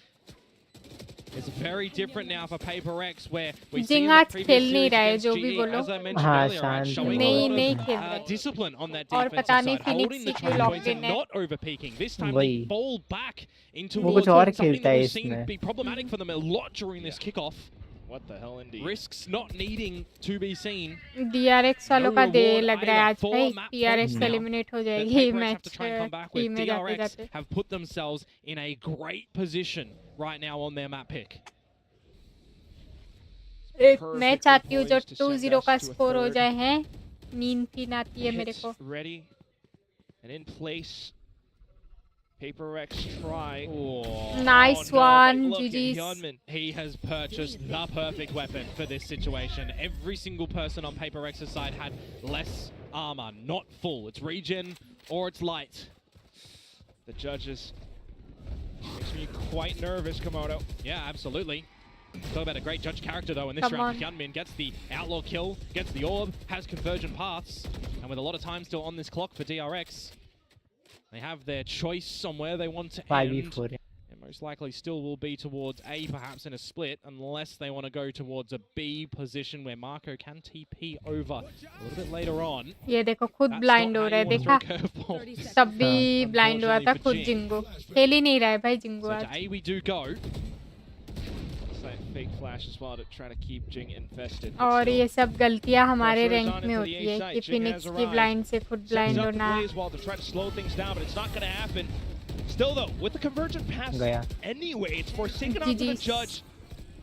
It's very different now for PRX, where we see in the जिंगाच previous खेल नहीं series रहा है, against जो भी GE, बोलो। as I mentioned हाँ, earlier, right, शांत showing है। a नहीं, lot नहीं of खेल रहे। discipline on that और defensive पता नहीं side, Phoenix holding the की choke क्यों points and locked in है। not overpeaking. This time वही। they fall back into वो कुछ और something खेलता that है we've seen इसमें। be problematic for them a lot during this kickoff. What the hell, indeed. Risks not needing to be seen. DRX वालों No का दे reward लग रहा है आज either. भाई। 4 map PRX points now eliminate हो that जाएगी PRX have match to try and come back with. Team में जाते DRX जाते। have put themselves in a great position right now on their map pick. एक Perfectly मैं चाहती हूँ जो poised to send 2-0 us का to a स्कोर हो third. जाए हैं। नींद की आती है मेरे Hits को। ready and in place. PRX try. Oh. Nice no, but one, look at GG's. Hyunmin. He has purchased the perfect weapon for this situation. Every single person on PRX's side had less armor, not full. It's regen or it's light. The judges makes me quite nervous, Komodo. Yeah, absolutely. Talk about a great judge character though in this Come round. on. Hyunmin gets the outlaw kill, gets the orb, has convergent paths, and with a lot of time still on this clock for DRX, they have their choice on where they want to end. 5v4 है। It most likely still will be towards A, perhaps in a split, unless they want to go towards a B position where Marco can TP over a little bit later on. ये देखो खुद That's blind not हो how रहा है, you देखा? want to throw a curveball. तब भी blind हुआ था Unfortunately खुद for जिंगो। खेल ही नहीं रहा है भाई जिंगो So आज। to A we do go. Slight fake flash as well to try to keep Jing invested. और ये सब गलतियां हमारे pressure is रैंक on में into the होती है A कि side. Jing फिनिक्स has की arrived. ब्लाइंड से खुद Sends ब्लाइंड up the होना। Blaze wall to try to slow things down, but it's not going to happen. Still though, with the convergent pass गया। anyway, it's forsaken onto the GG's. judge.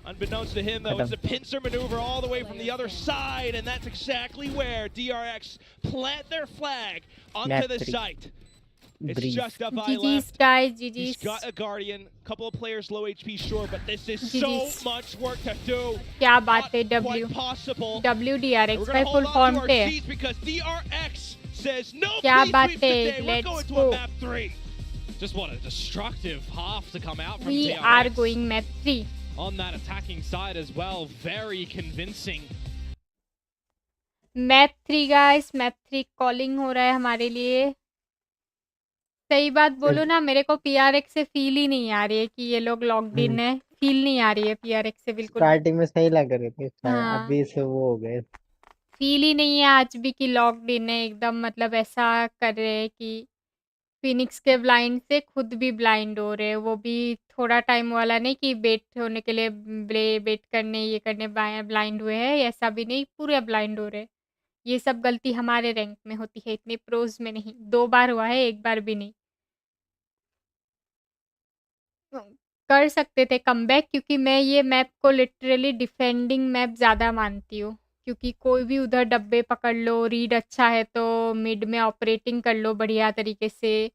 Unbeknownst to him though, it's a pincer maneuver all the way from the other side, and that's exactly where DRX plant their flag onto Map the 3. site. It's Breeze। just a by GG's left. guys, He's GG's। got a Guardian, couple of players low HP, sure, but this is so GG's। much work to do. क्या बात है Not W quite possible. WDRX We're भाई gonna full hold form on to पे our है। seats because DRX says no क्या free बात sweeps है, today. We're let's going to go। a map 3. Just what a destructive half to come out from We DRX. are going map 3. On that attacking side as well, very convincing. Map 3 guys, map 3 calling हो रहा है हमारे लिए। सही बात बोलो ना, मेरे को पीआरएक्स से फील ही नहीं आ रही है कि ये लोग लॉक्ड इन है। फील नहीं आ रही है पीआरएक्स से बिल्कुल। स्टार्टिंग में सही लग रहे थे, हाँ। अभी से वो हो गए। फील ही नहीं है आज भी कि लॉक्ड इन है एकदम, मतलब ऐसा कर रहे हैं कि फिनिक्स के ब्लाइंड से खुद भी ब्लाइंड हो रहे हैं। वो भी थोड़ा टाइम वाला नहीं कि बेट होने के लिए बेट करने ये करने ब्लाइंड हुए हैं, ऐसा भी नहीं, पूरे ब्लाइंड हो रहे हैं। ये सब गलती हमारे रैंक में होती है, इतने प्रोज में नहीं। 2 बार हुआ है, 1 बार भी नहीं। कर सकते थे कमबैक, क्योंकि मैं ये मैप को लिटरली डिफेंडिंग मैप ज़्यादा मानती हूँ। क्योंकि कोई भी उधर डब्बे पकड़ लो, रीड अच्छा है तो मिड में ऑपरेटिंग कर लो बढ़िया तरीके से।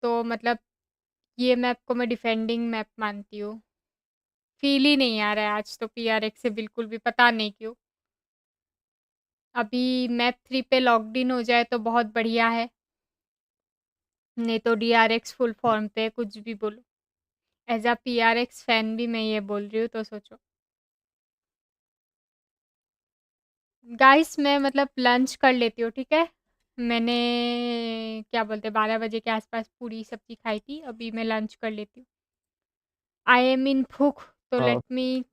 तो मतलब ये मैप को मैं डिफेंडिंग मैप मानती हूँ। फील ही नहीं आ रहा है आज तो पीआरएक्स से बिल्कुल भी, पता नहीं क्यों। अभी मैप 3 पे लॉक्ड इन हो जाए तो बहुत बढ़िया है। नहीं तो डीआरएक्स फुल फॉर्म पे है, कुछ भी बोलो। एज़ अ पीआरएक्स फैन भी मैं ये बोल रही हूँ, तो सोचो। गाइस मैं मतलब लंच कर लेती हूँ, ठीक है? मैंने क्या बोलते हैं 12 बजे के आसपास पूरी सब्जी खाई थी, अभी मैं लंच कर लेती हूँ। आई एम इन भूख, तो लेट मी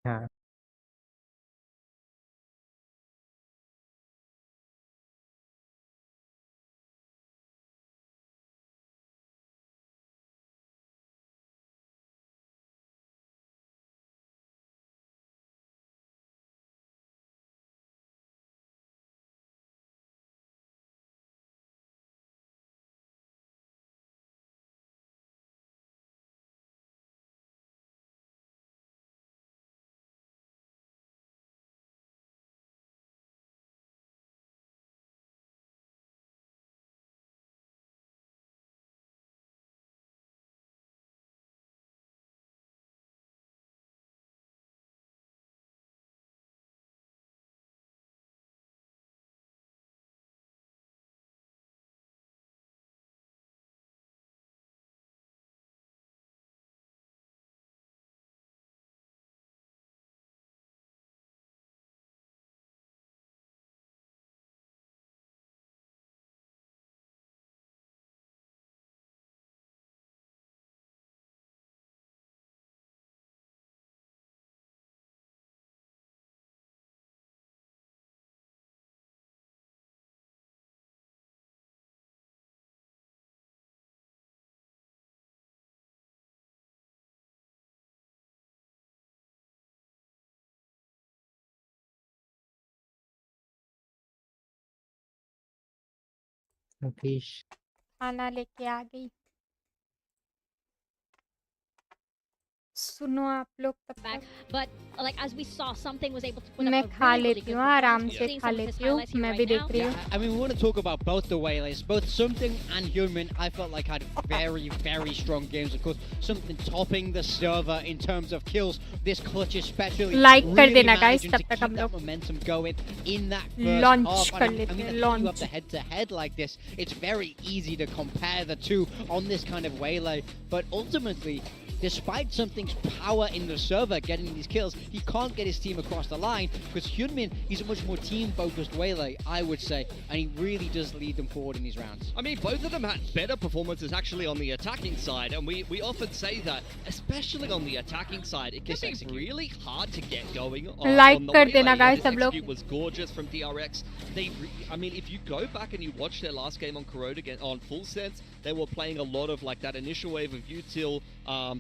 हाँ। फिश खाना लेके आ गई। सुनो आप लोग तब तक। But like as we saw, something was able to put मैं up a खा really, really लेती good हूँ, आराम performance. से Seeing खा some of his लेती हूँ, highlights here मैं right भी now. देख रही हूँ। I mean, we want to talk about both the waylays. Both Something and Human, I felt like had very, very strong games. Of course, Something topping the server in terms of kills. This clutch especially Like कर really देना guys, managing तब to तक keep हम that लोग momentum going in that first launch half. कर I mean, लेते हैं, that you launch। up the head-to-head like this, it's very easy to compare the two on this kind of waylay. But ultimately, despite Something's power in the server getting these kills, he can't get his team across the line because Hyunmin, he's a much more team-focused waylay, I would say, and he really does lead them forward in these rounds. I mean, both of them had better performances actually on the attacking side, and we often say that, especially on the attacking side, it can be really hard to get going Like on the कर waylay. देना guys, This सब लोग। execute was gorgeous from DRX. I mean, if you go back and you watch their last game on Corrode again on Full Sense, they were playing a lot of like that initial wave of util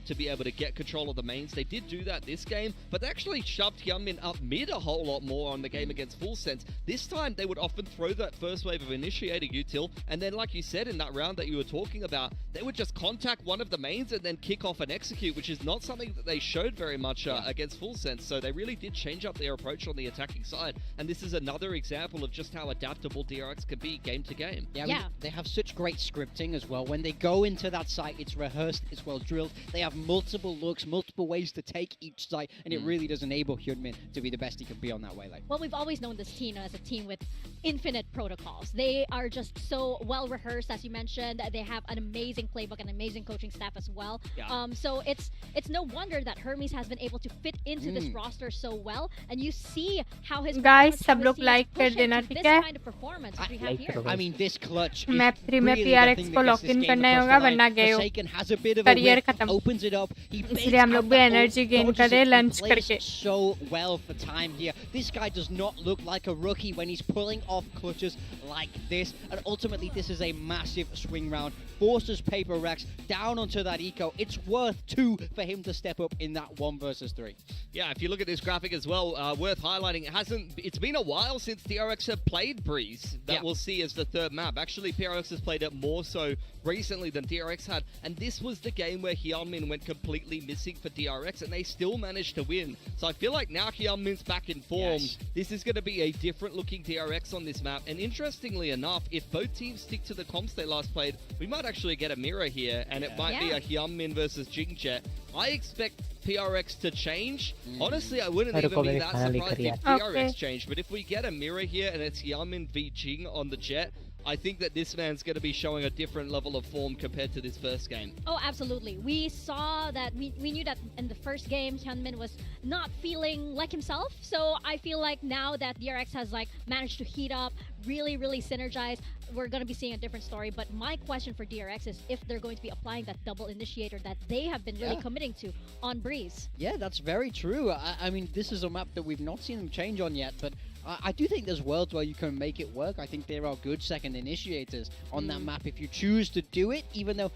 to be able to get control of the mains. They did do that this game, but they actually shoved Hyunmin up mid a whole lot more on the game against Full Sense. This time, they would often throw that first wave of initiator util, and then like you said in that round that you were talking about, they would just contact one of the mains and then kick off an execute, which is not something that they showed very much against Full Sense. So they really did change up their approach on the attacking side, and this is another example of just how adaptable DRX can be game to game. Yeah, I mean, they have such great scripting as well. When they go into that site, it's rehearsed, it's well drilled. They have multiple looks, multiple multiple ways to take each site, and it really does enable Hyunmin to be the best he can be on that waylay. Well, we've always known this team as a team with infinite protocols. They are just so well rehearsed, as you mentioned. They have an amazing playbook and amazing coaching staff as well. Yeah. So it's no wonder that Hermes has been able to fit into this roster so well, and you see how his Guys, performance सब with लोग teams like push कर him देना, to ठीक this है? kind of performance that we have Like here. करो I guys. mean, this clutch is Map 3 में really the PRX thing को that gets lock this in game करना across होगा, the line. वरना गए हो। Forsaken has a bit of a Career whip, खत्म। opens it up. He इसलिए हम baits लोग out भी that energy ult, gain dodges करें it, lunch plays करके। so well for time here. This guy does not look like a rookie when he's pulling off clutches like this, and ultimately this is a massive swing round. Forces Paper Rex down onto that eco. It's worth 2 for him to step up in that 1 versus 3. Yeah, if you look at this graphic as well, worth highlighting, it's been a while since DRX have played Breeze that we'll see as the third map. Actually, PRX has played it more so recently than DRX had, and this was the game where Hyunmin went completely missing for DRX, and they still managed to win. So I feel like now Hyunmin's back in form. Yes. This is going to be a different looking DRX on this map, and interestingly enough, if both teams stick to the comps they last played, we might actually get a mirror here, and it might be a Hyunmin versus Jingjet. I expect PRX to change. Honestly, I wouldn't even be that surprised if PRX changed, but if we get a mirror here and it's Hyunmin v Jing on the Jet, I think that this man's going to be showing a different level of form compared to this first game. Oh, absolutely. We saw that, we knew that in the first game, Hyunmin was not feeling like himself. So I feel like now that DRX has like managed to heat up, really synergize, we're going to be seeing a different story. But my question for DRX is if they're going to be applying that double initiator that they have been really committing to on Breeze. Yeah, that's very true. I mean, this is a map that we've not seen them change on yet, but I do think there's worlds where you can make it work. I think there are good second initiators on that map if you choose to do it, even though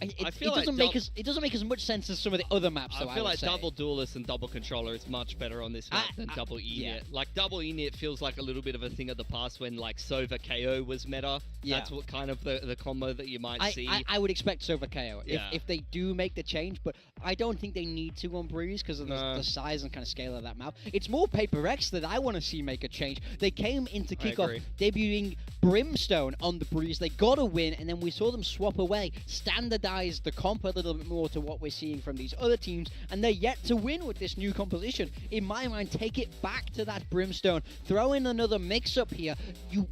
it doesn't make as much sense as some of the other maps. I feel like double duelist and double controller is much better on this map than double init. Like double init feels like a little bit of a thing of the past when like Sova KO was meta. That's what kind of the combo that you might see. I would expect Sova KO if they do make the change, but I don't think they need to on Breeze because of the size and kind of scale of that map. It's more Paper X that I want to see make a change. They came into kickoff debuting Brimstone on the Breeze. They got a win, and then we saw them swap away, standardize the comp a little bit more to what we're seeing from these other teams, and they're yet to win with this new composition. In my mind, take it back to that Brimstone. Throw in another mix-up here.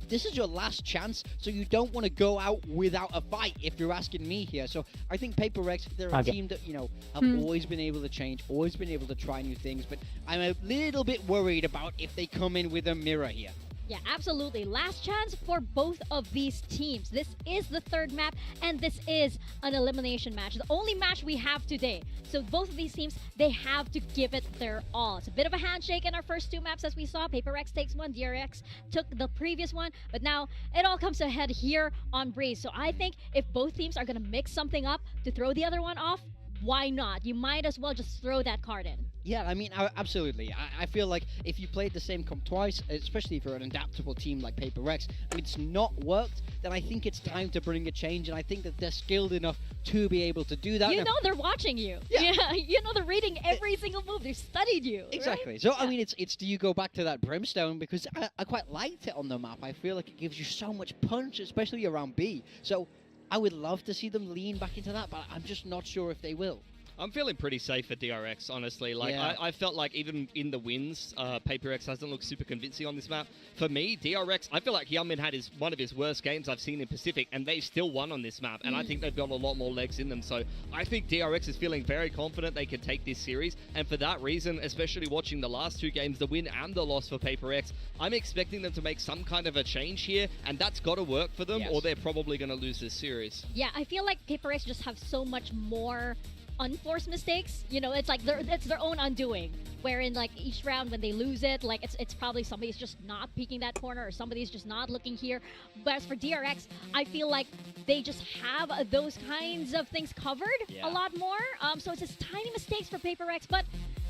This is your last chance, so you don't want to go out without a fight, if you're asking me here. So I think Paper X, they're a team that, you know, have always been able to change, always been able to try new things, but I'm a little bit worried about if they come in with a mirror here. Yeah, absolutely. Last chance for both of these teams. This is the third map, and this is an elimination match. The only match we have today. So both of these teams, they have to give it their all. It's a bit of a handshake in our first 2 maps, as we saw. Paper X takes one, DRX took the previous one, but now it all comes ahead here on Breeze. So I think if both teams are going to mix something up to throw the other one off, why not? You might as well just throw that card in. Yeah, I mean, absolutely. I feel like if you played the same comp twice, especially for an adaptable team like Paper X, and it's not worked, then I think it's time to bring a change, and I think that they're skilled enough to be able to do that. You know they're watching you. Yeah. You know they're reading every single move. They've studied you. Exactly. Right? So, I mean, it's do you go back to that Brimstone? Because I quite liked it on the map. I feel like it gives you so much punch, especially around B. So I would love to see them lean back into that, but I'm just not sure if they will. I'm feeling pretty safe for DRX, honestly. Like, I felt like even in the wins, Paper X hasn't looked super convincing on this map. For me, DRX, I feel like Hyunmin had one of his worst games I've seen in Pacific, and they still won on this map, and I think they've got a lot more legs in them. So I think DRX is feeling very confident they can take this series, and for that reason, especially watching the last 2 games, the win and the loss for Paper X, I'm expecting them to make some kind of a change here, and that's got to work for them, or they're probably going to lose this series. Yeah, I feel like Paper X just have so much more unforced mistakes. You know, it's like it's their own undoing, wherein like each round when they lose it, like it's probably somebody's just not peeking that corner or somebody's just not looking here. But as for DRX, I feel like they just have those kinds of things covered a lot more. So it's just tiny mistakes for Paper X, but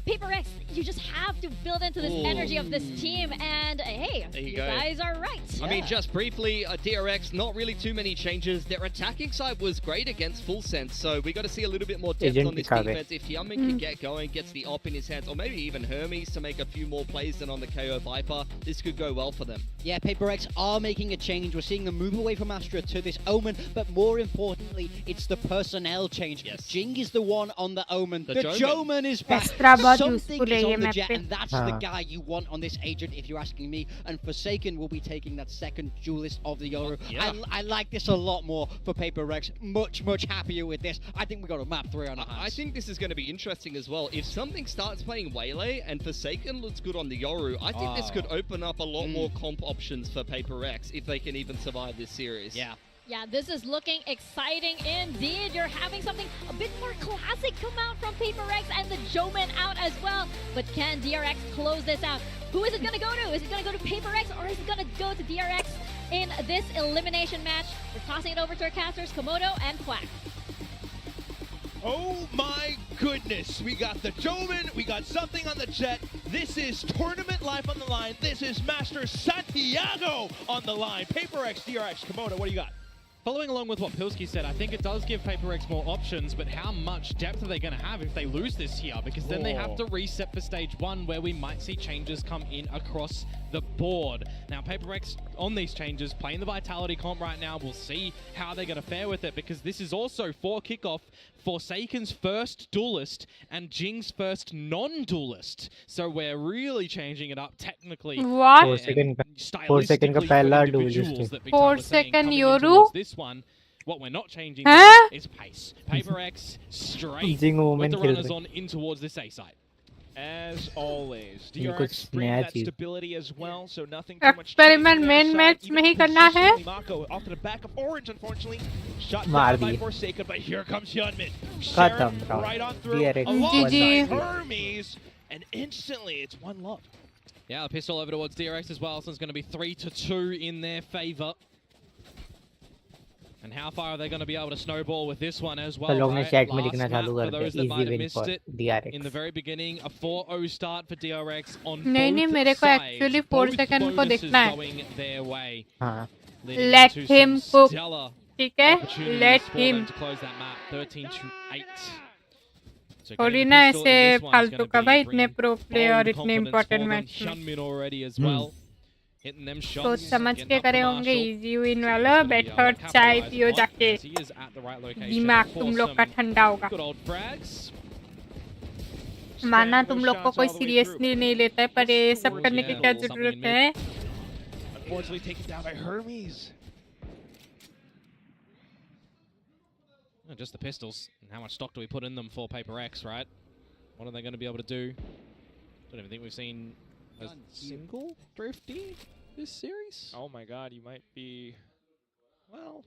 PRX, you just have to build into this energy of this team, and hey, you guys are right. I mean, just briefly, DRX, not really too many changes. Their attacking side was great against Full Sense, so we got to see a little bit more depth on this defense. If Hyunmin can get going, gets the op in his hands, or maybe even Hermes to make a few more plays than on the KO Viper, this could go well for them. Yeah, PRX are making a change. We're seeing them move away from Astra to this Omen, but more importantly, it's the personnel change. Yes. Jing is the one on the Omen. The Joman is back. Something is on the Jet, and that's the guy you want on this agent, if you're asking me. And Forsaken will be taking that second duelist of the Yoru. I like this a lot more for PRX. Much happier with this. I think we got a map 3 on our hands. I think this is going to be interesting as well. If something starts playing Waylay and Forsaken looks good on the Yoru, I think this could open up a lot more comp options for PRX if they can even survive this series. Yeah, this is looking exciting indeed. You're having something a bit more classic come out from PRX and the Joman out as well. But can DRX close this out? Who is it going to go to? Is it going to go to PRX or is it going to go to DRX in this elimination match? We're tossing it over to our casters, Komodo and Quack. Oh my goodness, we got the Joman, we got something on the Jet. This is tournament life on the line. This is Master Santiago on the line. PRX, DRX, Komodo, what do you got? Following along with what Pilsky said, I think it does give PRX more options, but how much depth are they going to have if they lose this here? Because then they have to reset for stage 1, where we might see changes come in across the board. Now, PRX on these changes, playing the Vitality comp right now, we'll see how they're going to fare with it, because this is also for kickoff Forsaken's first duelist and Jing's first non-duelist. So we're really changing it up technically. What? 4 second का पहला duelist. 4 second Yoru? This one, what we're not changing is pace. PRX straight Jing with the Omen runners on in towards this A side. As always, ये कुछ DRX bring नया that चीज stability as well, so nothing too much Experiment change main on their match side. में ही Even करना है? positionally, Mako off to the back of Orange, unfortunately. Shot मार down by दिए। Forsaken, but here comes Hyunmin. खत्म Sharon round right on through, DRX alongside Hermes, and instantly it's one love. Yeah, a pistol over towards DRX as well, so it's going to be 3-2 in their favor. And how far are they going to be able to snowball with this one as well? तो लोग ने right? chat में Last लिखना map, चालू for कर दिया those that might easy have win missed for it, DRX in the very beginning, a 4-0 start for DRX on नहीं, both मेरे को sides. actually 4 Both second को bonuses देखना है। going their way. हाँ leading Let into him some cook. stellar ठीक है? opportunities Let for him. them to close that map, 13-8. So थोड़ी getting ना a pistol in ऐसे this one is फालतू gonna का be भाई इतने bringing pro player bold इतने confidence important for them. match में Hyunmin already as well. Hitting them shots. सोच समझ getting के up the करे होंगे marshal. easy win So वाला he's gonna be बैठ able to और चाय capitalize पियो on, जाके as he is at the right location दिमाग for तुम लोग some का ठंडा होगा good old frags. माना तुम लोग को कोई सीरियसली नहीं लेता है पर ये सब करने की क्या जरूरत है Unfortunately taken down by Hermes. Just the pistols. And how much stock do we put in them for PRX, right? What are they going to be able to do? Don't even think we've seen a single thrifty this series. Oh my god, you might be, well,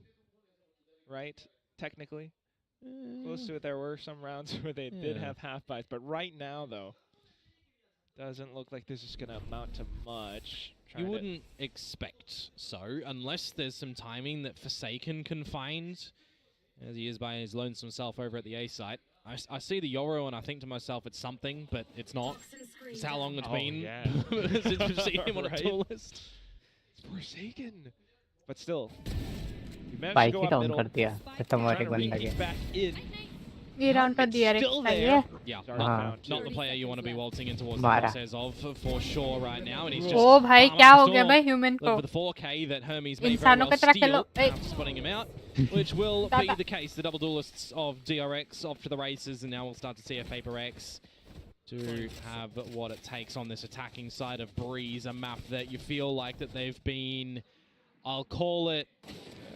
right, technically. Close to it, there were some rounds where they did have half buys, but right now, though, doesn't look like this is going to amount to much. You wouldn't expect so, unless there's some timing that Forsaken can find, as he is by his lonesome self over at the A site. I see the Yoru and I think to myself it's something, but it's not. It's how long it's been since we've seen him on a tour list. It's Forsaken. But still, you managed bike to he go up down middle. कर दिया खत्म Trying वाले to बंदा re-peek के back in. ये round तो DRX Still का ही there. है Yeah, हाँ. not the player you want to be waltzing in towards the मारा crosshairs of for sure right now, and he's just ओ भाई calm क्या up हो the गया storm. भाई ह्यूमन को Look for the 4K that Hermes may very इंसानों well की तरह खेलो steal after spotting him out, which will be दादा the case. The double duelists of DRX off to the races, and now we'll start to see a PRX to have what it takes on this attacking side of Breeze, a map that you feel like that they've been, I'll call it,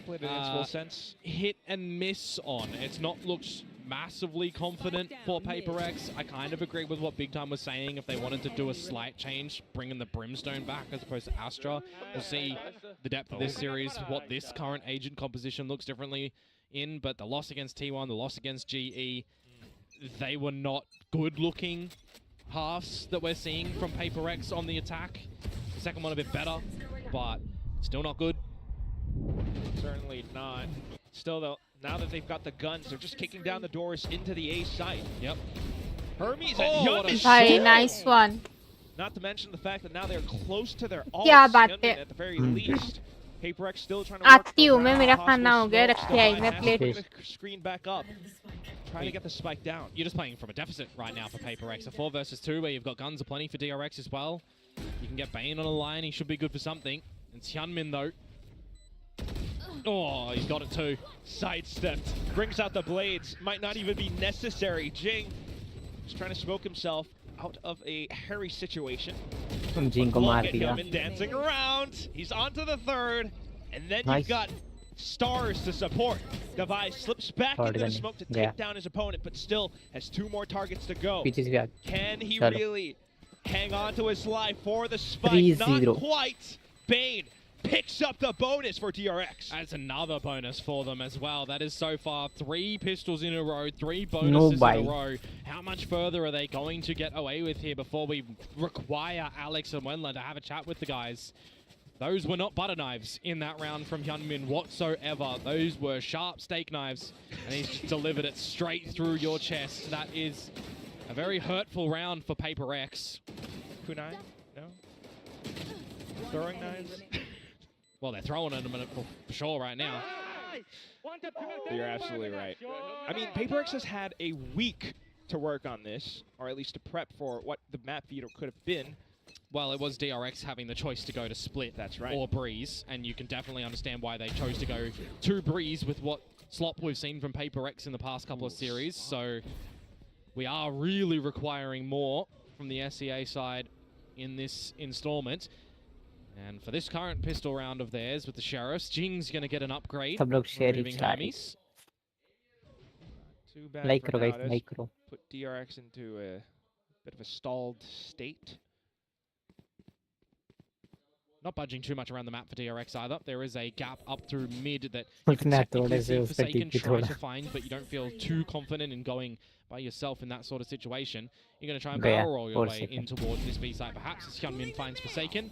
Played it in its full sense. hit and miss on. It's not looked massively confident for PRX. I kind of agree with what Big Time was saying. If they wanted to do a slight change, bringing the Brimstone back as opposed to Astra, we'll see the depth of this series, what this current agent composition looks differently in. But the loss against T1, the loss against GE, they were not good-looking halves that we're seeing from PRX on the attack. The second one a bit better, but still not good. Certainly not. Still, though, now that they've got the guns, they're just kicking down the doors into the A site. Yep. Hermes Oh, and what a Hyunmin. भाई shot. nice one. Not to mention the fact that now they're close to their ults. क्या बात Hyunmin है? at the very least. PaperX still trying to work आती हूँ मैं, around मेरा possible खाना हो गया, smokes. रखी आई Divine मैं has to plate. put the screen back up. Trying to get the spike down. You're just playing from a deficit right now for PaperX. A 4 versus 2 where you've got guns aplenty for DRX as well. You can get Bane on a line. He should be good for something. It's Hyunmin though. Oh, he's got it too. Sidestepped. Brings out the blades. Might not even be necessary. Jing is trying to smoke himself out of a hairy situation. Jing को Look मार at दिया. him dancing around. He's on to the third. And then Nice. you've got stars to support. Device slips back Third into the gun. smoke to Yeah. take down his opponent, but still has 2 more targets to go. पीछे से भी आ गया. Can he Chalo. really hang on to his life for the spike? 3-0. Not quite. Bane picks up the bonus for DRX. That's another bonus for them as well. That is so far 3 pistols in a row, 3 No bonuses buy. in a row. How much further are they going to get away with here before we require Alex and Wenla to have a chat with the guys? Those were not butter knives in that round from Hyunmin whatsoever. Those were sharp steak knives, and he's just delivered it straight through your chest. That is a very hurtful round for PaperX. Kunai? No? Throwing knives? Well, they're throwing at him for sure right now. You're absolutely right. I mean, PaperX has had a week to work on this, or at least to prep for what the map feeder could have been. Well, it was DRX having the choice to go to Split or Breeze, and you can definitely understand why they chose to go to Breeze with what slop we've seen from PaperX in the past couple of series. So we are really requiring more from the SEA side in this installment. And for this current pistol round of theirs with the Sheriffs, Jing's going to get an upgrade. सब लोग share removing each other. Hermes. Too bad Like for करो guys, Nautics. like करो. Put DRX into a bit of a stalled state. Not budging too much around the map for DRX either. There is a gap up through mid that उसने you can technically थोड़े से see उसका Forsaken टिक try थोड़ा. to find, but you don't feel too confident in going by yourself in that sort of situation. You're going to try and गया, barrel roll your 4 way in seconds. towards this B site. Perhaps as Hyunmin finds Forsaken.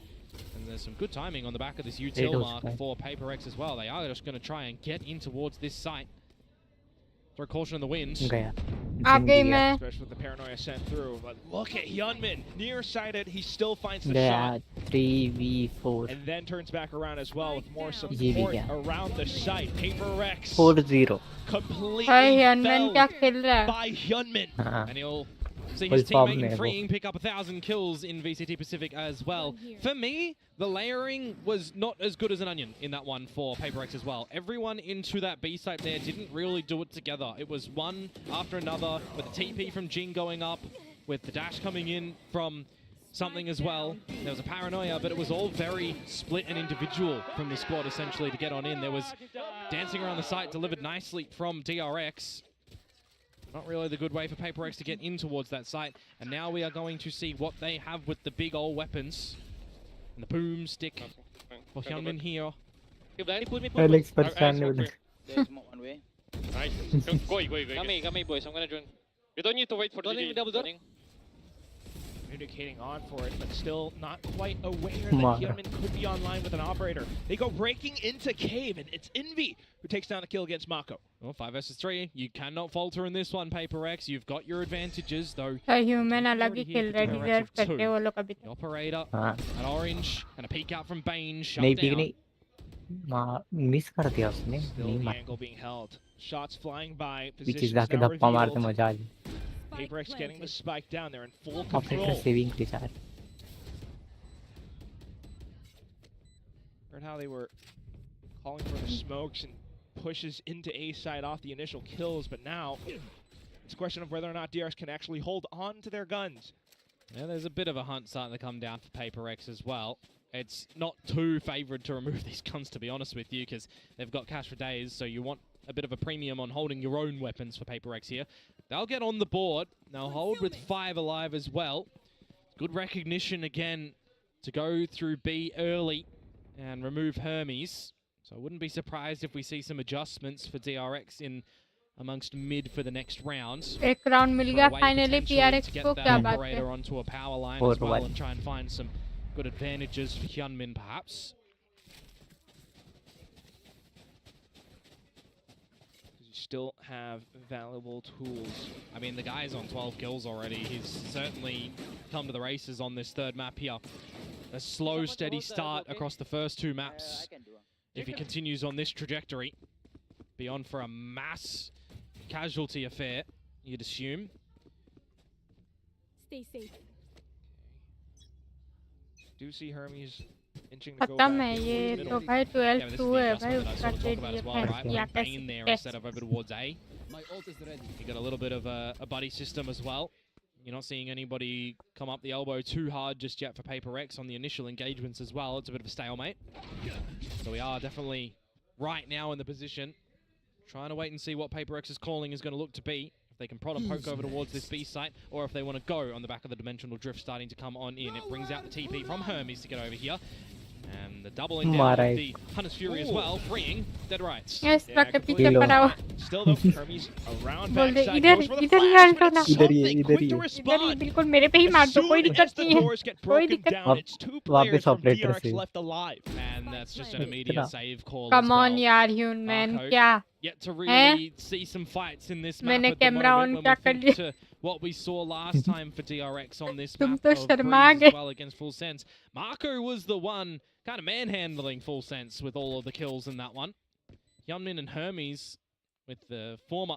And there's some good timing on the back of this It util was mark fine. for PaperX as well. They are just going to try and get in towards this site. Throw caution in the wind. गया. आ Jing गई दिया. मैं. Especially with the paranoia sent through. But look at Hyunmin. Nearsighted, he still finds the गया. shot. 3v4. And then turns back around as well with more ये भी support गया. around the site. PaperX 4-0. completely भाई Hyunmin क्या felled खेल रहा है? by Hyunmin. हाँ. And he'll see Full his form teammate in में वो. freeing pick up 1,000 kills in VCT Pacific as well. For me, the layering was not as good as an onion in that one for PaperX as well. Everyone into that B site there didn't really do it together. It was one after another with the TP from Jing going up, with the dash coming in from something as well. There was a paranoia, but it was all very split and individual from the squad essentially to get on in. There was dancing around the site delivered nicely from DRX. Not really the good way for PaperX to get in towards that site. And now we are going to see what they have with the big old weapons. And the boomstick for Hyunmin here. Alex परेशान नहीं होना. There's more one way. Nice. Come here, boys. I'm gonna join. You don't need to wait for the double door. Communicating on for it, but still not quite aware that Mara. Hyunmin could be online with an operator. They go breaking into cave, and it's Envy who takes down a kill against Mako. Well, 5 versus 3. You cannot falter in this one, PaperX. You've got your advantages, though. भाई Hyunmin अलग ही खेल रहा है, deserve करते हैं वो लोग अभी The तक. operator, हाँ. an orange, and a peek out from Bane. Shut नहीं down. पीक नहीं. मिस कर दिया उसने. Still नहीं the मार. angle being held. Shots flying by. पीछे Positions जाके now धप्पा मारते revealed. मजा आ जाए. PaperX getting the spike down. They're in full operator control. Saving के साथ. Heard how they were calling for the smokes and pushes into A side off the initial kills, but now it's a question of whether or not DRX can actually hold on to their guns. Yeah, there's a bit of a hunt starting to come down for PaperX as well. It's not too favoured to remove these guns, to be honest with you, because they've got cash for days, so you want a bit of a premium on holding your own weapons for PaperX here. They'll get on the board. They'll hold with 5 alive as well. Good recognition again to go through B early and remove Hermes. So I wouldn't be surprised if we see some adjustments for DRX in amongst mid for the next round. एक round मिल गया finally To PRX get को, that क्या बात operator है? onto a power line Or as well what? and try and find some good advantages for Hyunmin perhaps. He's still have valuable tools. I mean, the guy's on 12 kills already. He's certainly come to the races on this third map here. A slow, steady start across the first two maps. If he continues on this trajectory, be on for a mass casualty affair, you'd assume. Stay safe. Do see Hermes inching to go खत्म back है in a ये little तो bit. भाई 12-2 this is है the भाई adjustment उसका that I they sort of talk about दिए as well, right? या Like Bane there कैसे instead of over towards A. My ult is ready. You got a little bit of a buddy system as well. You're not seeing anybody come up the elbow too hard just yet for Paper X on the initial engagements as well. It's a bit of a stalemate. So we are definitely right now in the position, trying to wait and see what Paper X's calling is going to look to be. If they can prod and poke over towards this B site, or if they want to go on the back of the dimensional drift starting to come on in. It brings out the TP from Hermes to get over here. And the doubling down of the Hunter's Fury as well, freeing dead rights. Yes truck के पीछे पड़ा हुआ Still though, Hermes around बोल दे backside इधर goes for the इधर ही flash, Alto but ना it's इधर ही है, something इधर quick ही to है। इधर ही respond. बिल्कुल मेरे पे ही मार As दो कोई soon दिक्कत as the नहीं है doors get कोई broken दिक्कत down, it's two वापस players from operator DRX से। left alive. And that's just an immediate इतना। save call come as on well. यार ह्यून मैन Marco क्या Yet to really see some fights in this map मैंने at the camera moment on when क्या we कर think लिया to what we saw last time for DRX on this तुम map तो of Sharma Breeze गए as well against Full Sense. Marco was the one kind of manhandling Full Sense with all of the kills in that one. Hyunmin and Hermes with the former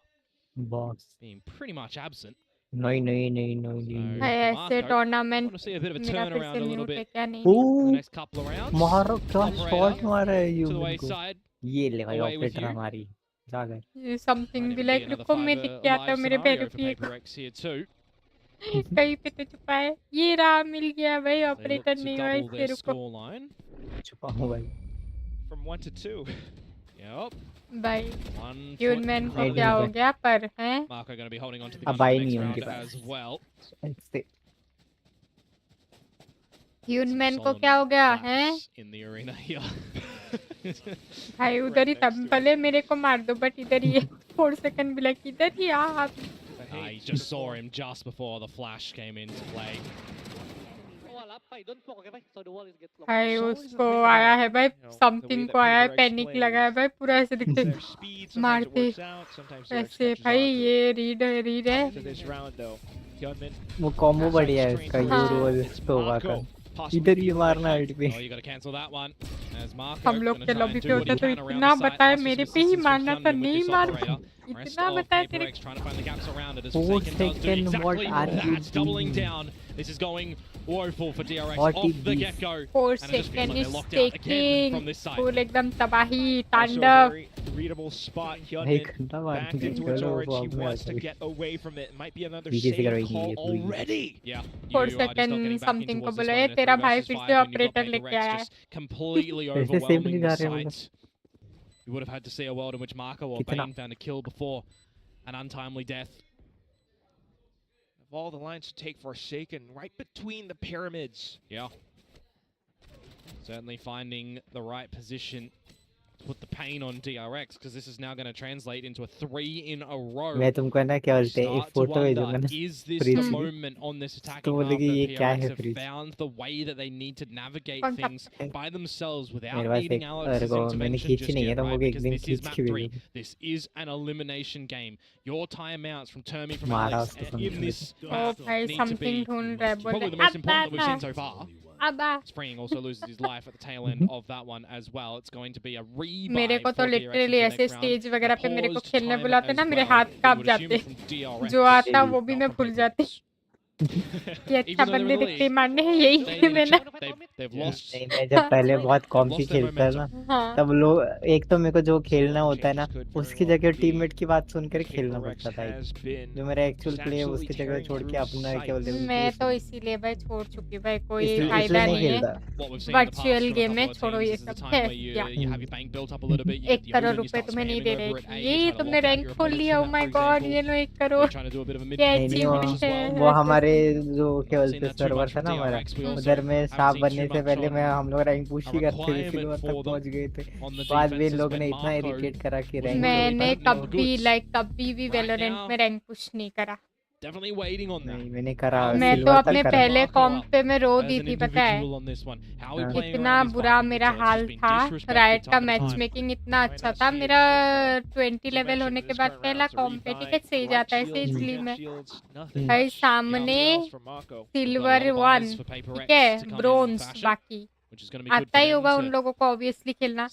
boss being pretty much absent. नहीं नहीं नहीं नहीं So, भाई for ऐसे Marco, tournament want to see a bit of a मेरा फिर turnaround से a little mute है bit क्या नहीं in the O next couple of rounds. मारो क्या Operator शॉट मारा है to the ह्यूमन को wayside. ये ले भाई Away with ऑपरेटर you. हमारी जाकर समथिंग Might भी even लाइक be another रुको मैं 5 दिख के आता alive मेरे scenario पैर for पे Paper X here too. कहीं पे तो छुपा है ये रहा मिल गया भाई They look ऑपरेटर to नहीं हुआ double इससे their रुको score line. छुपा हूँ भाई From 1 to 2. Yep. भाई One Hyun foot man in को front of क्या the हो other. गया पर हैं Marco going to be holding on to the अब gun for आई the नहीं next उनके round पास as well. ऐसे ह्यून मैन को Solomon क्या हो गया हैं Bass in the arena here. भाई उधर ही तब भले मेरे को मार दो बट इधर ही 4 सेकंड भी लाइक इधर ही आप I just saw him just before the flash came into play. Wala pa, don't poke, okay? So the wall is get locked. भाई It's always the उसको thing आया about, है भाई you know, the way something that को आया है Paper X panic plays. लगा है भाई पूरा ऐसे दिखते Their speed, sometimes it मारते works out, sometimes their ऐसे catches भाई on. ये रीड है To this round though, Hyunmin वो कॉम्बो बढ़िया है इसका हाँ। ये रोज It's पे होगा Marco, कर possibly इधर ही feeling मारना like अल्ट पे Oh, you got to cancel that one. As Marco हम लोग gonna के try लॉबी and पे do what होता he तो can around इतना the site. बताए Plus मेरे some पे ही assistance from मारना था Hyunmin with नहीं this मार operator. Rest इतना of बताए Paper तेरे X trying to find the gaps around it as 4 Forsaken does do second, exactly what are you that. Doubling doing? down. This is going woeful for DRX What off is the this? get-go. 4 And it just feels second like is they're locked out again taking from this side. Full एकदम तबाही also a तांडव very readable spot. भाई Hyunmin घंटा backed मारने into a चलो torch. वो He अपने wants to आगे get away from it. Might be another पीछे से save करवाएगी call ये तो ये। already. Yeah, 4 you are just not second getting back something in को towards बोला this ये one. तेरा It's भाई 3 फिर versus से 5 when you've got operator Paper लेके X आया है just completely फिर से सेम overwhelming नहीं the जा रहे हैं वो लोग site. You would have had to see a world in which Marco or कितना? Bane found a kill before an untimely death. Of all the lines to take Forsaken, right between the pyramids. Yeah. Certainly finding the right position to put the pain on DRX, because this is now going to translate into a 3 in a row. मैं तुमको ना क्या You बोलते हैं एक start to photo भेजूंगा wonder, ना is this fridge the की moment on this तो attacking half बोलेगी ये that क्या PRX है have fridge found the way that they need to navigate कौन सा things by themselves without मेरे पास needing एक Alex's को मैंने intervention खींची just नहीं है yet, तो right? मुझे एक Because दिन this is खींच map के 3. भेजूंगा This is an elimination game. Your timeouts from Termi from मारा Alex उसको in समझ this ओ map भाई need to समथिंग be ढूंढ रहा है बोल probably the रहा most important that we've seen so far. अब आ Spring also loses his life at the tail end of that one as well. It's going to be a rebuy मेरे को तो for DRX literally into ऐसे next round. Stage वगैरह पे मेरे को Paused खेलने timer बुलाते as ना मेरे well, हाथ you कांप would जाते assume from DRX, जो आता वो भी not मैं from भूल Paper जाती X. कि अच्छा Even though बंदे they're in the दिखते lead, मारने हैं यही they है need मैंने a chance. They've lost. नहीं मैं जब पहले बहुत कॉम्पी lost their खेलता था momentum. ना हाँ तब लोग एक तो मेरे को जो खेलना होता है ना Changes could very उसकी well जगह be. टीममेट की बात सुनकर खेलना Paper X पड़ता था has been जो मेरा एक्चुअल just प्ले है absolutely उसकी जगह tearing छोड़ के through अपना क्या बोलते हैं मैं तो उसको इसीलिए भाई छोड़ चुकी भाई कोई इसलिए फायदा नहीं नहीं है खेलता What we've seen in the past virtual from a game couple में of छोड़ो teams, ये this is a सब time है where या you have your bank built up a little bit, you 1 get the crore ult, you रुपए start तुम्हें नहीं spamming दे over रहे at A, ये you try to तुमने lock out रैंक your खोल opponents लिया in oh that, my for god example. ये लो 1 crore They're trying to do a bit of a mid क्या नहीं नहीं वो अचीवमेंट है वो हमारे जो क्या Not seen बोलते that too सर्वर much था from ना हमारा DRX. We also उधर में haven't सांप seen बनने too से much पहले on मैं हम लोग रैंक पुश a ही करते थे requirement सिल्वर for तक them पहुंच गए थे on the बाद में इन defenses लोगों when ने इतना Marco इरिटेट करा कि रैंक मैंने But no कभी goods. लाइक कभी भी Right वेलोरेंट now, में रैंक पुश नहीं करा Definitely waiting on that. नहीं मैंने करा मैं तो सिल्वर तक अपने करा पहले Marco कॉम्प up पे मैं रो as दी an थी, पता है individual on this one. How are we playing इतना around these बुरा five मेरा minutes? हाल Just been था। disrespected राइट का time and match time. Making इतना अच्छा था। मेरा 20 लेवल होने के बाद पहला कॉम्प पे, ठीक है, सही जाता है सेजली में। भाई सामने सिल्वर 1, ठीक है, ब्रोंज बाकी आता ही होगा उन लोगों को ऑब्वियसली खेलना।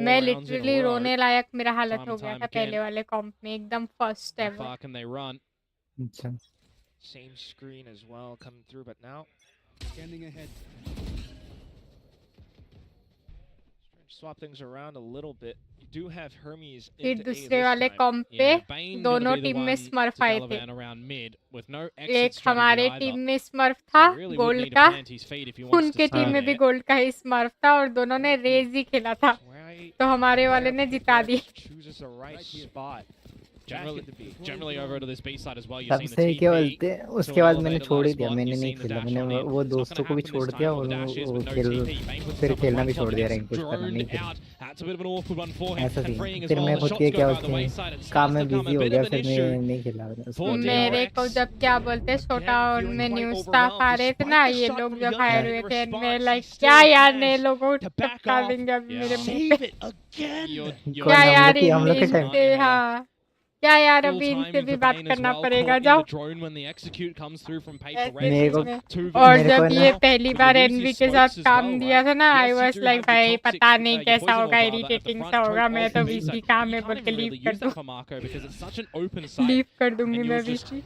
मैं लिटरली रोने लायक मेरा हालत हो गया था पहले वाले कॉम्प में, एकदम फर्स्ट एवर। अच्छा Same screen as well coming through, but now Scanning ahead. swap things around a little bit. You do have Hermes फिर into A दूसरे this वाले time. कॉम्प पे दोनों टीम में स्मर्फ आए थे। एक हमारे टीम में स्मर्फ था गोल्ड का, उनके टीम में भी गोल्ड का ही स्मर्फ था और दोनों ने रेज ही खेला था, तो हमारे वाले ने जिता दी। Chooses the right spot. Generally over to this B side as well. You're तब seeing the से क्या TP बोलते हैं, उसके बाद मैंने छोड़ ही दिया, मैंने नहीं खेला, मैंने वो दोस्तों को भी छोड़ दिया और वो फिर खेलना भी छोड़ दिया रैंक पुश करना नहीं खेला। ऐसा थी फिर मैं खुद के क्या बोलते हैं काम में बिजी हो गया, फिर मैं नहीं खेला। मेरे को जब क्या बोलते हैं छोटा में न्यू स्टाफ आ रहे थे ना, ये लोग जब हायर हुए थे, मैं लाइक क्या यार नए लोगों को टपका देंगे अभी मेरे मुंह पे, क्या यार इनसे, हाँ क्या यार अभी इनसे भी बात करना पड़ेगा, जाओ। और जब ये पहली बार एनवी के साथ काम दिया था ना, आई वाज लाइक भाई पता नहीं कैसा होगा, इरिटेटिंग सा होगा, मैं तो वीसी काम है बोल के लीव कर दूंगी मैं VC.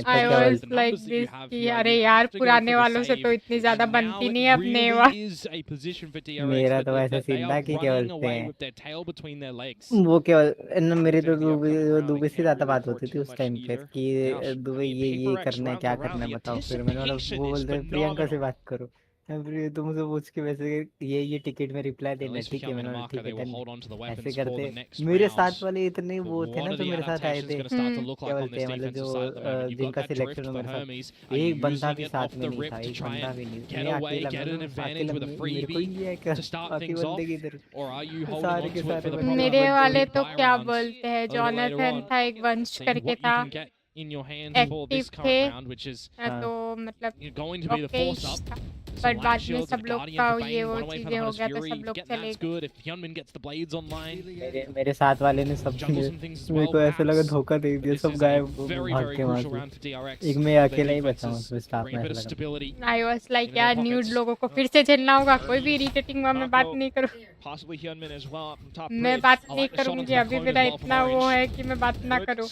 I was like this कि अरे यार पुराने वालों से तो इतनी ज्यादा बनती नहीं है अब नए वाले। मेरा तो ऐसा सीन था कि क्या बोलते हैं वो क्या मेरे तो दुबई से ज्यादा बात होती थी उस टाइम पे कि दुबई ये करना है क्या करना है बताओ, फिर मैंने बोला वो बोलते प्रियंका से बात करो, तुमसे पूछ के वैसे ये टिकट में रिप्लाई देना, ठीक है, मैंने ठीक है ऐसे करते। मेरे साथ वाले इतने वो थे ना जो मेरे साथ आए थे, क्या बोलते हैं मतलब जो जिनका सिलेक्शन हो मेरे साथ, एक बंदा भी साथ में नहीं था, एक बंदा भी नहीं, मैं अकेला मेरे को ये है कि बाकी बंदे की इधर सारे के सारे। मेरे वाले तो क्या बोलते हैं, जॉनथन था, एक वंश करके था, एक्टिव थे, तो मतलब ओके, पर बाद में सब लोग का ये वो चीजें हो गया तो सब लोग चले गए। मेरे साथ वाले ने सब मेरे को ऐसा लगा धोखा दे दिया, सब गायब भाग के वहां से, एक मैं अकेला ही बचा हूं स्टाफ में। ऐसा लगा आई वाज लाइक यार न्यूड लोगों को फिर से झेलना होगा, कोई भी इरिटेटिंग हुआ मैं बात नहीं करूं, मैं बात नहीं करूंगी, अभी मेरा इतना वो है कि मैं बात ना करूं।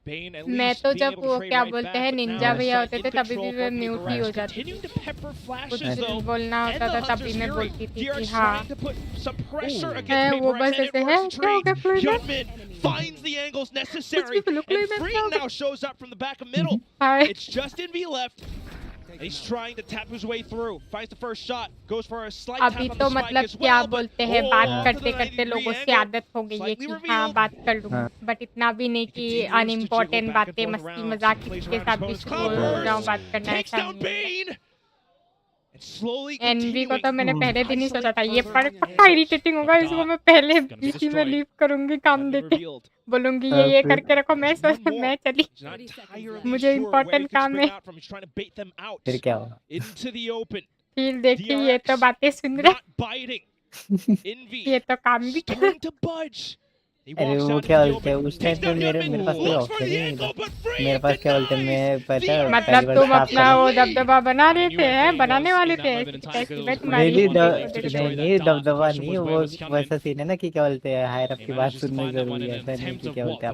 मैं तो जब वो क्या बोलते हैं निंजा भैया होते थे तभी भी मैं म्यूट ही हो जाती थी, कुछ बोलना होता था तभी मैं बोलती थी कि हाँ है वो बस ऐसे है, क्या हो गया फ्लोइड finds the angles necessary, and Free now shows up from the back of middle. It's just in B left. He's trying to tap his way through. Finds the first shot. Goes for a slight tap on the तो spike मतलब as क्या well. बोलते हैं बात करते करते लोगों से आदत हो गई है कि हाँ बात कर लूँ, बट इतना भी नहीं कि अनइम्पोर्टेंट बातें मस्ती मजाक के साथ भी शुरू हो जाऊँ बात करना, ऐसा नहीं। एनवी को तो मैंने पहले दिन ही सोचा था ये पक्का इरिटेटिंग होगा, इसको मैं पहले इसी में लीव करूंगी, काम देके बोलूंगी ये करके रखो, मैं चली, मुझे इम्पोर्टेंट काम है। फिर क्या हुआ, फिर देखिए ये तो बातें सुन रहे, ये तो काम भी कर। अरे वो क्या बोलते हैं उस टाइम पे मेरे पास कोई ऑप्शन ही नहीं था, मेरे पास क्या बोलते हैं मैं पता है मतलब तुम अपना वो दबदबा बना रहे थे, हैं बनाने वाले थे, नहीं दबदबा नहीं, वो वैसा सीन है ना कि क्या बोलते हैं हायर अप की बात सुननी जरूरी है, ऐसा नहीं कि क्या बोलते हैं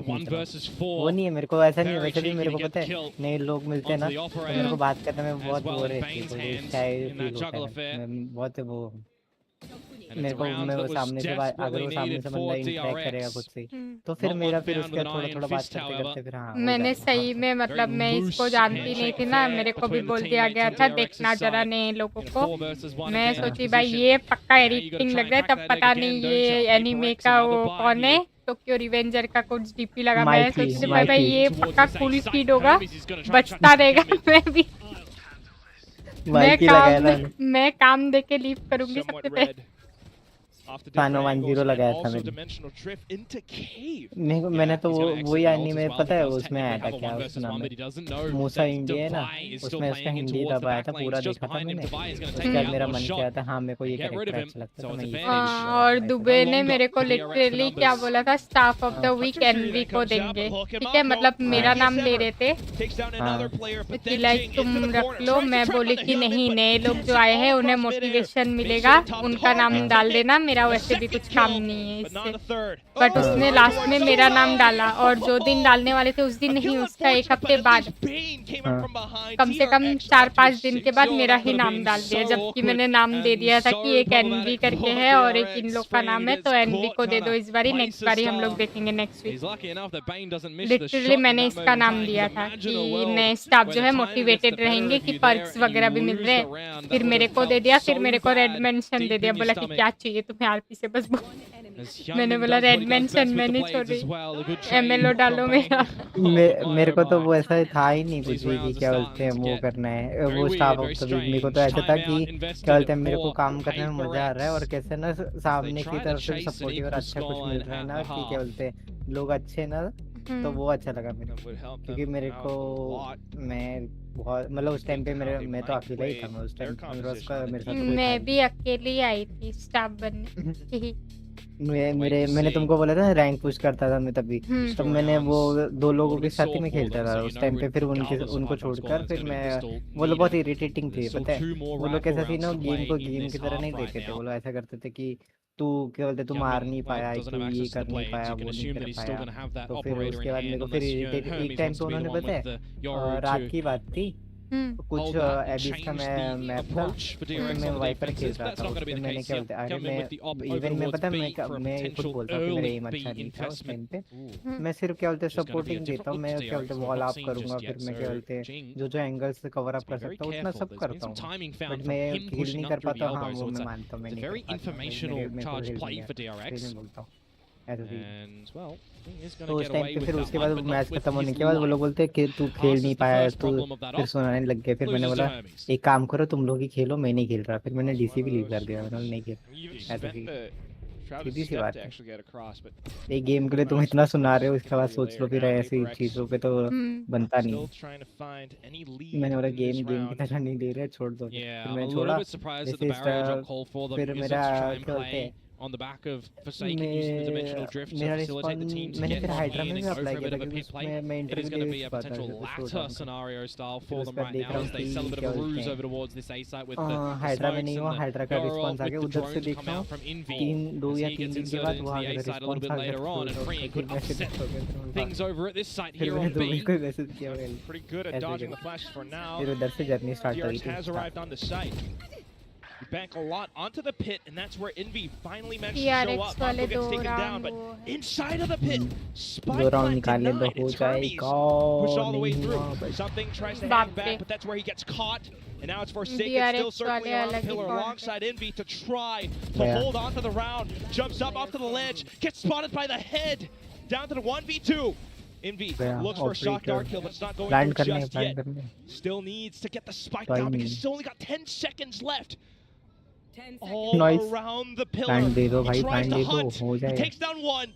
वो नहीं है, मेरे को ऐसा नहीं है, वैसे भी मेरे को पता है नए लोग मिलते हैं ना तो मेरे को बात करने में बहुत वो रहती है, बहुत वो मेरे को मैं वो सामने से अगर वो सामने से बंदा इंटरेक्ट करेगा खुद से तो फिर मेरा फिर उसके थोड़ा थोड़ा बात करते करते फिर हाँ मैंने सही में मतलब मैं इसको जानती नहीं थी ना, मेरे को भी बोल दिया गया था देखना जरा नए लोगों को, मैं सोची भाई ये पक्का एडिटिंग लग रहा है, तब पता नहीं ये एनिमे का वो कौन है, टोक्यो रिवेंजर का कुछ डीपी लगा, मैं सोची भाई ये पक्का फुल फीड होगा बचता रहेगा, मैं भी मैं काम देके लीव करूंगी सबसे पहले। सानो 1-0 लगाया था मैंने तो वो यानी में पता है उसमें आया था क्या उसका नाम है मूसा इंडिया है ना, उसमें उसका हिंदी दब आया था, पूरा देखा था मैंने, उसके बाद मेरा मन किया था हाँ मेरे को ये कैरेक्टर अच्छा लगता है तो मैं और दुबे ने मेरे को लिटरली क्या बोला था, staff of the week NV को देंगे, ठीक है, मतलब मेरा नाम ले रहे थे कि लाइक तुम रख लो, मैं बोली कि नहीं, नए लोग जो आए हैं उन्हें मोटिवेशन मिलेगा, उनका नाम डाल देना, मेरा वैसे भी कुछ काम नहीं है इससे। बट उसने लास्ट में मेरा नाम डाला और जो दिन डालने वाले थे उस दिन नहीं, उसका एक हफ्ते बाद, कम से कम 4-5 दिन के बाद मेरा ही नाम डाल दिया, जबकि मैंने नाम दे दिया था कि एक एनवी करके है और एक इन लोग का नाम है, तो एनवी को दे दो इस बारी, नेक्स्ट बारी हम लोग देखेंगे नेक्स्ट वीक। लिटरली मैंने इसका नाम दिया था कि नए स्टाफ जो है मोटिवेटेड रहेंगे कि पर्क्स वगैरह भी मिल रहे हैं, फिर मेरे को दे दिया, फिर मेरे को रेड मेंशन दे दिया, बोला कि क्या चाहिए तुम्हें आरपी से बस मैंने बोला रेड मेंशन मैं नहीं छोड़ रही, एमएलओ डालो मेरा। मेरे को तो वो ऐसा था ही नहीं कुछ भी कि क्या बोलते हैं वो करना है, वो स्टाफ ऑफ द वीक मेरे को तो ऐसा था कि क्या बोलते हैं मेरे को काम करने में मजा आ रहा है और कैसे ना सामने की तरफ से सपोर्टिव और अच्छा कुछ मिल रहा है ना कि क्या बोलते हैं लोग अच्छे ना, तो वो अच्छा लगा मेरे को, क्योंकि मेरे को मैं बहुत मतलब उस टाइम पे मैं तो अकेला ही था, मैं उस टाइम मेरे साथ मैं भी अकेली आई थी स्टाफ बनने मैंने तुमको बोला था रैंक पुश करता था मैं तभी, तब मैंने वो 2 लोगों के साथ ही मैं खेलता था उस टाइम पे, फिर उनको छोड़कर फिर मैं वो लोग बहुत इरिटेटिंग थे पता है, वो लोग कैसा थी ना गेम को गेम की तरह नहीं देते थे, वो लोग ऐसा करते थे कि तू क्या बोलते तू मार नहीं पाया, तू ये कर नहीं पाया, वो नहीं कर पाया, तो फिर उसके बाद मेरे को फिर इरिटेट एक टाइम पे उन्होंने बताया रात की बात थी, कुछ एबिस का मैप था, मैं वाइपर खेल रहा था, उसमें मैंने क्या बोलते अरे मैं इवन में पता मैं खुद बोलता हूँ कि मेरा एम अच्छा नहीं था उस टाइम पे, मैं सिर्फ क्या बोलते सपोर्टिंग देता हूँ, मैं क्या बोलते वॉल अप करूंगा, फिर मैं क्या बोलते जो एंगल्स से कवर अप कर सकता हूँ उतना सब करता हूँ, बट मैं किल नहीं कर पाता, हाँ वो मैं मानता हूँ, मैं नहीं बोलता हूँ तो उस टाइम पे, फिर उसके बाद मैच खत्म होने के बाद वो लोग बोलते कि तू खेल नहीं पाया, तू फिर सुनाने लग गए, फिर मैंने बोला एक काम करो तुम लोग ही खेलो, मैं नहीं खेल रहा, फिर मैंने डीसी भी लीव कर दिया, मैंने नहीं खेल, ऐसा सीधी सी बात है, एक गेम के लिए तुम इतना सुना रहे हो इसके बाद सोच लो फिर ऐसी चीजों पे तो बनता नहीं, मैंने बोला गेम की तरह नहीं ले रहे, छोड़ दो, फिर मैं छोड़ा, फिर मेरा क्या बोलते हैं on the back of Forsaken using the dimensional drift to facilitate the team to get more healing over the pit plate. It is going to be a potential latter scenario style for them right now as they sell a bit of a ruse over towards this A site with the hydra में नहीं हुआ, hydra का response आ गया उधर से देखा 2 या 3 दिन के बाद वहां का रिस्पॉन्स आ गया, things over at this site here on B. pretty good at dodging the flashes for now. फिर उधर से जर्नी स्टार्ट हुई PRX has arrived on the site. You bank a lot onto the pit, and that's where Envy finally managed to show up. Marco gets taken down, but inside of the pit, Spike Plant denied. It's Hermes pushed all the way through. Something tries to hang back, but that's where he gets caught. And now it's Forsaken still circling around the pillar alongside Envy to try to hold on to the round. Jumps up off to the ledge, gets spotted by the head, down to the 1v2. Envy looks for a shock dart kill, but it's not going through just yet. Still needs to get the spike down because he's only got 10 seconds left. All around the pillar. He tries to hunt. He takes down one.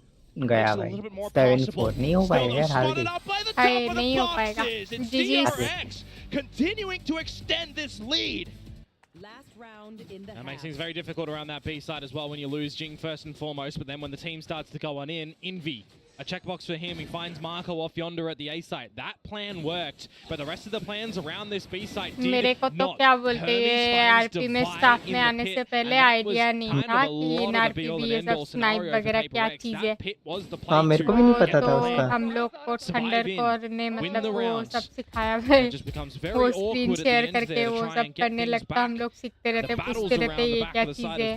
गया भाई 7-4 नहीं हो पाएगा यार, हार गए, नहीं हो पाएगा, PRX continuing to extend this lead. Last round in the That makes things very difficult around that B side as well when you lose Jing first and foremost, but then when the team starts to go on in, Envy, a checkbox for him, he finds Marco off yonder at the A site. That plan worked, but the rest of the plans around this B site did मेरे को तो क्या बोलते हैं RP में staff में आने से पहले आइडिया नहीं था कि इन आरपी भी ये सब स्नाइप वगैरह क्या चीज है, हाँ मेरे को भी नहीं पता था उसका, हम लोग को थंडर कोर ने मतलब वो सब सिखाया है, वो स्क्रीन शेयर करके वो सब करने लगता, हम लोग सीखते रहते, पूछते रहते ये क्या चीज है,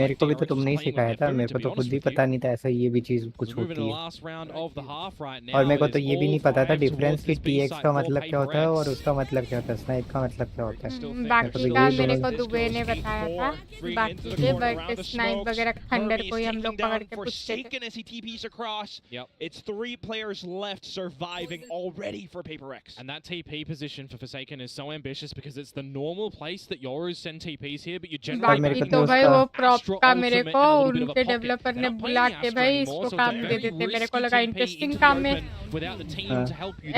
मेरे को भी तो तुमने ही सिखाया था, मेरे को तो खुद ही पता नहीं था ऐसा ये भी चीज कुछ We're moving to होती the है। last round of the half right now. और मेरे को It तो is ये भी all नहीं पता था 5 डिफरेंस towards कि this B TX side का for मतलब क्या होता है और PRX. उसका मतलब क्या होता है, स्नाइप का मतलब क्या होता है। बाकी का मेरे को दुबे ने बताया था बाकी के, बट स्नाइप वगैरह थंडर को ही हम लोग पकड़ के पूछते थे। Forsaken as he TPs across. Yep. It's 3 players left surviving already for PRX. And that TP position for Forsaken is so ambitious because it's the normal place that Yoru's send TPs here, but you generally बाकी तो भाई वो prop का मेरे को उनके developer ने बुला के भाई इसको काम दे देते, मेरे को लगा इंटरेस्टिंग काम है।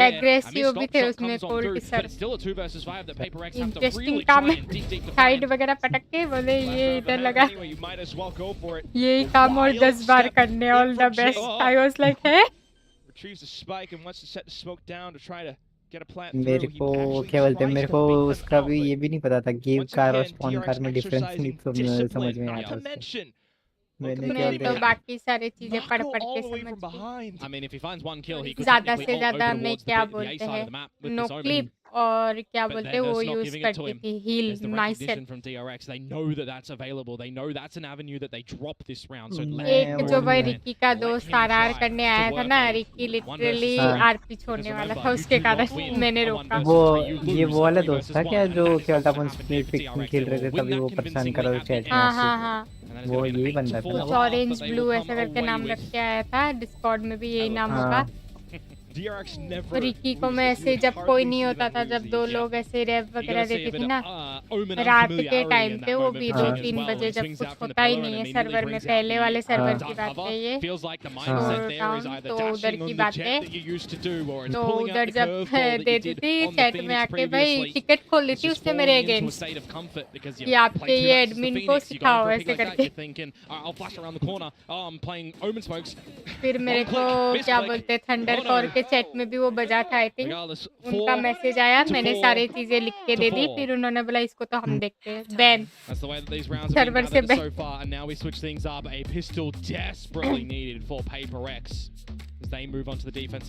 एग्रेसिव भी थे उसमें कोल्ड सर, इंटरेस्टिंग काम है। साइड वगैरह पटक के बोले ये इधर लगा, यही काम और 10 बार करने। All the best. I was like है Retrieves the spike and wants to set the smoke down to try to get a plant मेरे through. को क्या बोलते हैं, मेरे को उसका भी ये भी नहीं पता था गेम कार और स्पॉन कार में डिफरेंस नहीं समझ में आया था उससे। मैंने क्या मैं तो बाकी सारी चीजें पढ़ पढ़ के समझ गई। I mean, if he finds one kill, he could ज्यादा technically से ज्यादा open मैं towards क्या the A बोलते side हैं of the map with no this opening. Clip और क्या But बोलते they're वो just not use giving it to करती him. थी heal There's the myself. recognition from DRX. They know that that's available. They know that's an avenue that they drop this round. So एक जो भाई Ricky का दोस्त RR करने आया था ना, रिकी लिटरली आरपी छोड़ने वाला था, उसके कारण मैंने रोका। वो ये वो वाला दोस्त था क्या जो क्या बोलता अपन स्प्लिट पिक खेल रहे थे तभी वो परेशान कर रहा था चैट हाँ हाँ हाँ, में, वो यही बंदा था कुछ ऑरेंज ब्लू ऐसा करके नाम रख के आया था, डिस्कॉर्ड में भी यही नाम होगा। रिकी को मैं ऐसे जब कोई नहीं होता था, जब 2 लोग ऐसे रेव वगैरह देती थी ना रात के टाइम पे, वो भी 2-3 बजे जब कुछ होता ही नहीं है सर्वर में, पहले वाले सर्वर की बात है ये, तो उधर की बात है। तो उधर जब देती थी चैट में आके भाई टिकट खोल देती उससे मेरे अगेंस्ट कि आपके ये एडमिन को सिखाओ ऐसे करके। फिर मेरे को क्या बोलते थंडर कॉर के चैट में भी वो बजा था, आई थिंक उनका मैसेज आया, मैंने सारी चीजें लिख के दे दी, फिर उन्होंने बोला इसको तो हम देखते हैं बैन, सर्वर से बैन।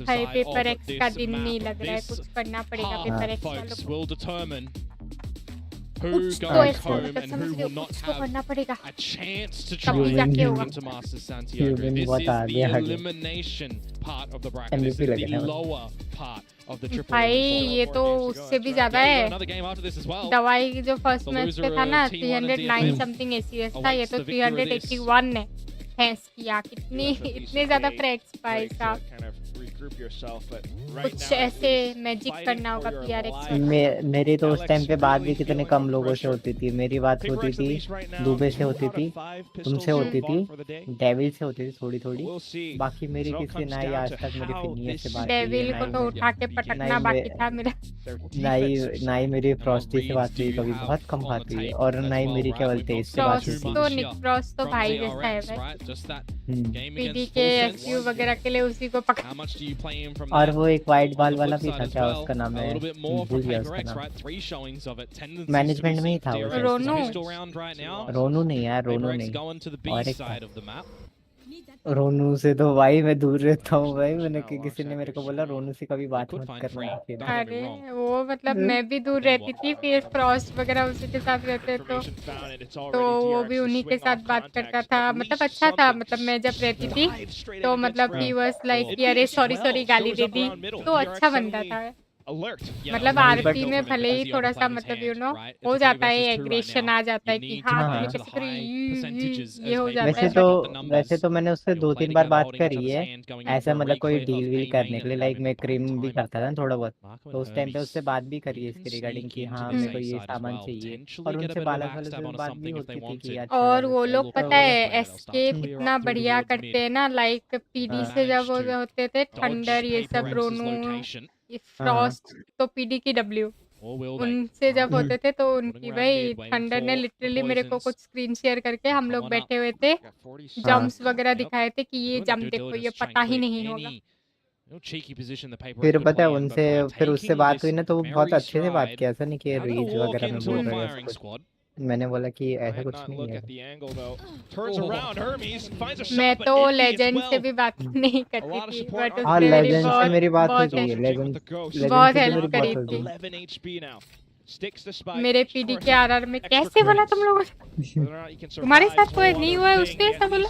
भाई पेपर एक्स का दिन नहीं लग रहा है, कुछ करना पड़ेगा पेपर एक्स वालों को। कुछ तो ऐसा मतलब समझ रहे हो, कुछ तो करना पड़ेगा तभी जाके होगा। भाई ये तो उससे भी ज्यादा है, दवाई जो फर्स्ट मैच पे था ना 309 समथिंग एसीएस था, ये तो 381 है। किया कितनी इतने ज्यादा फ्रैक्स भाई साहब, कुछ ऐसे मैजिक करना होगा PRX में। मेरी तो उस टाइम पे बात भी कितने कम लोगों से होती थी, मेरी बात होती थी दुबे से होती थी, तुमसे होती थी, डेविल से होती थी थोड़ी थोड़ी, बाकी मेरी किसी ना ही आज तक मेरी फिनियस से बात हुई है। डेविल को तो उठा के पटकना बाकी था मेरा, ना ही मेरी फ्रॉस्टी से बात हुई कभी, बहुत कम बात हुई, और ना ही मेरी क्या बोलते हैं इससे बात हुई। तो निक फ्रॉस्ट तो भाई जैसा है भाई, पीडी के एफयू वगैरह के लिए उसी को पकड़। और वो एक वाइट बॉल वाला भी था, क्या उसका नाम है, भूल गया उसका नाम, मैनेजमेंट में ही था वो। रोनू नहीं यार, रोनू नहीं, और एक रोनू से तो भाई मैं दूर रहता हूँ भाई, मैंने किसी ने मेरे को बोला रोनू से कभी बात मत करना। अरे वो मतलब मैं भी दूर रहती थी, फिर फ्रॉस्ट वगैरह उसी के साथ रहते तो वो भी उन्हीं के साथ बात करता था, मतलब अच्छा था, मतलब मैं जब रहती थी तो मतलब ही वाज लाइक कि अरे सॉरी गाली दे दी, तो अच्छा बंदा था। मतलब आरपी में भले ही थोड़ा सा मतलब यू नो हो जाता है, एग्रेशन आ जाता है कि हाँ ये हो जाता है। वैसे तो मैंने उससे 2-3 बार बात करी है ऐसा, मतलब कोई डील वील करने के लिए, लाइक मैं क्रीम भी करता था थोड़ा बहुत, तो उस टाइम पे उससे बात भी करी है इसके रिगार्डिंग कि हाँ मेरे को ये सामान चाहिए, और उनसे बालक वाले से बात भी होती थी कि और वो लोग पता है एस्केप इतना बढ़िया करते हैं ना, लाइक पीडी से जब वो होते थे थंडर ये सब, रोनू फ्रॉस्ट तो पीडी की डब्ल्यू, उनसे जब होते थे तो उनकी भाई थंडर ने लिटरली मेरे को कुछ स्क्रीन शेयर करके हम लोग बैठे हुए थे, जंप्स वगैरह दिखाए थे कि ये जंप देखो ये पता ही नहीं होगा। फिर पता है उनसे फिर उससे बात हुई ना तो वो बहुत अच्छे से बात किया, ऐसा नहीं कि रीच वगैरह में बोल रहे हैं, मैंने बोला कि ऐसा कुछ नहीं है। मैं तो लेजेंड से भी बात नहीं करती थी, बट हाँ लेजेंड से मेरी बात हुई थी, लेजेंड बहुत हेल्प करी थी मेरे पीडी के आरआर में। कैसे बोला तुम लोगों ने, तुम्हारे साथ कोई नहीं हुआ है उसने ऐसा बोला?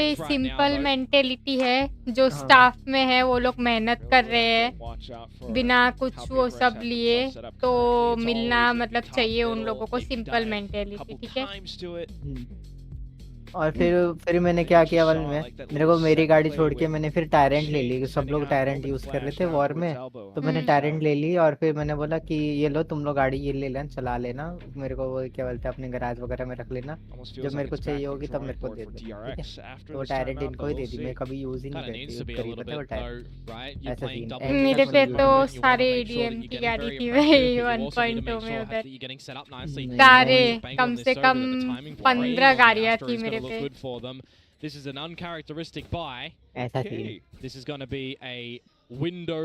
ये सिंपल मेंटेलिटी है जो स्टाफ में है, वो लोग मेहनत कर रहे हैं बिना कुछ वो सब लिए, तो मिलना मतलब चाहिए उन लोगों को सिंपल मेंटेलिटी, ठीक है। और फिर मैंने क्या किया वाल में, मेरे को मेरी गाड़ी छोड़ के मैंने फिर टायरेंट ले ली, सब लोग टायरेंट यूज कर रहे थे वॉर में, तो मैंने टायरेंट ले ली और फिर मैंने बोला कि ये लो तुम लोग गाड़ी ये ले लेना, चला लेना, मेरे को वो क्या बोलते हैं अपने गैराज वगैरह में रख लेना, जब मेरे को चाहिए होगी तब मेरे को दे दो, ठीक है। तो वो टायरेंट इनको ही दे दी, मैं कभी यूज ही नहीं करती, पता है वो टायरेंट ऐसा सीन। मेरे पे तो सारे EDM की गाड़ी थी भाई 1.2 में उधर, सारे कम से कम 15 गाड़ियाँ थी मेरे पे। This is an uncharacteristic buy. ऐसा थी। This is going to be a window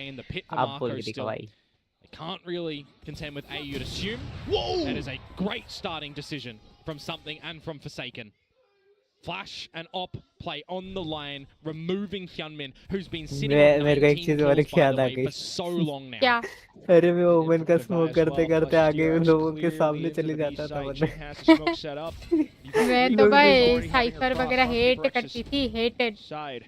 away in the pit for आप बोल Marco के दिखा still. भाई. They can't really contend with A, you'd assume. Whoa! That is a great starting decision from Something and from Forsaken. Flash and Op play on the line, removing Hyunmin, who's been sitting on मेरे को एक 19 चीज और kills, by याद the uh way, गई. for so long now. क्या? अरे मैं ओमन का स्मोक As करते well, करते plus आगे DRX लोगों के clearly सामने into चले the जाता था B side. मतलब. Jin has the smoke set up. You've got मैं three तो players भाई already having a cipher cross वगैरह on हेट PRX's करती थी, हेटेड. side.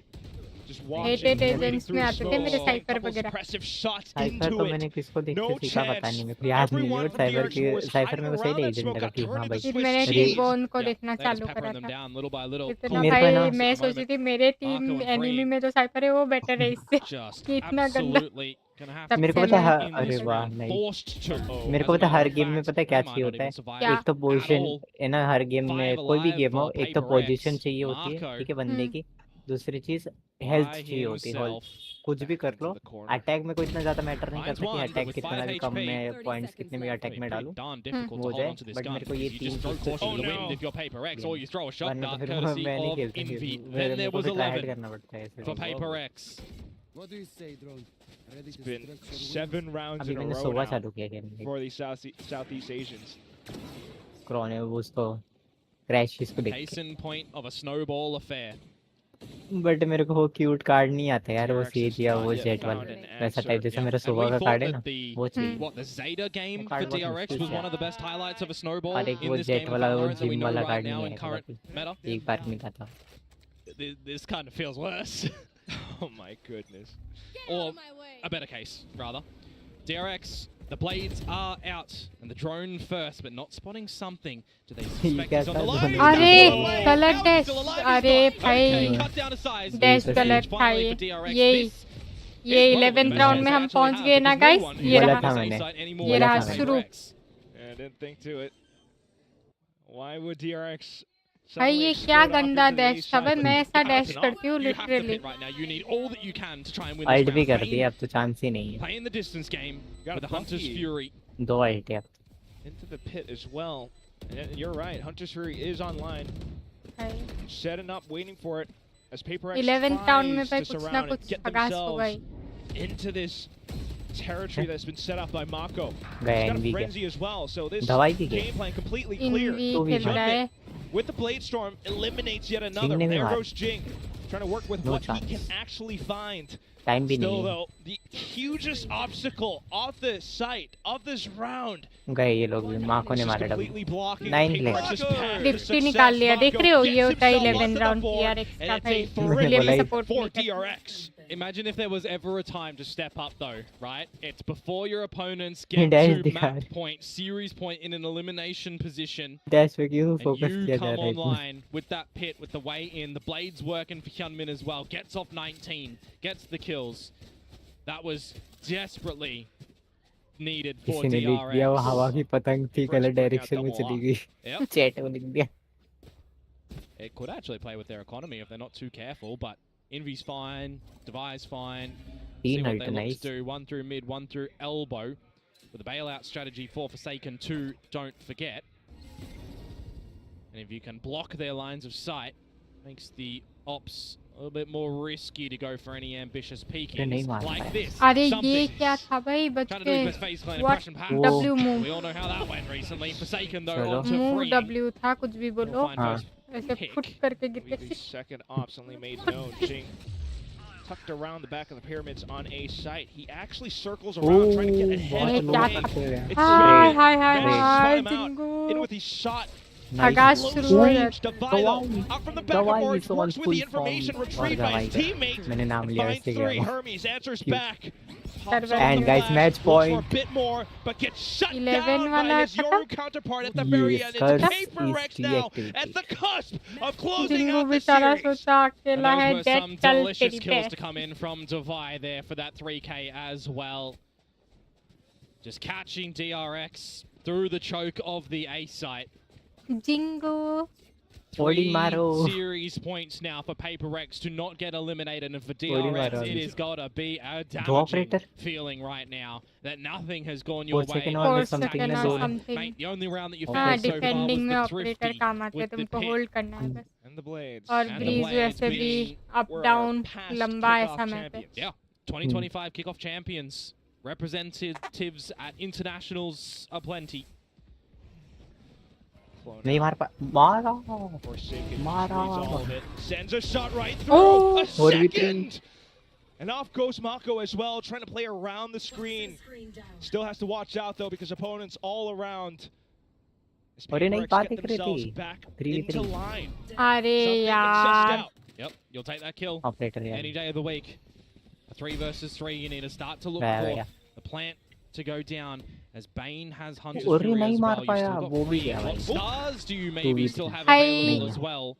8 एजेंट्स में आते थे मेरे साइफर वगैरह। साइफर तो मैंने किसको देख के सीखा पता नहीं, मेरे को याद नहीं है, बट साइफर में को सही नहीं एजेंट लगा कि हाँ भाई। फिर मैंने रिबोन को देखना चालू करा था। इतना भाई मैं सोची थी मेरे टीम एनिमी में जो साइफर है वो बेटर है इससे कि इतना गंदा। मेरे को पता है, अरे वाह नहीं, मेरे को पता है हर गेम में पता है क्या चाहिए होता है, एक तो पोजीशन है ना, हर गेम में कोई भी गेम हो एक तो पोजीशन चाहिए होती है, ठीक है बंदे की, दूसरी चीज हेल्थ चाहिए होती है, कुछ भी कर लो। अटैक में कोई इतना ज्यादा मैटर नहीं करता कि अटैक कितना भी कम में पॉइंट्स कितने भी अटैक में डालूं वो हो जाए, बट मेरे को ये तीन चीजें वरना तो फिर मैं नहीं खेलता, मेरे को ट्राई हार्ड करना पड़ता है ऐसे। What do you say, drone? Ready It's to been structure 7 rounds in a मैंने row सोवा now चालू किया खेलने for the Southeast Asians. क्रॉन है वो उसको क्रैश इसको देख Case in point of a snowball affair. But मेरे को वो क्यूट कार्ड नहीं आता यार, वो सेज या वो जेट वाला वैसा टाइप जैसा मेरा सोवा का कार्ड है ना वो चाहिए। What the Zeta game for DRX was one of the best highlights of a snowball और एक in वो this जेट game of वाला वो Valorant that we gym know वाला right कार्ड now नहीं in है current meta. एक बार मिला था। This kind of feels worse. Oh my goodness. Or a better case, rather. DRX, the blades are out, and the drone first, but not spotting something. Do they suspect he's on the line? अरे गलत dash, अरे भाई dash गलत था ये 11th round में हम पहुंच गए ना गाइस, ये रहा शुरू। Didn't think to it. Why would DRX? भाई ये क्या गंदा डैश था भाई, मैं ऐसा डैश करती हूँ लिटरली। अल्ट भी कर दिया अब तो चांस ही नहीं है। Playing the distance game with the Hunter's Fury. दो अल्ट है अब। Into the pit as well. And you're right, Hunter's Fury is online. Setting up, waiting for it. As PRX 11th round में भाई tries to कुछ ना surround and कुछ get आगाज होगा ही। themselves into this territory that's been set up by Mako. He's गया got a NV frenzy as well, so this दवाई की game plan completely clear. Env खेल रहा है। With the Blade Storm, eliminates yet another. ने भी There मारा। goes Jing, trying to work with No what chance. he can actually find. Time भी Still नहीं है। though, the hugest obstacle off the site of this round. गए ये लोग भी, माँ को ने मारा डबल। 9 प्ले। लिफ्ट निकाल लिया, देख रहे हो ये होता है 11th राउंड DRX का भाई, इसलिए मैं सपोर्ट नहीं करती। Imagine if there was ever a time to step up though, right? It's before your opponents get to map point, series point in an elimination position. Dash पे क्यों And focus you किया जा come रहा है इतना? online with that pit, with the way in. The blades working for Hyunmin as well. Gets off 19, gets the kills. That was desperately needed for किसी ने लिख दिया वो DRX. हवा की पतंग थी, गलत डायरेक्शन में चली गई। Yep. चैट में लिख दिया। It could actually play with their economy if they're not too careful, but Envy's fine, Devi's fine. See what they look to do. One through mid, one through elbow. With a bailout strategy for Forsaken 2, don't forget. And if you can block their lines of sight, makes the ops a little bit more risky to go for any ambitious peekings like this. अरे ये क्या था भाई बच्चे? What W move? We all know how that went recently. Forsaken though on to Move free. W था, कुछ भी बोलो। ऐसे फुट करके गिर The गए। second ops only made known. Jing tucked around the back of the pyramids on A site. He actually circles around trying to get ahead of the lane. It's hi hi hi managed to hi spot him out. Xingu. In with his shot. आगाज शुरू हो Range जाता to Vilo. Out from the back of Orange, works with the information retrieved by his teammates. मैंने नाम लिया Finds इससे three. गया। Hermes answers back. And guys, match point. For a bit more, but gets shut 11 down by वाला his Yoru counterpart at the very end. Yes, It's curse PRX is now deactivated. at the cusp of closing Xingu out the बेचारा series. सोचा अकेला है, And those were dead some चल delicious तेरी kills पे। to come in from Devi there for that 3k as well. Just catching DRX through the choke of the A site. Xingu. Holding 3 Maro. series points now for PRX to not get eliminated, and for DRX it has got to be a operator. damaging feeling right now that nothing has gone your way. 4 second और और something second ना or दो। something। Mate, the only round that you हाँ, faced so far was defending में the operator Thrifty काम आते हैं, with the तुमको pit. होल्ड करना है बस। And the blades. और And the ब्रीज Blades वैसे भी being अप डाउन past लंबा है kickoff समय पे। champions. Yeah, 2025 kickoff champions, representatives at internationals aplenty. नहीं मार पा मारा Forsaken Mara. resolve it. Sends a shot right through. Oh. A Or we second. And off goes Mako as well, trying to play around the screen. Still has to watch out though because opponents all around. As और ये नहीं PRX बात get कर रही themselves थी back 3v3 into line. अरे Something gets यार sussed out. Yep, you'll take that kill Operator any यार day of the week. A 3 versus 3, you need to start to look गया for गया the plant to go down as Bane has Hunter's और Fury नहीं as मार well. You've पाया still got वो भी Free. गया What भाई stars do you 2v3 maybe still have Hi. available नहीं as है well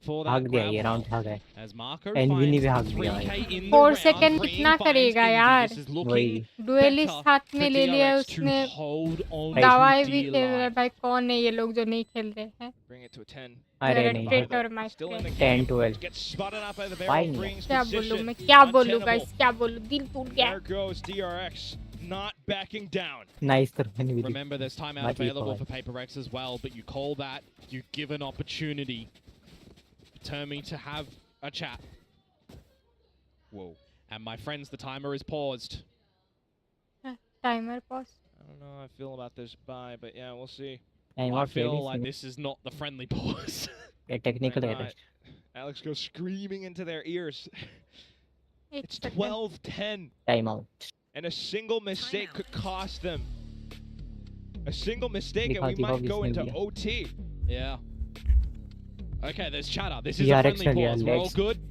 for that भाग गया grab ये hold? राउंड भाग गया As Marco एनवी finds भी भाग the गया 3k भाई in the 4 round, second Green कितना finds करेगा Indy. यार This is looking वही डुएलिस्ट better हाथ में for ले लिया DRX to उसने hold on to दवाई भी dear खेल रहा है life. भाई कौन है ये लोग जो नहीं खेल रहे हैं Bring it to a 10. अरे मेरा नहीं traitor my Still in the friend game. 10-12 Gets spotted out by the Why barrel. नहीं? Brings क्या बोलूं position. मैं क्या बोलूं Untenable. गाइस क्या बोलूं दिल टूट गया There goes DRX. Not backing down. Nice कर N V Remember, there's timeout Might be available fine. for PaperX as well, but you call that, you give an opportunity, determined to have a chat. Whoa. And my friends, the timer is paused. Timer pause I don't know how I feel about this buy, but yeah, we'll see. And I what feel like this is not the friendly pause. ये technical Why है not? Alex goes screaming into their ears. It's second 12-10, time out and a single mistake could cost them. A single mistake, and we दिखा might go into दिया OT. Yeah. Okay, there's chatter. This is a PRX friendly चल pause. गया, We're all let's- good.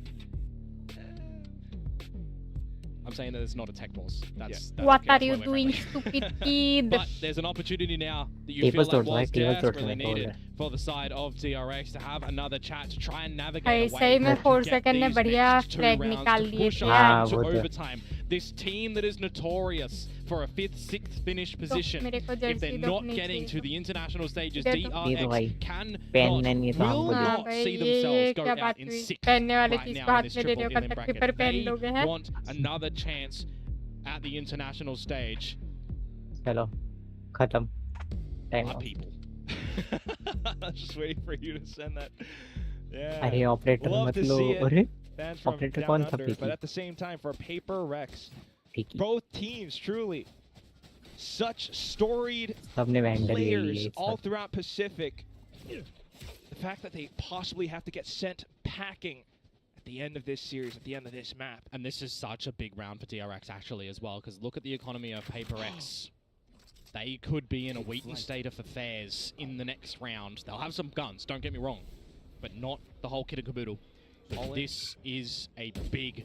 I'm saying that it's not a tech pause. That's what okay, are that's you why we're doing friendly. Stupid kid But there's an opportunity now that you Tables feel like don't was like, tables don't desperately like, needed alright. for the side of DRX to have another chat to try and navigate भाई away सही में to 4 get second में these बढ़िया next 2 flag rounds निकाल to लिए push थे on यार to वो तो- overtime. This team that is notorious for a 5th, 6th finish तो position, मेरे को if जर्सी they're दो not अपनी getting to चाहिए the international stages, दे दो। ये तो भाई, DRX पेन cannot, नहीं तो will हमको हाँ not भाई see ये themselves go क्या out बात in हुई 6th पहनने वाली right चीज now को in हाथ this में ले रहे triple हो कल in तक bracket. पेपर पहन They लोगे हैं want another chance at the international stage. चलो खत्म time Our out people. I was just waiting for you to send that. Yeah. अरे ऑपरेटर Love मत to लो see it. अरे Fans from Operator down कौन था under, Peaky? but at the same time for PaperX. ठीक है Both teams truly such storied सबने vandal ले players लिए all throughout Pacific. The fact that they possibly have to get sent packing at the end of this series, at the end of this map. And this is such a big round for DRX actually as well, because look at the economy of PaperX. They could be in a wheaten state of affairs in the next round. They'll have some guns, don't get me wrong, but not the whole kit and caboodle. But this is a big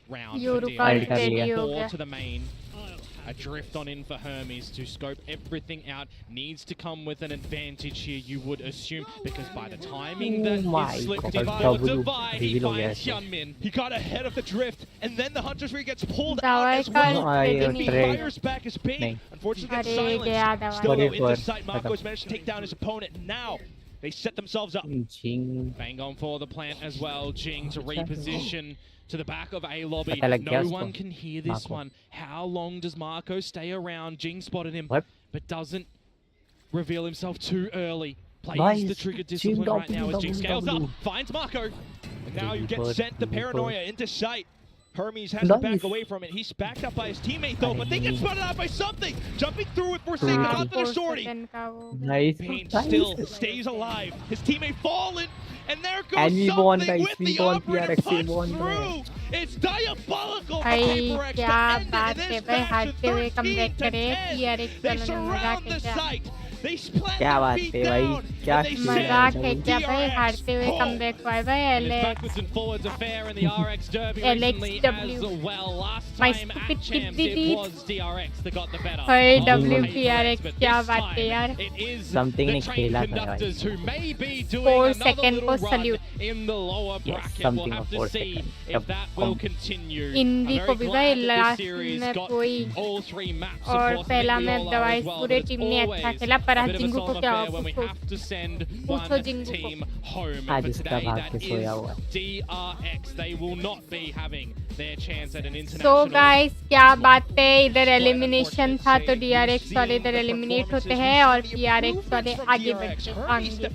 round You for रुका DRX. steady हो 4 गया to the main. A drift on in for Hermes to scope everything out. Needs to come with an advantage here, you would assume, because by the timing that my is slipped God, in for double Divide, he reveal हो गया finds इसमें। Hyunmin. He got ahead of the drift, and then the Hunter's Free gets pulled out दवाई as का well. आया नहीं He trade fires back his bait. नहीं। Unfortunately, gets अरे गया silenced. दवाई Still though, Sorry into for- sight, Mako's managed to take down his opponent. Now, they set themselves up. Jing Bang on for the plant as well. Jing to reposition to the back of A lobby. पता लग गया No उसको। one can hear this Marco। one. How long does Marco stay around? Jing spotted him, What? but doesn't reveal himself too early. Plays Nice. the trigger Jing discipline right now as double, Jing scales double. up, finds Marco. And now you get Good, sent the good. paranoia into sight. Hermes has to back Nice. away from it. He's backed up by his teammate though, but they get Nice. spotted out by something. Jumping through it, Forsaken Nice. onto the 4 sortie. Second का वो nice Bane still stays alive. His teammate fallen, and there goes And we won, something guys. with We the won, operator PRX, we punch won, through. It's diabolical for भाई PaperX to क्या end it बात in है this भाई match हारते to हुए 13 comeback to करे 10. PRX They वालों ने surround मजाक the है क्या site. They plant क्या their बात feet है भाई down, क्या and they खेल send मजाक है रहे क्या भाई DRX हारते हुए home. कमबैक हुआ है भाई And it's Alex backwards and forwards affair in the RX Derby Alex recently W. as well. Last My time stupid at Champs, it kid was DRX that got the better. Hi of WPRX but क्या this बात है time यार it is Something the ने train खेला था conductors who may be doing 4 another second little को run salute. in the lower Yes, bracket. something We'll have of to 4 see seconds. if that will continue. Indie I'm को very भी भाई glad that last this series में got कोई all 3 maps. Of और course, I पहला think we match all are दवाई as well, पूरे but it's team ने अच्छा always खेला पर a आज bit of a जिंगू को solemn क्या affair when we पूछो have to send पूछो one जिंगू को team home. आज For इसका today, भाग that के सोया is हुआ है DRX. They will not be having their chance at an so international. Guys क्या बात है इधर एलिमिनेशन था तो DRX वाले इधर एलिमिनेट होते हैं और PRX वाले आगे बढ़ते आएंगे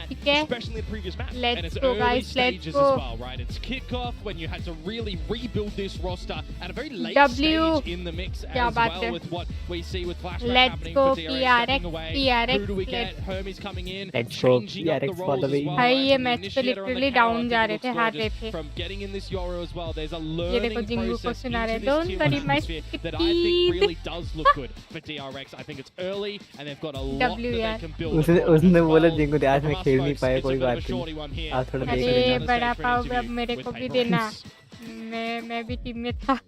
ठीक है And let's it's go early guys let's stages go as well, right? It's kickoff when you had to really rebuild this roster at a very late W. stage in the mix क्या as बात well है with what we see with Flashback Let's happening go for DRX stepping PRX. away. PRX, Who do we get? Hermes coming in, Let's go, changing up the PRX for roles the as win. well. भाई right? ये From the match पे initiator on the literally KO, I down think जा it रहे looks थे, हार रहे gorgeous. थे। From getting in this Yoru as well, there's a ये देखो learning जिंगू को process सुना रहे, into this don't tier worry 1 my atmosphere that I think really does look good for DRX. I think it's early and they've got a lot W that they यार। can build उसने upon उसने as बोला well. Xingu आज मैं From us खेल नहीं folks, पाया, it's a कोई bit of बात a नहीं, shorty one here. आप थोड़ा We're देख अरे sitting लेना। on the बड़ा stage for an pav interview अब मेरे with को भी Paper देना, X. मैं भी टीम में था।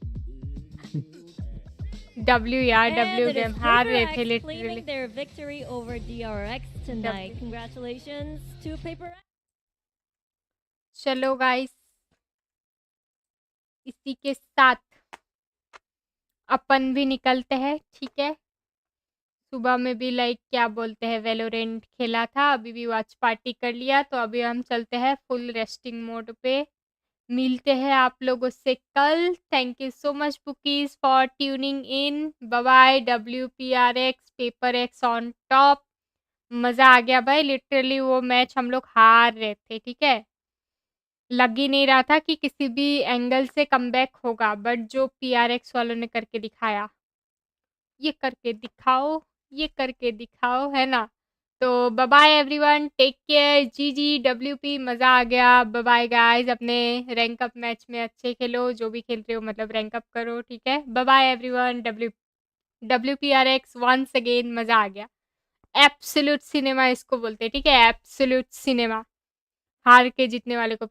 W यार, W And it game is हार रहे थे PaperX literally. claiming their victory over DRX tonight. Congratulations to PaperX. चलो गाइस, इसी के साथ अपन भी निकलते हैं, ठीक है। सुबह में भी लाइक क्या बोलते हैं वेलोरेंट खेला था, अभी भी वॉच पार्टी कर लिया, तो अभी हम चलते हैं फुल रेस्टिंग मोड पे। मिलते हैं आप लोगों से कल। Thank you so much bookies for tuning in. Bye bye. WPRX paper X on top. मज़ा आ गया भाई, लिटरली वो मैच हम लोग हार रहे थे, ठीक है। लग ही नहीं रहा था कि किसी भी एंगल से कमबैक होगा, बट जो PRX वालों ने करके दिखाया, ये करके दिखाओ, ये करके दिखाओ, है ना। तो bye bye everyone, take care, G WP, मज़ा आ गया। बाय बाय गाइस, अपने रैंक अप मैच में अच्छे खेलो, जो भी खेल रहे हो मतलब रैंक अप करो, ठीक है। Bye bye everyone. WPRX once again, मज़ा आ गया। एब्सोल्यूट सिनेमा इसको बोलते हैं, ठीक है, एब्सोल्यूट सिनेमा। हार के जीतने वाले को